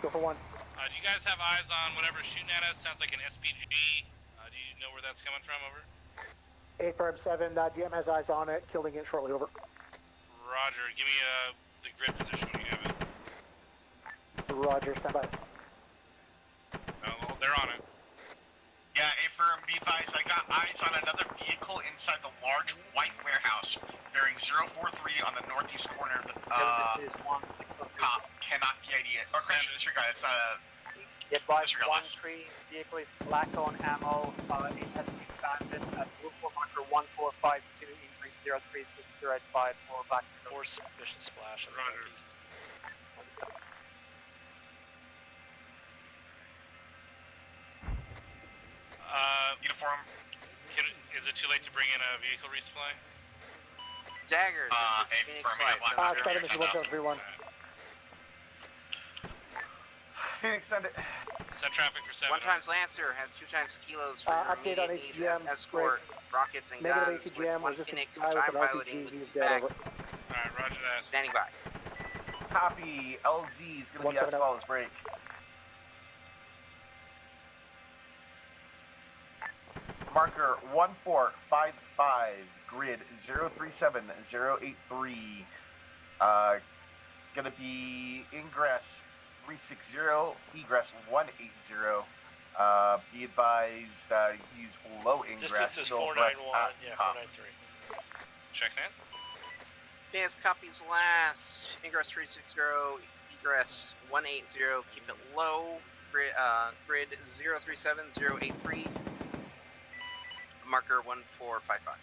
Go for 1. Do you guys have eyes on whatever's shooting at us? Sounds like an SPG. Do you know where that's coming from? Over. 8 firm 7. DM has eyes on it. Killing it shortly. Over. Roger. Give me the grid position when you have it. Roger. Stand by. Oh, they're on it. Yeah, A-firm, be advised, I got eyes on another vehicle inside the large white warehouse bearing 043 on the northeast corner of the, cop. Cannot PID it. Or, correction, disregard, it's not a... Get by 1-3, vehicle is black on ammo, it has been abandoned at Group 4 marker 1452, increase 03605, 4 back to 4 suspicious splash on the northeast. it too late to bring in a vehicle resupply? Dagger, this is Phoenix Flight. 7, this is 1731. Phoenix, send it. Send traffic for 7. 1 times Lancer has 2 times kilos for Update on immediate needs as ATGM, escort, rockets and Negative guns, ATGM, with 1 was just a Phoenix, guy which with I'm an piloting RPG, with he's 2 dead, back. over. Alright, roger that. Standing by. Copy. LZ is going to be as 170. follows. Break. Marker 1455, grid 037083. Going to be ingress 360, egress 180. Be advised, use low ingress. Distance is still 491. abreast Yeah, at cop. 493. Check that. Yes, copies last. Ingress 360, egress 180. Keep it low. Grid 037083. Marker 1455.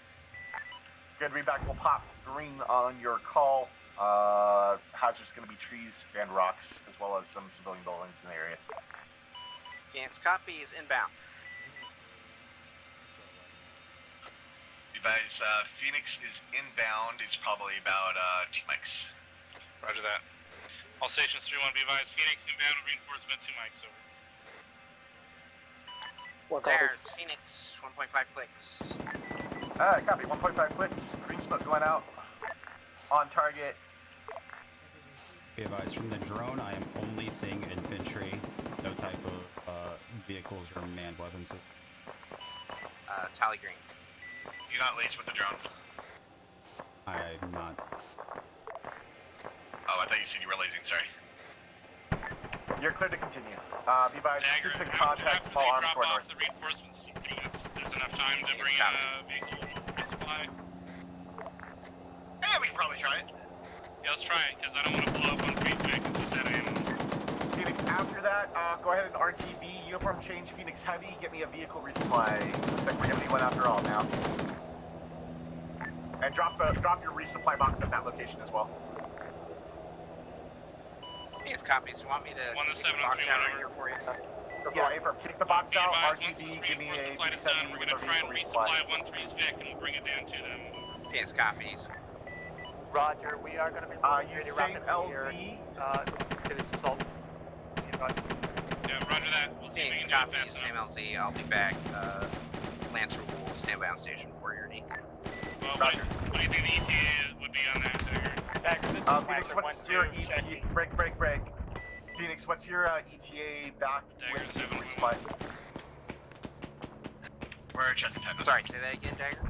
Good, readback will pop green on your call. Hazards going to be trees and rocks, as well as some civilian buildings in the area. Yes, copies inbound. Advise, Phoenix is inbound. It's probably about 2 mics. Roger that. All stations 3-1, be advised. Phoenix inbound, reinforcement 2 mics, over. There's Phoenix, 1.5 clicks. Copy, 1.5 clicks. Green smoke going out. On target. Be advised, from the drone, I am only seeing infantry, no type of vehicles or manned weapons system. Tally green. You're not laced with the drone. I'm not. Oh, I thought you said you were lasing, sorry. You're clear to continue. Be advised, Dagger, to after contact they Paul drop Armstrong off North. the reinforcements, do you think there's enough time to bring in a vehicle resupply? Yeah, we can probably try it. Yeah, let's try it, because I don't want to blow up on freeway because it's out of ammo. Phoenix, after that, go ahead and RTB, uniform change, Phoenix Heavy, get me a vehicle resupply. Looks like we're gonna need one after all now. And drop your resupply box at that location as well. Yes, copies. You want me to 1 to kick 7 the on box 3 out over. right here for you? Yeah, Abram, kick the box Be out, advised, once RTB, this give me a reinforcement flight is Phoenix done, Heavy we're with going a to try and vehicle resupply. resupply 1-3's Vic and we'll bring it down to them. Yes, copies. Roger, we are going to be You save LZ. to this assault. Yeah, roger that. We'll see if we Phoenix, can do it copies. fast Same enough. LZ. I'll be back. Lancer will stand by on station for your needs. Well, what do you think the ETA would be on that, Dagger? Dagger, this is Phoenix, Lancer what's your 1-2, ETA? checking. Break. Phoenix, what's your ETA back Dagger with 7 resupply? We're checking 10. Sorry, say that again, Dagger.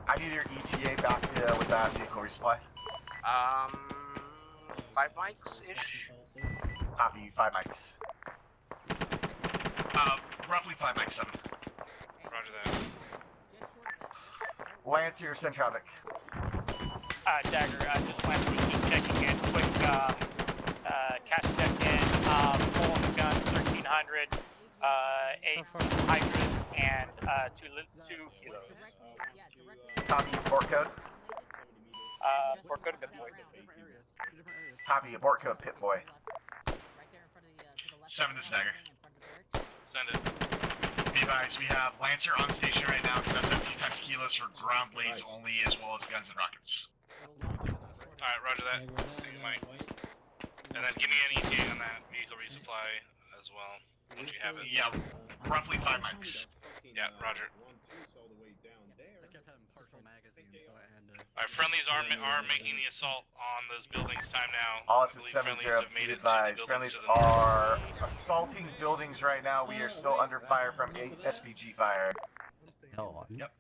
I need your ETA back with that vehicle resupply. 5 mics ish. Copy, 5 mics. Roughly 5 mics, 7. Roger that. Lancer, send traffic. Dagger, just Lancer was just checking in. Quick cash check in. Full on the gun, 1300, 8 hydras, and 2 kilos. Copy, port code. We're good, good boy. Copy, abort code, pit boy. 7 this Dagger. Send it. Be advised, we have Lancer on station right now, because that's a few times kilos for ground blades only, as well as guns and rockets. Alright, roger that. Thank you, Mike. And then give me an ETA on that vehicle resupply as well, once you have it. Yeah, roughly 5 mics. Yeah, roger. Alright, friendlies are making the assault on those buildings. Time now. All I is believe 7-0, friendlies have made be it to the advised. buildings Friendlies to the north. are assaulting buildings right now. We are still under fire from SPG fire. Hell, Yep.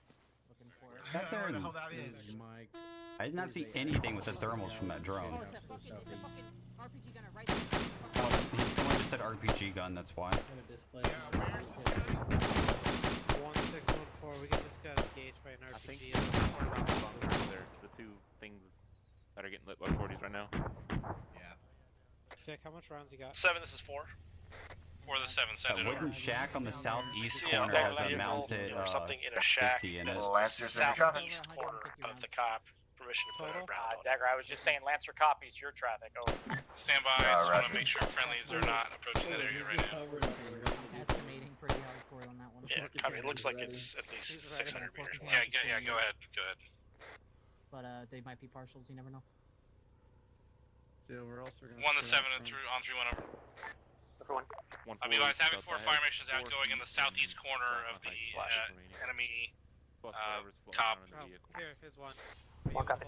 that I don't know there, how that is. I did not see anything with the thermals from that drone. Someone just said RPG gun, that's why. 1614. We can just got engaged by an RPG. They're the 2 things that are getting lit by 40s right now. Yeah. Vic, how much rounds you got? 7, this is 4. 4 the 7, send That it over. wooden shack on the southeast See a corner dead has a vehicle mounted or something in a shack 50 in that it. is Lancers in traffic. southeast corner of the cop. Permission to put a round on it. Dagger, I was just saying Lancer copies your traffic. Over. Stand by, I just want to make sure friendlies are not approaching that area right now. Estimating pretty hardcore on that one. Yeah, copy. looks like it's at least He's ready. 600 meters. Yeah, Go ahead. Go ahead. But they might be partials. You never know. So we're also gonna. 1 to 7 and through on 3-1 over. Everyone. I'll be advised, having 4 fire missions outgoing in the southeast corner of the enemy cop. Oh, here's one. One copy.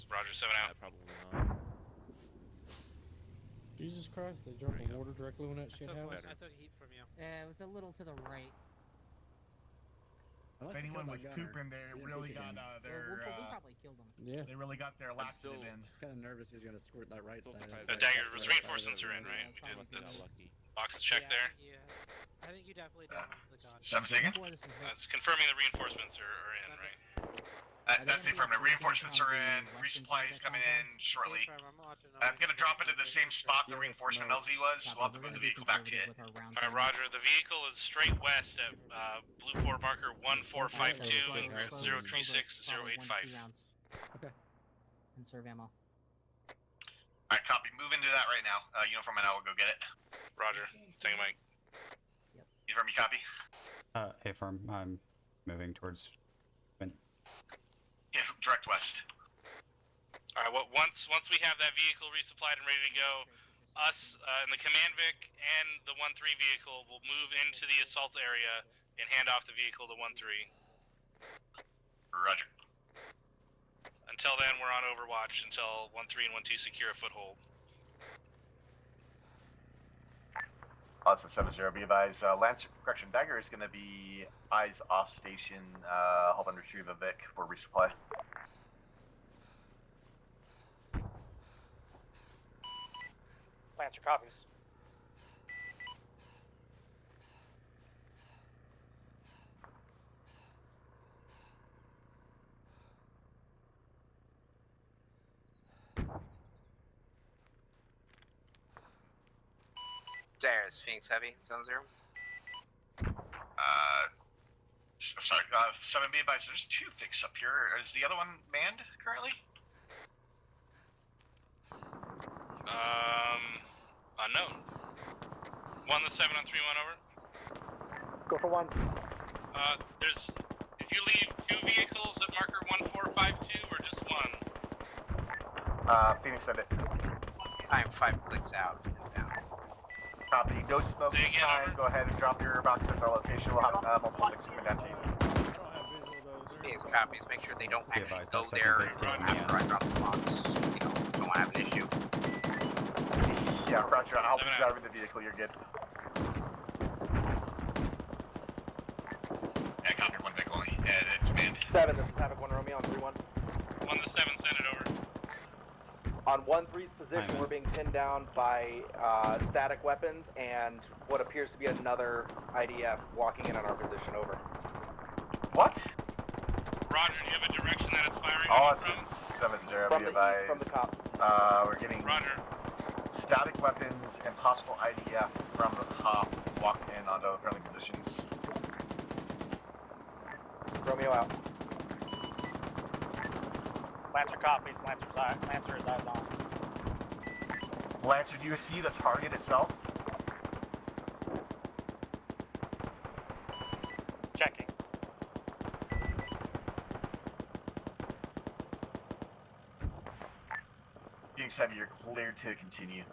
Roger, 7 out. Probably not. Jesus Christ! They jumped in water directly when that shit happened. I took heat from you. Yeah, it was a little to the right. If anyone was pooping, they really got their. We probably killed them. Yeah. They really got their laxative in. Kind of nervous he's gonna squirt that right side. Dagger, reinforcements are in, right? We did this. Boxes checked there. Yeah. I think you definitely don't want the gun. Some second? That's confirming the reinforcements are in, right? That's affirmative. Reinforcements are in. Resupply is coming in shortly. I'm gonna drop it at the same spot the reinforcement LZ was. We'll have to move the vehicle back to it. Alright, Roger. The vehicle is straight west at Blue 4 marker 1452 and 036085. Okay. And serve ammo. Alright, copy. Move into that right now. Uniform and I will go get it. Roger. Take Mike. Uniform, you copy? Hey, firm. I'm moving towards. Yeah, direct west. Alright, once we have that vehicle resupplied and ready to go, us in the command Vic and the 1-3 vehicle will move into the assault area and hand off the vehicle to 1-3. Roger. Until then, we're on Overwatch until 1-3 and 1-2 secure a foothold. Austin 7-0, be advised. Dagger is going to be eyes off station, help and retrieve a Vic for resupply. Lancer copies. There's Phoenix Heavy, 7-0. Sorry, 7 be advised. There's 2 Vics up here. Is the other one manned currently? Unknown. 1 to 7 on 3-1 over. Go for 1. If you leave 2 vehicles at marker 1452 or just 1? Phoenix said it. I am 5 clicks out. Copy. No smoke this time. Go ahead and drop your box at our location. We'll have multiple Vics coming down to you. Phoenix copies. Make sure they don't actually go there after I drop the box. Don't want to have an issue. Yeah, Roger. I'll be driving the vehicle. You're good. Yeah, copy. 1 Vic only. It's manned. 7, this is Havoc 1 Romeo on 3-1. 1 to 7, send it over. On 1-3's position, we're being pinned down by static weapons and what appears to be another IDF walking in on our position. Over. What? Roger, do you have a direction that it's firing Austin from? 7-0, be advised. From the cop. We're getting Roger. static weapons and possible IDF from the top walking in onto friendly positions. Romeo out. Lancer copies. Lancer is eyes on. Lancer, do you see the target itself? Checking. Phoenix Heavy, you're cleared to continue.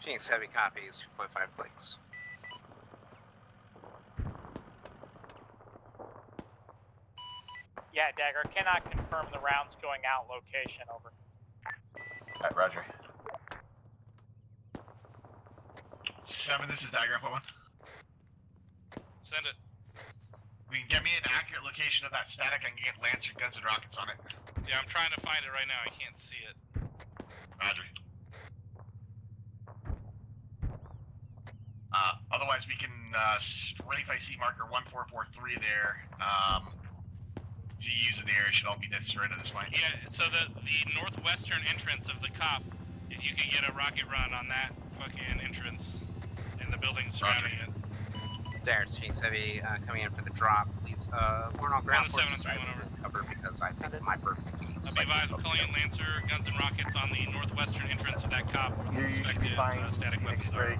Phoenix Heavy copies. 2.5 clicks. Yeah, Dagger. Cannot confirm the rounds going out location. Over. Alright, Roger. 7, this is Dagger up 1. Send it. We can get me an accurate location of that static. I can get Lancer guns and rockets on it. Yeah, I'm trying to find it right now. I can't see it. Roger. Otherwise, we can strafe IC marker 1443 there. ZUs in the area should all be destroyed at this point. Yeah, so the northwestern entrance of the cop, if you could get a rocket run on that fucking entrance in the buildings surrounding it. There's Phoenix Heavy coming in for the drop. Please, we're on ground 1 to 7 forces. I will cover because I think my perfect feeds. I'll be advised, we're calling in Lancer, guns and rockets on the northwestern entrance of that cop. You should be fine. Static Phoenix weapons break.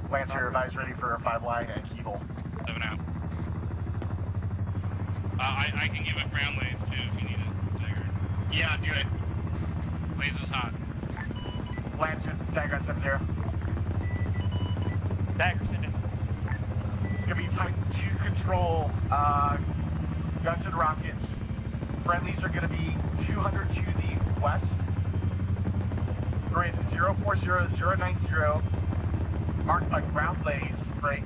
Lancer, advise ready for a 5 line and Keeble. 7 out. I can give it ground lays too if you need it, Dagger. Yeah, do it. Lays is hot. Lancer, Stagger on 7-0. Dagger, send it. It's going to be type 2 control. Guns and rockets. Friendlies are going to be 200 to the west. Grid 040090. Marked by ground lays. Break.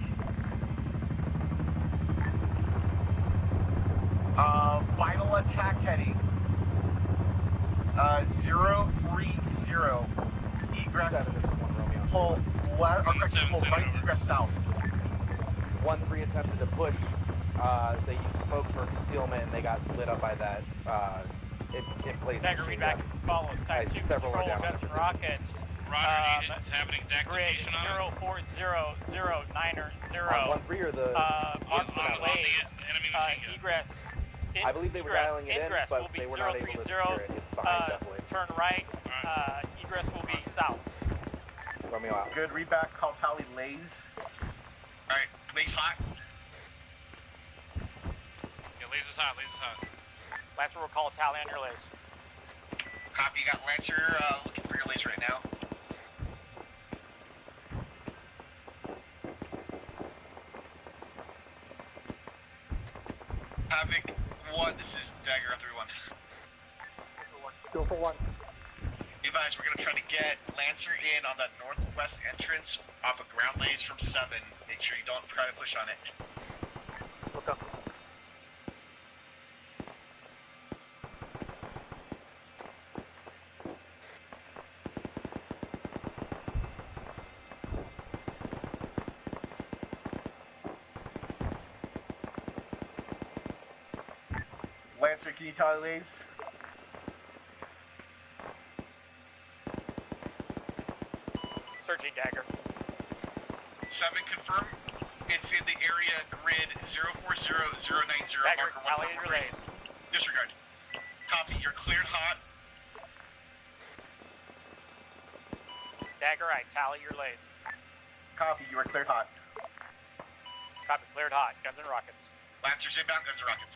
Final attack heading. 030. Egress. 7, this is 1 Romeo. Pull left. Or correction, pull right. Egress south. 1-3 attempted to push. They used smoke for concealment and they got lit up by that in place. Dagger, read back as follows. Type 2 several control, are down. guns and rockets. Roger, need to have an exact Grid location on it. 040090. 1-3 or the... on the enemy machine gun. Egress. I believe they were dialing it in, Ingress but will be they were not able to secure it. It's behind definitely. Turn right. Egress will be south. Romeo out. Good, read back. Call tally lays. Alright, lays hot. Yeah, lays is hot, lays is hot. Lancer will call a tally on your lays. Copy, you got Lancer looking for your lays right now. Havoc 1, this is Dagger 3-1. Go for 1. Be advised, we're going to try to get Lancer in on the northwest entrance off of ground lays from 7. Make sure you don't try to push on it. Okay. Lancer, can you tally lays? Searching Dagger. 7, confirm. It's in the area grid 040090. Dagger, marker tally 1. your lays. Disregard. Copy, you're cleared hot. Dagger, I tally your lays. Copy, you are cleared hot. Copy, cleared hot. Guns and rockets. Lancers inbound, guns and rockets.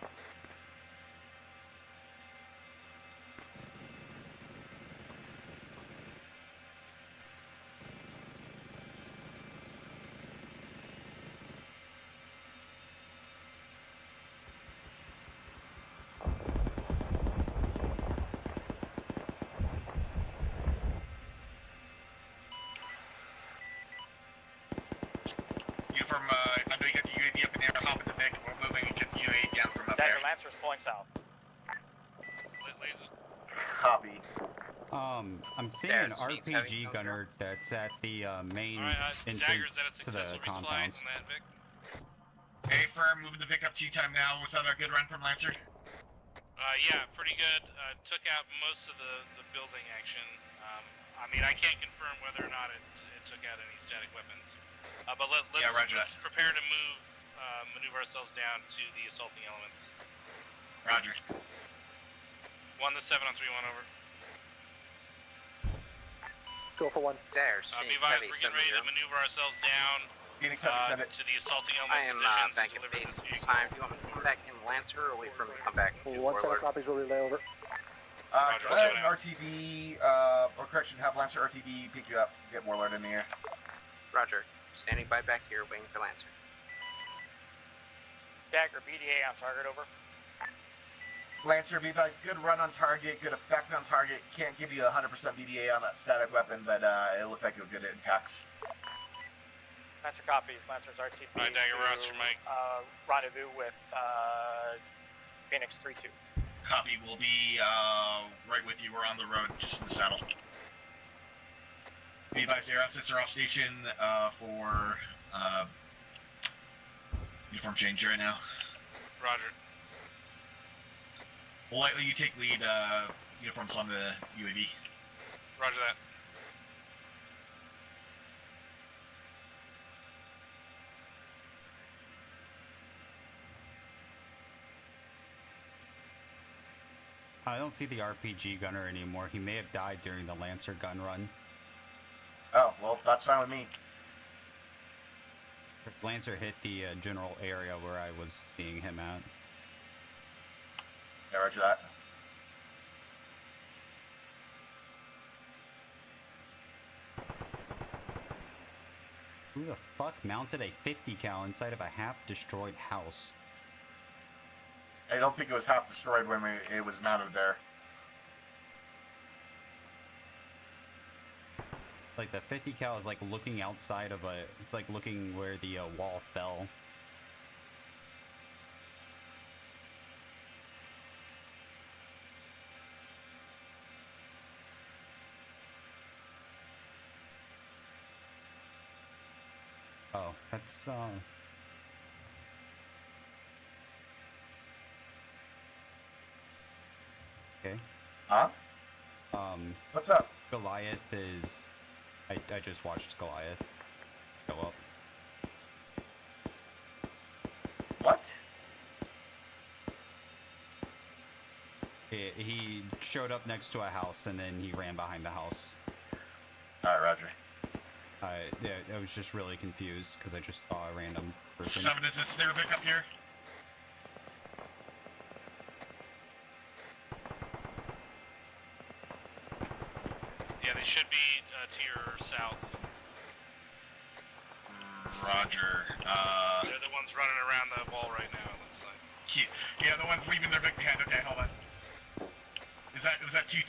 Uniform, I know you got the UAV up in the air, hop in the Vic, we're moving and get the UAV down from up Dagger, there. Lancer's pulling south. Copy. I'm seeing an RPG gunner that's at the main entrance to the compounds. Hey, firm, moving the Vic up to time now. Was that a good run from Lancer? Yeah, pretty good. Took out most of the building action. I mean, I can't confirm whether or not it took out any static weapons. But let's prepare to maneuver ourselves down to the assaulting elements. Roger. 1-7 on 3-1 over. Go for 1. There's Be advised, we're getting ready to maneuver ourselves down Phoenix Heavy, send it. to the assaulting I element am positions back and at deliver base this this vehicle. time. Do you want me to come back in Lancer or wait for him to come back and do 1 set of Warlord? copies will relay over. Go ahead and RTB, or correction, have Lancer RTB pick you up, get Warlord in the air. Roger. Standing by back here, waiting for Lancer. Dagger, BDA on target, over. Lancer, be advised, good run on target, good effect on target. Can't give you 100% BDA on that static weapon, but it looked like it was good impacts. Lancer copies. Lancer's RTB. Alright, Dagger, we're Oscar Mike. Rendezvous with Phoenix 3-2. Copy, we'll be right with you. We're on the road, just in the saddle. Be advised, air assets are off station for uniform change right now. Roger. We'll let you take lead, uniforms on the UAV. Roger that. I don't see the RPG gunner anymore. He may have died during the Lancer gun run. Oh, well, that's fine with me. Because Lancer hit the general area where I was seeing him at. Yeah, roger that. Who the fuck mounted a 50 cal inside of a half-destroyed house? I don't think it was half destroyed when it was mounted there. Like the 50 cal is like looking outside of a. It's like looking where the wall fell. Oh, that's okay. Huh? What's up? Goliath is. I just watched Goliath go up. What? He showed up next to a house and then he ran behind the house. Alright, roger. I was just really confused because I just saw a random person. 7, is this their pickup here? Yeah, they should be to your south. Roger. They're the ones running around the wall right now, it looks like. Yeah, the ones leaving their Vic behind. Okay, hold on. Was that 2-3?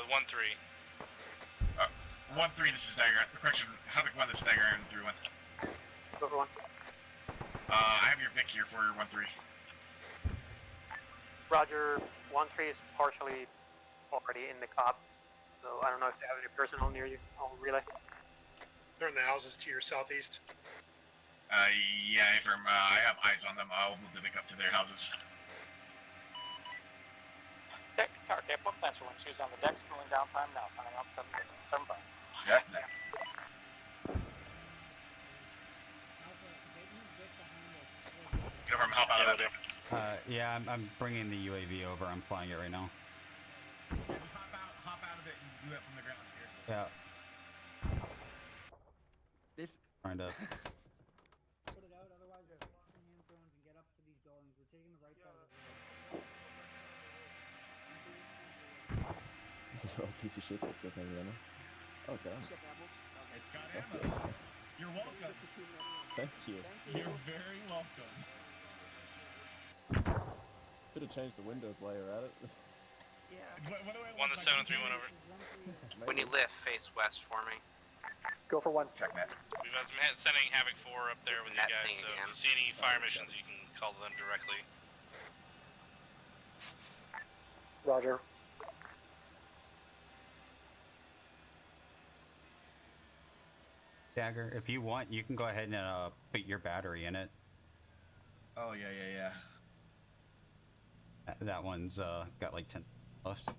1-3. 1-3, this is Dagger. Correction, Havoc 1, this is Dagger, and 3-1. Over 1. I have your Vic here for 1-3. Roger, 1-3 is partially already in the cop, so I don't know if they have any personnel near you. I'll relay. They're in the houses to your southeast. Yeah, I have eyes on them. I'll move the Vic up to their houses. Tech, car cap, book pencil and shoes on the deck, schooling downtime now, signing up 7-5. Check. Get over and help out of that. Yeah, I'm bringing the UAV over. I'm flying it right now. Yeah, just hop out of it and do it from the ground here. Yeah. Trying to. Put it out, otherwise there's lots of hand drones and get up to these buildings. We're taking the right side of the road. Oh, piece of shit that doesn't have ammo. Okay. It's got ammo. You're welcome. Thank you. You're very welcome. Could have changed the windows while you're at it. Yeah. What do I 1-7-3-1 over. When you lift, face west for me. Go for 1. Check that. We've got sending Havoc 4 up there with you guys, so if you see any fire missions, you can call them directly. Roger. Dagger, if you want, you can go ahead and put your battery in it. Oh, yeah. That one's got like 10 left.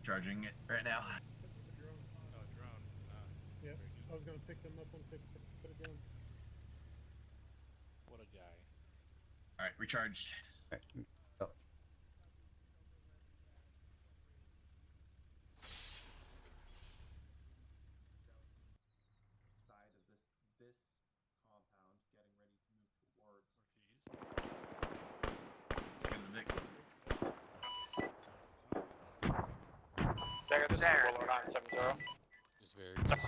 Charging it right now. Yep, I was gonna pick them up once they put it down. What a guy. Alright, recharged. Okay. Oh. Side of this compound, getting ready to move towards. Dagger, this is Warlord 970. Just very close.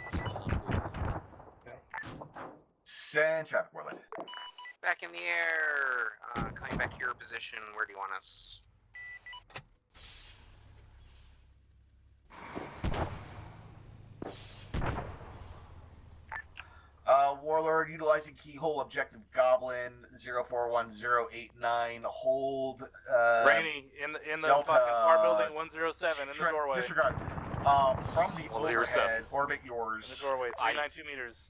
Send traffic, Warlord. Back in the air. Coming back to your position. Where do you want us? Warlord, utilizing keyhole objective Goblin 041089. Hold. Rainy in the Delta, fucking far building 107 in the doorway. Disregard. From the 107. overhead, orbit yours. In the doorway, 392 meters.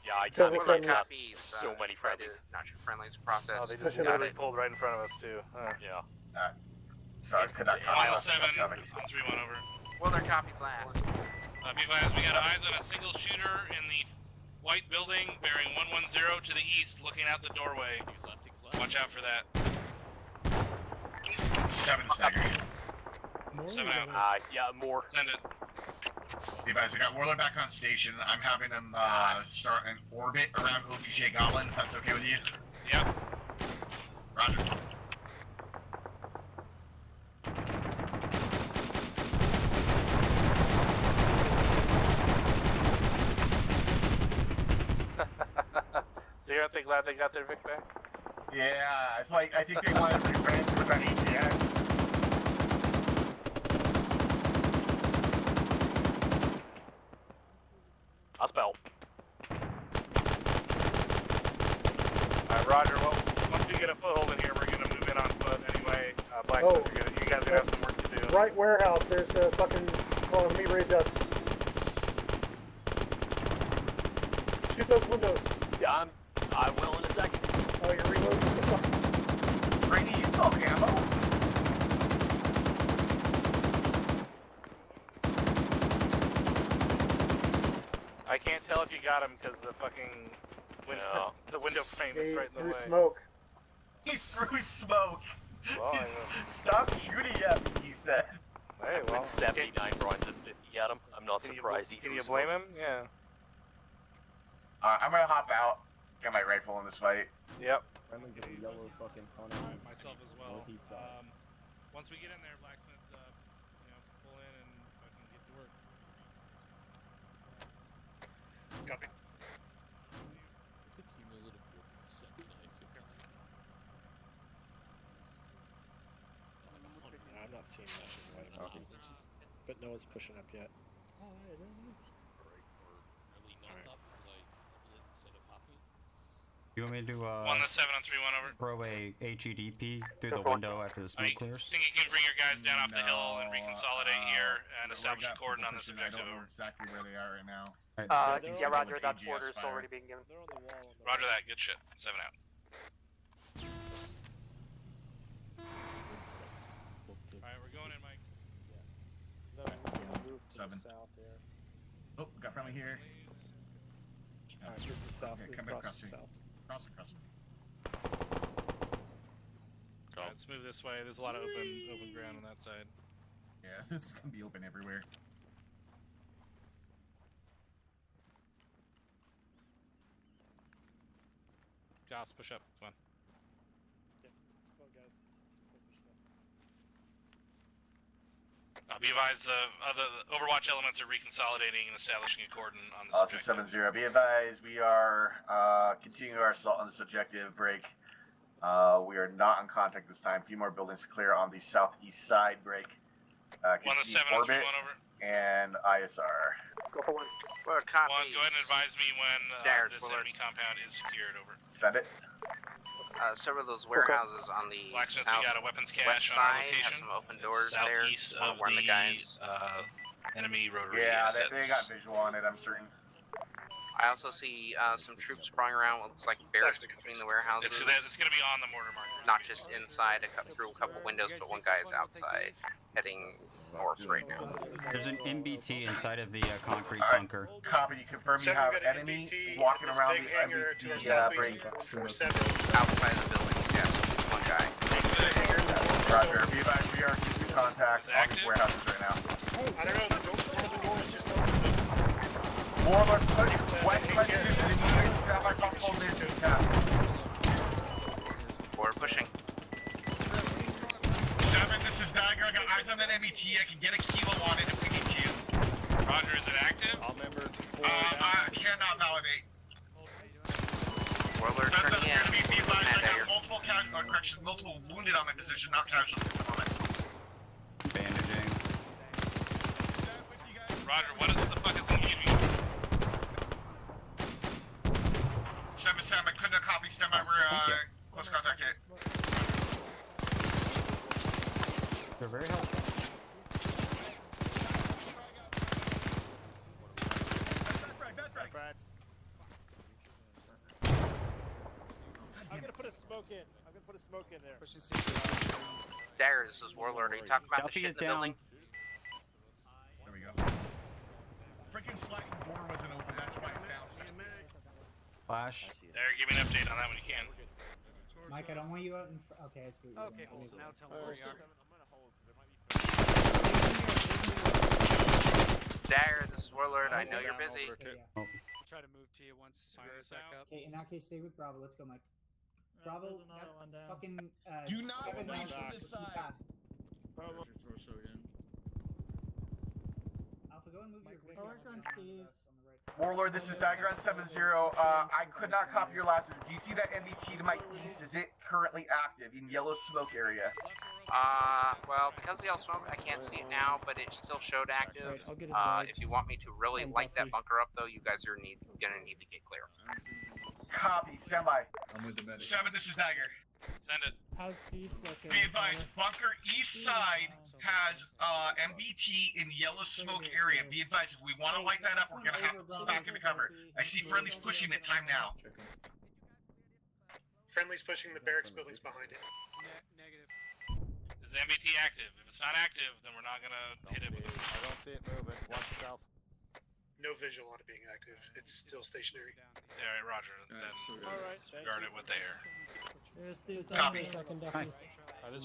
Yeah, I So can't friendlies. Copies. So many friendlies. Not your friendlies process. Oh, they just Got literally it. pulled right in front of us too. Yeah. Sorry, could not Mile 7, 1-3-1 over. Well, their copies last. Be advised, we got eyes on a single shooter in the white building bearing 110 to the east, looking out the doorway. He's left. Watch out for that. 7 stagger. 7 out. Yeah, more. Send it. Be advised, I got Warlord back on station. I'm having him start an orbit around OBJ Goblin, if that's okay with you. Yep. Roger. Clear, aren't they glad they got their Vic back? Yeah, it's like I think they wanted revenge with that AGS. I'll spell. Alright, Roger, well, once we get a foothold in here, we're gonna move in on foot anyway. Blacksmith, you guys are gonna have some work to do. Right warehouse, there's a fucking... Hold on, let me readjust. Shoot those windows. Yeah, I will in a second. Oh, you're reloading the fuck. Brady, you still have ammo? I can't tell if you got him because the fucking window, the window frame is right in the way. Smoke. He threw smoke. Well, Stop shooting at me, he says. Hey, well, 79 bronze and 50 at him. I'm not surprised he Can threw you blame smoke. him? Yeah. I'm gonna hop out. Get my rifle in this fight. Yep. Friendly's in the yellow fucking corner. Myself as well. Northeast side. Once we get in there, Blacksmith, pull in and fucking get to work. Copy. It's a cumulative of 79, 50. I'm not seeing much in the way of but no one's pushing up yet. You want me to do 1 to 7 on 3-1 over. throw a HEDP through the window after the smoke clears? Think you can bring your guys down off the hill and reconsolidate here and establish a cordon on this objective over. Exactly where they are right now. Yeah, Roger, that order's already being given. They're on the wall. Roger that, good shit. 7 out. Alright, we're going in, Mike. Move to 7. the south there. Oh, got friendly here. Alright, move to the south. Okay, Move come across across the here. south. Cross. Alright, let's move this way. There's a lot of open ground on that side. Yeah, this is gonna be open everywhere. Goss, push up. Come on. Okay, let's go, guys. Go push it up. Be advised, the Overwatch elements are reconsolidating and establishing a cordon on this This objective. is 7-0. Be advised, we are continuing our assault on this objective. Break. We are not in contact this time. A few more buildings to clear on the southeast side. Break. 1 to 7 on 3-1 over. And ISR. Go for 1. Well, copy. 1, go ahead and advise me when this enemy compound is secured over. Send it. Several of those warehouses on the Blacksmith, south we got a weapons west cache on our side have location. some open doors there. Southeast of Warn the the guys. Enemy rotary Yeah, assets. they got visual on it, I'm certain. I also see some troops crawling around what looks like barracks between the warehouses. It's going to be on the mortar marker. Not just inside, through a couple windows, but one guy is outside, heading north right now. There's an MBT inside of the concrete Alright, bunker. Copy. You confirm you have enemy walking around the MBT break. Outside of the building, yes, it's one guy. Roger. Be advised, we are keeping contact on these warehouses right now. I don't know. One of the doors just opened. Warlord, when step by possible ninja cast. We're pushing. 7, this is Dagger. I got eyes on that MET. I can get a kilo on it if we need to. Roger, is it active? All members. I cannot validate. Warlord That's turning in. gonna be advised. I Dagger. got multiple wounded on my position, not casualties at the moment. Bandaging. Roger, what the fuck is engaging you? 7-7, I couldn't copy. Stand by. We're close contact hit. They're very helpful. I'm gonna put a smoke in. I'm gonna put a smoke in there. Dagger, this is Warlord. Are you talking about Duffy the is shit in the building? There we go. Freaking sliding door wasn't open. That's why it bounced. Flash. There, give me an update on that when you can. Mike, I don't want you out in front. Okay, I see. Okay, hold on. Now tell me where you are. Dagger, this is Warlord. I know you're busy. Try to move to you once you get back up. Okay, in that case, stay with Bravo. Let's go, Mike. Bravo, that fucking. Do not 7 leave miles from just this keep side. fast. Alpha, go and move your Vic. work on down Steve. on the right Warlord, this is Diagram 70. I could not copy your last. Do you see that MBT to my east? Is it currently active in yellow smoke area? Well, because of the yellow smoke, I can't see it now, but it still showed active. Right, I'll get his legs. If you want me to really I'm light that Buffy. bunker up, though, you guys are gonna need to get clear. Copy, stand by. I'm with the medic. 7, this is Dagger. Send it. How's Steve looking? Be advised, bunker east side has MBT in yellow smoke area. Be advised, if we want to light that up, we're gonna have to pull back into cover. I see friendlies pushing it. Time now. Friendly's pushing the barracks buildings behind it. Negative. Is the MBT active? If it's not active, then we're not gonna hit it with it. I don't see it moving. Watch the south. No visual on it being active. It's still stationary. Alright, Roger. Then Alright. disregard it with air. There's Steve's down for Copy. a second, Duffy.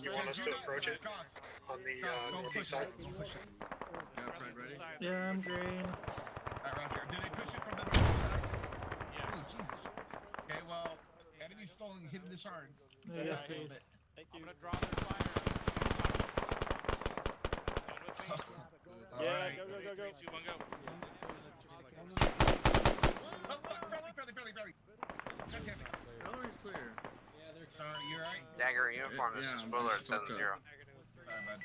You want us to approach it on the northeast side? Yeah, Fred, ready? Yeah, I'm green. Alright, Roger. Did they push it from the north side? Yes. Oh, Jesus. Okay, well, enemy stalling, hitting this hard. There you go, Steve. Thank I'm you. gonna draw their fire. Yeah, Alright. go, go, go, go. 3, 2, 1, go. Oh, friendly. Okay. Gallery's clear. Sorry, you alright? Dagger uniform, this Yeah, is I'm spoiler at just fucked 7-0. up. Sorry, bud.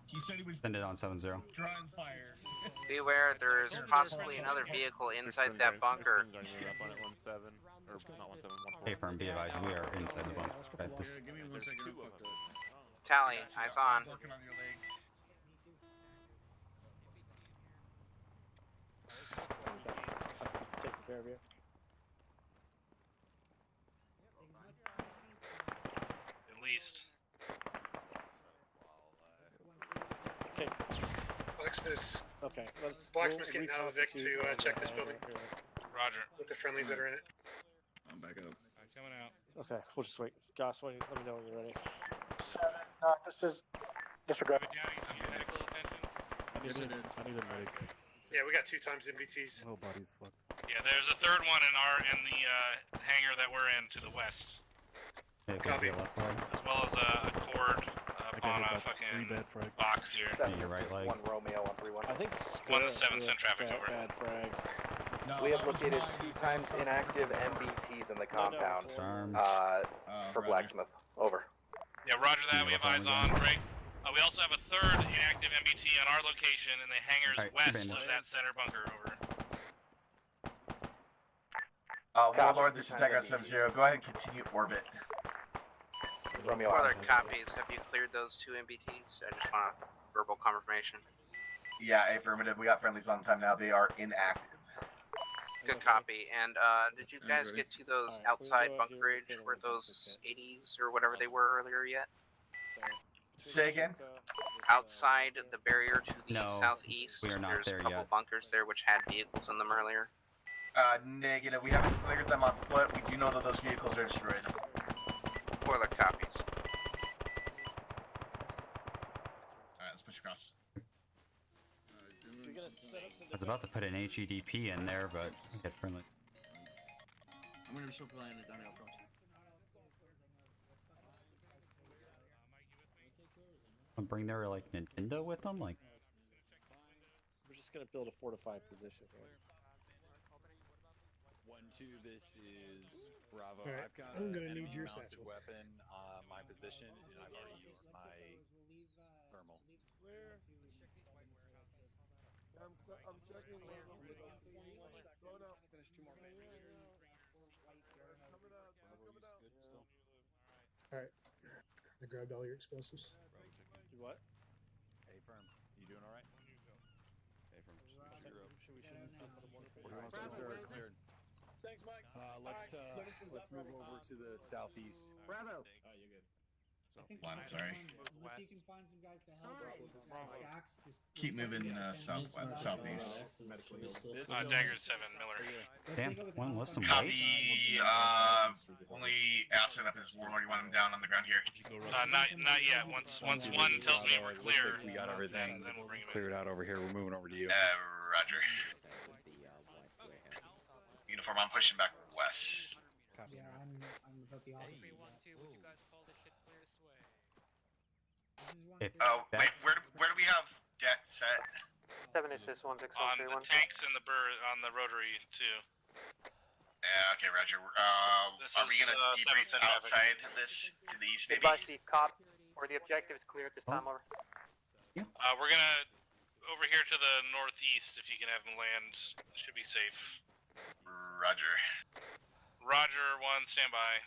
He said he was Send it on 7-0. drawing fire. Beware, there is possibly another vehicle inside that bunker. Are you up on it 17 or not 17? Hey, firm, be advised, we are inside the bunker. Okay, this, Yeah, give me 1 second. I'm fucked up. Tally, eyes on. Working on your leg. Taking care of you. At least. Okay, Blacksmith's okay. Blacksmith's getting out of the Vic to check this building Roger. with the friendlies that are in it. I'm back up. Alright, coming out. Okay, we'll just wait. Goss, let me know when you're ready. 7, this is disregard. David Downey, some medical attention. I need a medic. Yeah, we got 2 times MBTs. Oh, buddies, fuck. Yeah, there's a third one in the hangar that we're in to the west, hey, be left leg. as well as a cord on a fucking frag. box here. Yeah, your right leg. 1 Romeo, 131. I think One to 7 send traffic over. Bad frag. No, We have that was located mine. 2 times inactive MBTs in the compound Arms. for Roger. Blacksmith. Over. Yeah, roger that. We have Yeah, eyes on. Great. We also have a third inactive MBT on our location in the hangars Alright, west bandits. of that center bunker. Over. Warlord, this is Dagger 70. Go ahead and continue orbit. Romeo. What other copies? Have you cleared those 2 MBTs? I just want a verbal confirmation. Yeah, affirmative. We got friendlies on time now. They are inactive. Good copy. And did you guys ready. get to those Alright, outside we'll go bunk here, bridge get where on the those bunker 80s or whatever they were earlier yet? Say again? Outside the barrier to the No, southeast, we are not there's there a couple yet. bunkers there which had vehicles in them earlier. Negative. We haven't cleared them on foot. We do know that those vehicles are destroyed. Spoiler copies. Alright, let's push across. I was about to put an HEDP in there, but get friendly. I'm gonna be so planted down the approach. Bring their like Nintendo with them, like. We're just gonna build a fortified position here. 1-2, this is Bravo. Alright, I've got I'm gonna an need your mounted satchel. weapon on my position, and I've already used my thermal. I'm checking. Alright. I grabbed all your explosives. You what? Hey, firm. You doing all right? Hey, firm. Should we Cleared. Thanks, Mike. Let's move over to the southeast. Bravo. Oh, you're good. One, sorry. Unless you can find some guys to help out with Jax, just Keep moving southeast. Dagger 7, Miller. Damn, one with some Copy. weights. Only asset up is Warlord. You want him down on the ground here? Not yet. Once one tells me we're clear, We got everything then we'll bring him in. cleared out over here. We're moving over to you. Roger. Uniform, I'm pushing back west. Yeah, I'm about the opposite. If Oh, wait, that's- where do we have debt set? 7 is just 16131. On the tanks and the on the rotary too. Yeah, okay, Roger. This Are we is, gonna debrief 7 traffic. outside this to the east, maybe? Advise the cop or the objective is clear at this time, over. We're gonna over here to the northeast. If you can have them land, should be safe. Roger. Roger, 1, stand by.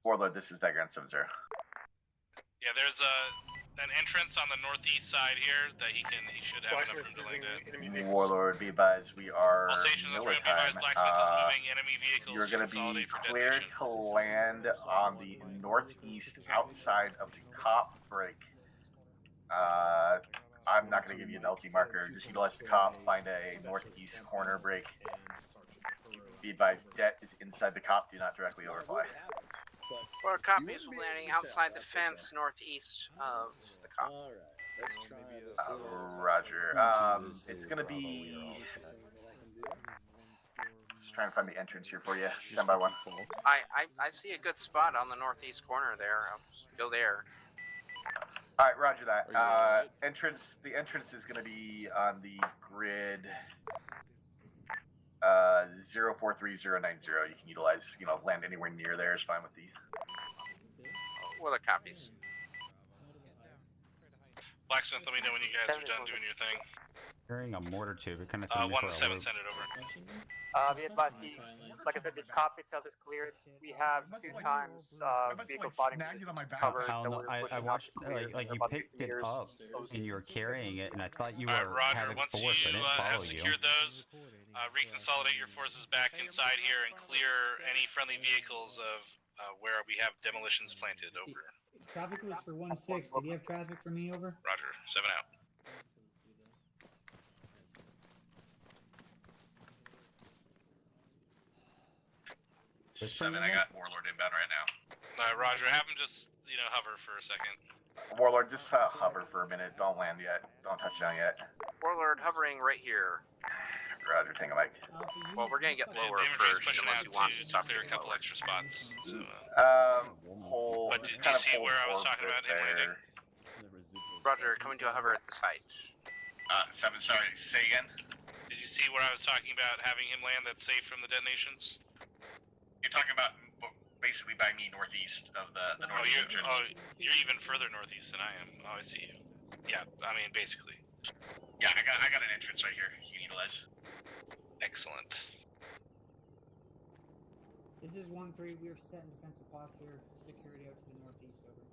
Warlord, this is Dagger on 7-0. Yeah, there's an entrance on the northeast side here that he should have enough room to land at. Warlord, be advised, we are All stations, Miller be advised, time. Blacksmith is moving enemy vehicles You're to going to be consolidate for cleared detonation. to land on the northeast outside of the cop break. I'm not going to give you an LT marker. Just utilize the cop, find a northeast corner break. Be advised, Det is inside the cop. Do not directly overfly. Or copies landing outside the fence northeast of the cop. Roger. It's going to be... Just trying to find the entrance here for you. Stand by 1. I see a good spot on the northeast corner there. I'll just go there. All right, Roger that. The entrance is going to be on the grid 043090. You can utilize, land anywhere near there is fine with the... What are the copies? Blacksmith, let me know when you guys are done doing your thing. Carrying a mortar tube, it kind of 1 to 7, send it over. Be advised, like I said, the cop itself is cleared. We have 2 times vehicle spotting covered. I watched, like you picked it up and you were carrying it, and I thought you were Roger, having once force. I you didn't have follow you. secured those, reconsolidate your forces back inside here and clear any friendly vehicles of where we have demolitions planted, over. Traffic was for 1-6. Did you have traffic for me, over? Roger, 7 out. Seven, I got Warlord inbound right now. Roger, have him just, hover for a second. Warlord, just hover for a minute. Don't land yet. Don't touch down yet. Warlord hovering right here. Roger, Tango Mike. Well, we're gonna get lower Infantry's first pushing unless out he wants to to stop clear a getting couple lower. extra spots. So, Hold. but did you see where I was talking about him landing? Roger, coming to a hover at this height. 7, sorry, say again? Did you see where I was talking about having him land that's safe from the detonations? You're talking about basically by me northeast of the northeast entrance. You're even further northeast than I am. Oh, I see you. Yeah, I mean, basically. Yeah, I got an entrance right here. You can utilize. Excellent. This is 1-3. We are set in defensive posture. Security out to the northeast, over.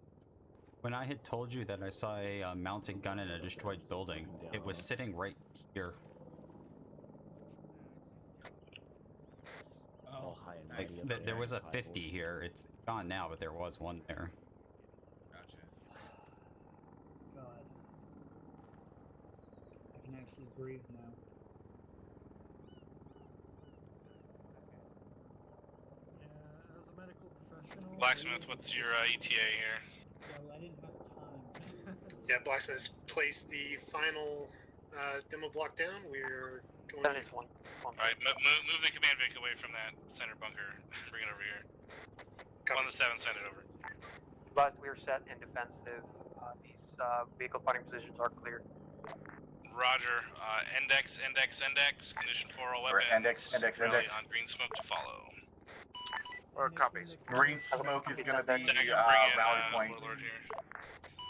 When I had told you that I saw a mounted gun in a destroyed building, it was sitting right here. Like, there was a 50 here. It's gone now, but there was one there. Gotcha. God. I can actually breathe now. Yeah, as a medical professional. Blacksmith, what's your ETA here? Well, I didn't have time. Yeah, Blacksmith's placed the final demo block down. We're going. 7 is 1. Alright, move the command Vic away from that center bunker. Bring it over here. 1 to 7, send it over. But we are set in defensive. These vehicle fighting positions are cleared. Roger. Index. Condition 4 all weapons. Index. Rally on green smoke to follow. Or copies. Green smoke is going to be rally point. Warlord here.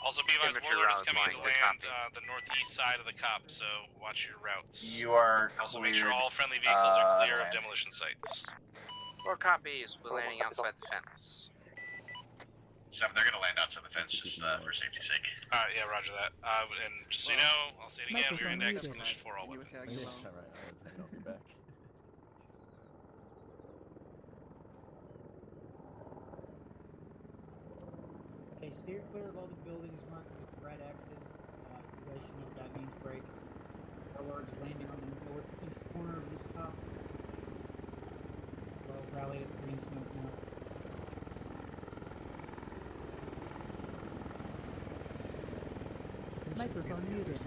Also, be advised, Warlord is coming to land the northeast side of the cop, so watch your routes. You are also make sure all friendly vehicles are clear of land. demolition sites. Or copies. We're landing outside the fence. 7, they're going to land outside the fence just for safety's sake. Alright, yeah, roger that. And just so you know, I'll say it again, your index, condition 4 all weapons. Okay, steer clear of all the buildings marked with red X's. You guys should know what that means, break. Warlord's landing on the northeast corner of this cop. Well, rally at the green smoke now. Microphone muted.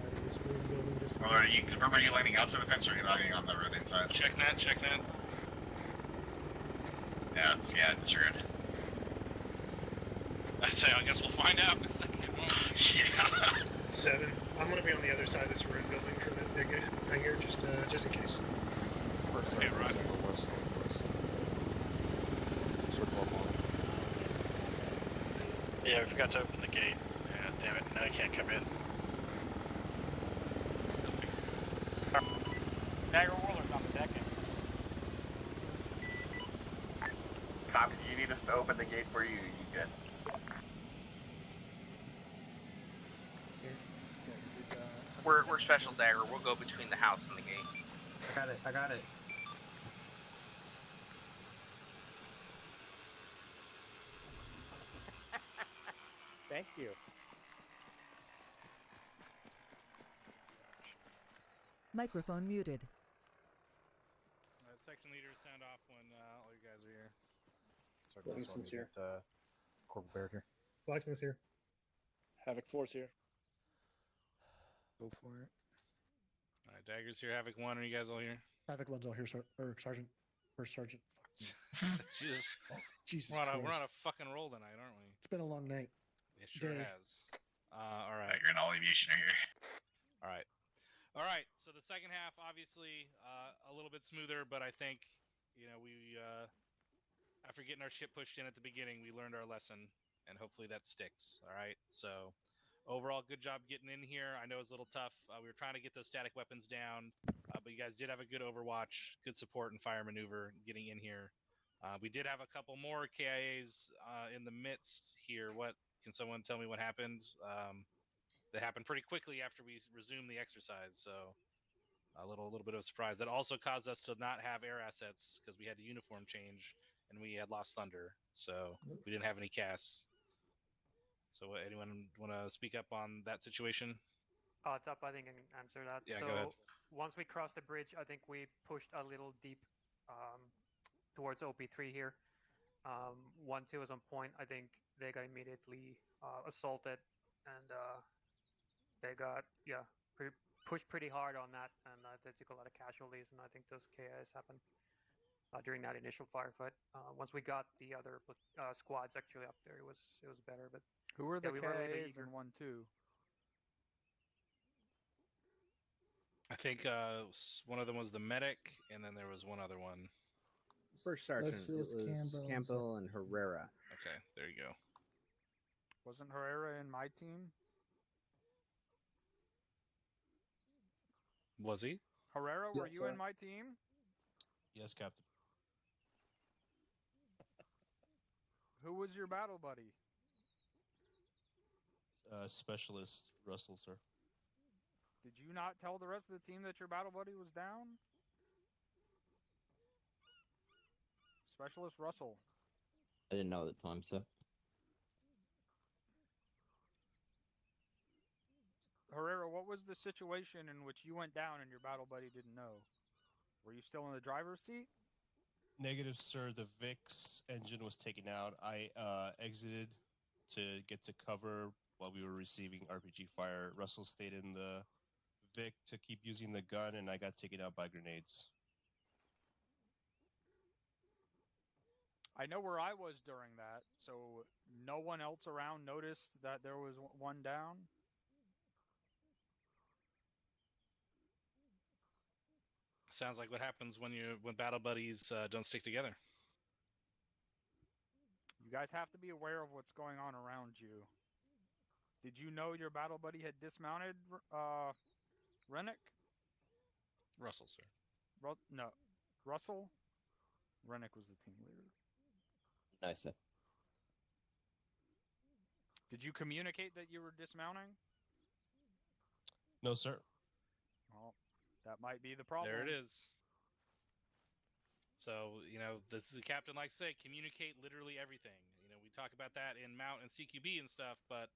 Are you confirm, are you landing outside the fence or are you landing on the road inside? Check net. Yeah, disregard. I guess we'll find out in a second. Yeah. 7. I'm gonna be on the other side of this red building from that big thing here, just in case. Okay, right. Yeah, we forgot to open the gate. Yeah, damn it. Now I can't come in. Dagger Warlord's on the deck. Copy. Do you need us to open the gate for you? You good? We're special, Dagger. We'll go between the house and the gate. I got it. Thank you. Microphone muted. Section leaders, sound off when all you guys are here. Blacksmith's here. Corporal Baird here. Blacksmith's here. Havoc Force here. Go for it. All right, Dagger's here. Havoc 1. Are you guys all here? Havoc 1's all here, sir. Or Sergeant. First Sergeant. Jesus. Jesus we're on Christ. a fucking roll tonight, aren't we? It's been a long night. It sure Day. has. All right. You're an all aviation here. All right. All right. So the second half, obviously, a little bit smoother, but I think, we after getting our ship pushed in at the beginning, we learned our lesson, and hopefully that sticks. All right. So overall, good job getting in here. I know it was a little tough. We were trying to get those static weapons down, but you guys did have a good overwatch, good support and fire maneuver getting in here. We did have a couple more KIAs in the midst here. What can someone tell me what happened? That happened pretty quickly after we resumed the exercise, so a little bit of a surprise. That also caused us to not have air assets because we had a uniform change and we had lost thunder, so we didn't have any casts. So anyone want to speak up on that situation? Top, I think I can answer that. Yeah, so go ahead. Once we crossed the bridge, I think we pushed a little deep towards OP3 here. 1-2 was on point. I think they got immediately assaulted, and they got pushed pretty hard on that, and they took a lot of casualties, and I think those KIs happened during that initial firefight. Once we got the other squads actually up there, it was better. But Who were the we were a little KIAs eager. in 1-2? I think one of them was the medic, and then there was one other one. First Sergeant, it was Campbell, Campbell and Herrera. Okay, there you go. Wasn't Herrera in my team? Was he? Herrera, were Yes, you sir. in my team? Yes, Captain. Who was your battle buddy? Specialist Russell, sir. Did you not tell the rest of the team that your battle buddy was down? Specialist Russell. I didn't know at the time, sir. Herrera, what was the situation in which you went down and your battle buddy didn't know? Were you still in the driver's seat? Negative, sir. The VIX engine was taken out. I exited to get to cover while we were receiving RPG fire. Russell stayed in the VIC to keep using the gun, and I got taken out by grenades. I know where I was during that, so no one else around noticed that there was one down? Sounds like what happens when battle buddies don't stick together. You guys have to be aware of what's going on around you. Did you know your battle buddy had dismounted, Rennick? Russell, sir. No. Russell? Rennick was the team leader. No, sir. Did you communicate that you were dismounting? No, sir. Well, that might be the problem. There it is. So, the captain likes to say, communicate literally everything. We talk about that in Mount and CQB and stuff, but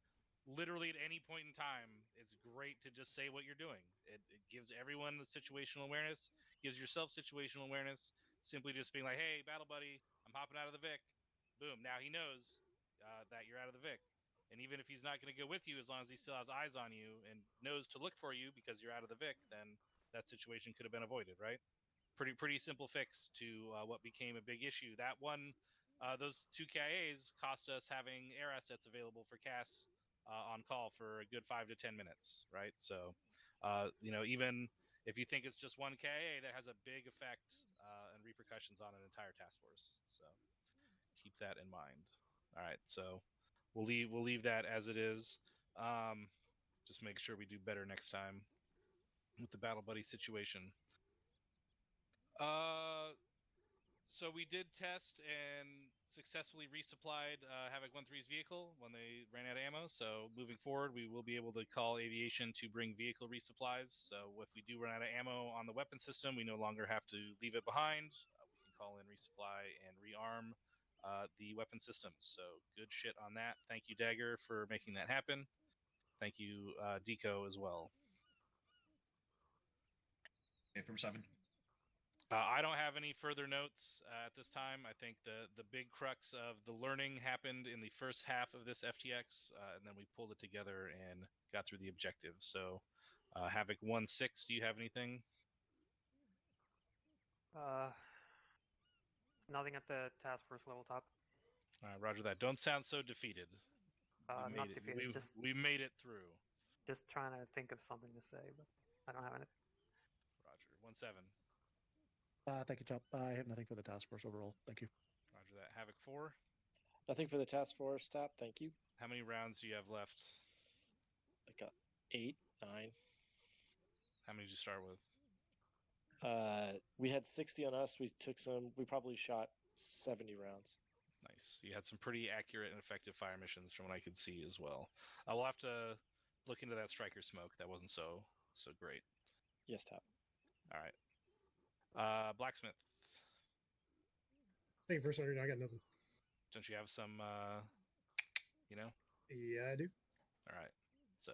literally at any point in time, it's great to just say what you're doing. It gives everyone the situational awareness, gives yourself situational awareness, simply just being like, hey, battle buddy, I'm hopping out of the VIC. Boom, now he knows that you're out of the VIC. And even if he's not going to go with you, as long as he still has eyes on you and knows to look for you because you're out of the VIC, then that situation could have been avoided, right? Pretty simple fix to what became a big issue. That one, those two KIAs cost us having air assets available for CAS on call for a good 5 to 10 minutes, right? So, even if you think it's just one KA, that has a big effect and repercussions on an entire task force. So keep that in mind. All right, so we'll leave that as it is. Just make sure we do better next time with the battle buddy situation. So we did test and successfully resupplied Havoc 1-3's vehicle when they ran out of ammo. So moving forward, we will be able to call aviation to bring vehicle resupplies. So if we do run out of ammo on the weapon system, we no longer have to leave it behind. We can call in resupply and rearm the weapon systems. So good shit on that. Thank you, Dagger, for making that happen. Thank you, Deco, as well. From 7. I don't have any further notes at this time. I think the big crux of the learning happened in the first half of this FTX, and then we pulled it together and got through the objective. So, Havoc 1-6, do you have anything? Nothing at the task force level top. Roger that. Don't sound so defeated. Not defeated. We made it through. Just trying to think of something to say, but I don't have anything. Roger. 1-7. Thank you, Top. I have nothing for the task force overall. Thank you. Roger that. Havoc 4. Nothing for the task force, Top. Thank you. How many rounds do you have left? I got 8, 9. How many did you start with? We had 60 on us. We probably shot 70 rounds. Nice. You had some pretty accurate and effective fire missions from what I could see as well. I will have to look into that striker smoke. That wasn't so great. Yes, Top. All right. Blacksmith. Thank you, First Sergeant. I got nothing. Don't you have some, Yeah, I do. All right. So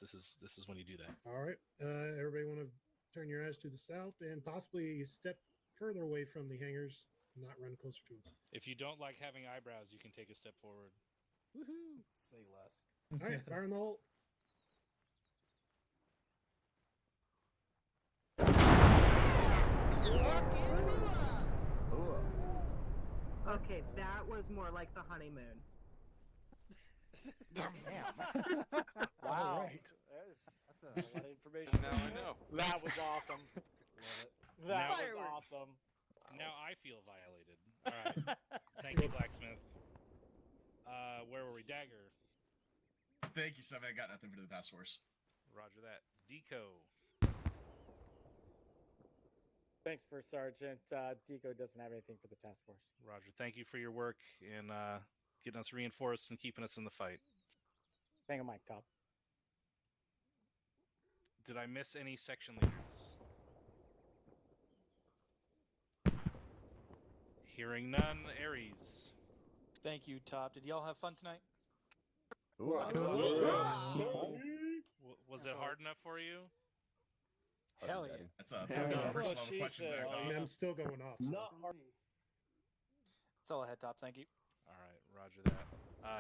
this is when you do that. All right. Everybody want to turn your eyes to the south and possibly step further away from the hangars, not run closer to them. If you don't like having eyebrows, you can take a step forward. Woohoo! Say less. All right, fire in the hole. Okay, that was more like the honeymoon. Damn. Wow. Right. That's a lot of information. Now I know. That was awesome. Love it. That was awesome. Now I feel violated. All right. Thank you, Blacksmith. Where were we? Dagger. Thank you, 7. I got nothing for the task force. Roger that. Deco. Thanks, First Sergeant. Deco doesn't have anything for the task force. Roger. Thank you for your work in getting us reinforced and keeping us in the fight. Hang on, Mike, Top. Did I miss any section leaders? Hearing none. Aries. Thank you, Top. Did y'all have fun tonight? Was it hard enough for you? Hell yeah. That's a personal question there, I mean, I'm still going off. So. Not hard. That's all I had, Top. Thank you. All right, roger that.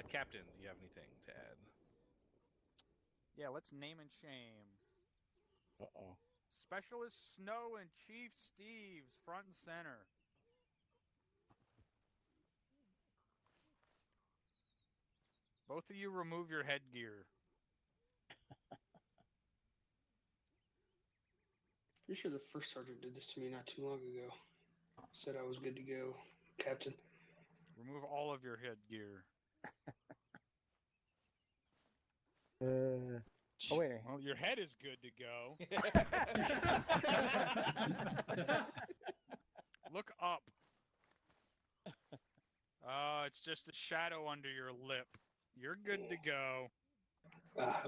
Captain, do you have anything to add? Yeah, let's name and shame. Uh-oh. Specialist Snow and Chief Steves, front and center. Both of you remove your headgear. Pretty sure the First Sergeant did this to me not too long ago. Said I was good to go, Captain. Remove all of your headgear. Oh, wait. Well, your head is good to go. Look up. It's just a shadow under your lip. You're good to go.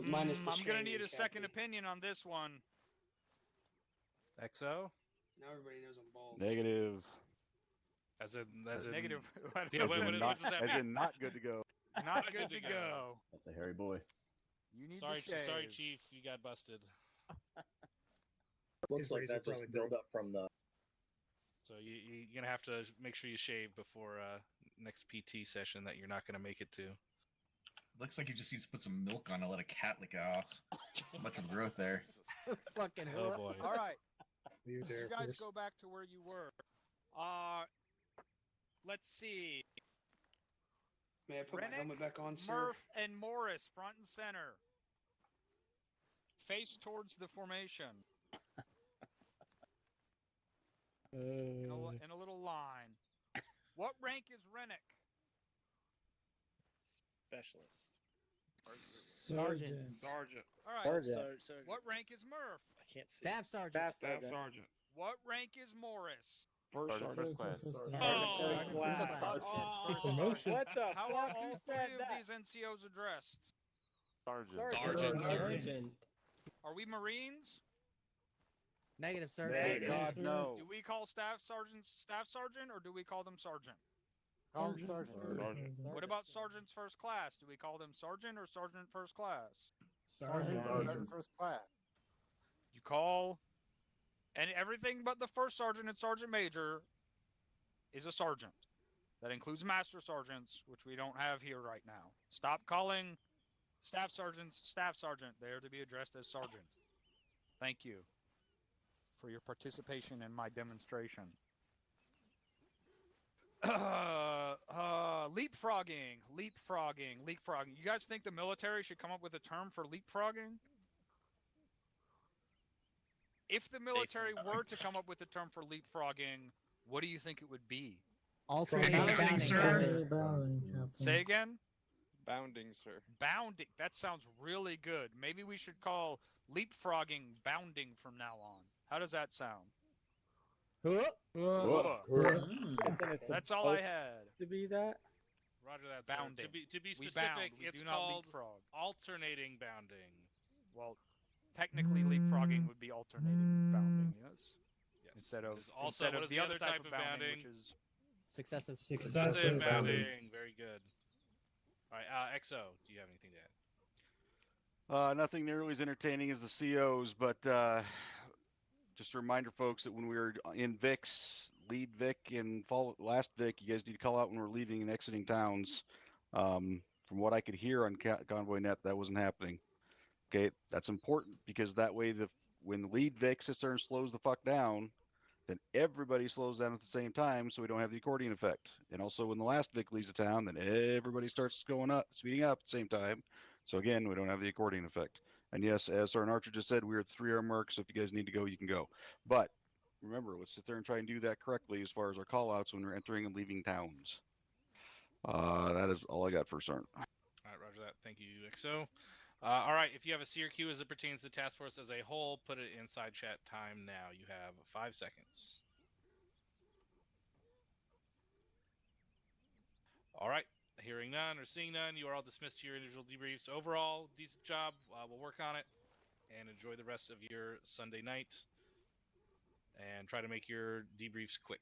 Minus the I'm gonna need a Captain. second opinion on this one. XO? Now everybody knows I'm bald. Negative. As in negative. Yeah, what does that as mean? in not good to go. Not good to go. That's a hairy boy. You need Sorry, to shave. sorry, Chief. You got busted. Looks like that just build up from the. So you're gonna have to make sure you shave before next PT session that you're not gonna make it to. Looks like you just need to put some milk on and let a cat lick it off. Much of growth there. Fucking Oh boy. All right. You guys go back to where you were. Let's see. May I put my helmet back on, sir? Murph, and Morris, front and center. Face towards the formation. In a little line. What rank is Rennick? Specialist. Sergeant. Sergeant. All right. Sergeant. What rank is Murph? I can't see. Staff sergeant. Staff sergeant. What rank is Morris? First First class. First class. Promotion. What the How fuck? are Who all said three of that? these NCOs addressed? Sergeant. Are we Marines? Negative, sir. God, no. Do we call staff sergeant, or do we call them sergeant? Call him sergeant. What about sergeants first class? Do we call them sergeant or sergeant first class? Sergeant. First class. You call, and everything but the first sergeant and sergeant major is a sergeant. That includes master sergeants, which we don't have here right now. Stop calling staff sergeants staff sergeant. They are to be addressed as sergeant. Thank you for your participation in my demonstration. Leapfrogging. You guys think the military should come up with a term for leapfrogging? If the military were to come up with a term for leapfrogging, what do you think it would be? Alternating bounding, sir. Say again? Bounding, sir. Bounding. That sounds really good. Maybe we should call leapfrogging bounding from now on. How does that sound? That's all I had. To be that? Roger that, Bounding. sir. To be We specific, bound. We it's do not called leapfrog. alternating bounding. Well, technically leapfrogging would be alternating bounding, yes? Yes. Instead of What is the other type of bounding, bounding? which is Successive. Successive bounding. Very good. All right, XO, do you have anything to add? Nothing nearly as entertaining as the COs, but just a reminder, folks, that when we were in VIX, lead VIC and last VIC, you guys need to call out when we're leaving and exiting towns. From what I could hear on Convoy Net, that wasn't happening. Okay, that's important because that way, when the lead VIC sits there and slows the fuck down, then everybody slows down at the same time, so we don't have the accordion effect. And also, when the last VIC leaves the town, then everybody starts speeding up at the same time. So again, we don't have the accordion effect. And yes, as Sergeant Archer just said, we're at 3-hour mark, so if you guys need to go, you can go. But remember, let's sit there and try and do that correctly as far as our call-outs when we're entering and leaving towns. That is all I got for Sergeant. All right, roger that. Thank you, XO. All right, if you have a CRQ as it pertains to the task force as a whole, put it in side chat time now. You have 5 seconds. All right, hearing none or seeing none, you are all dismissed to your individual debriefs. Overall, decent job. We'll work on it and enjoy the rest of your Sunday night. And try to make your debriefs quick.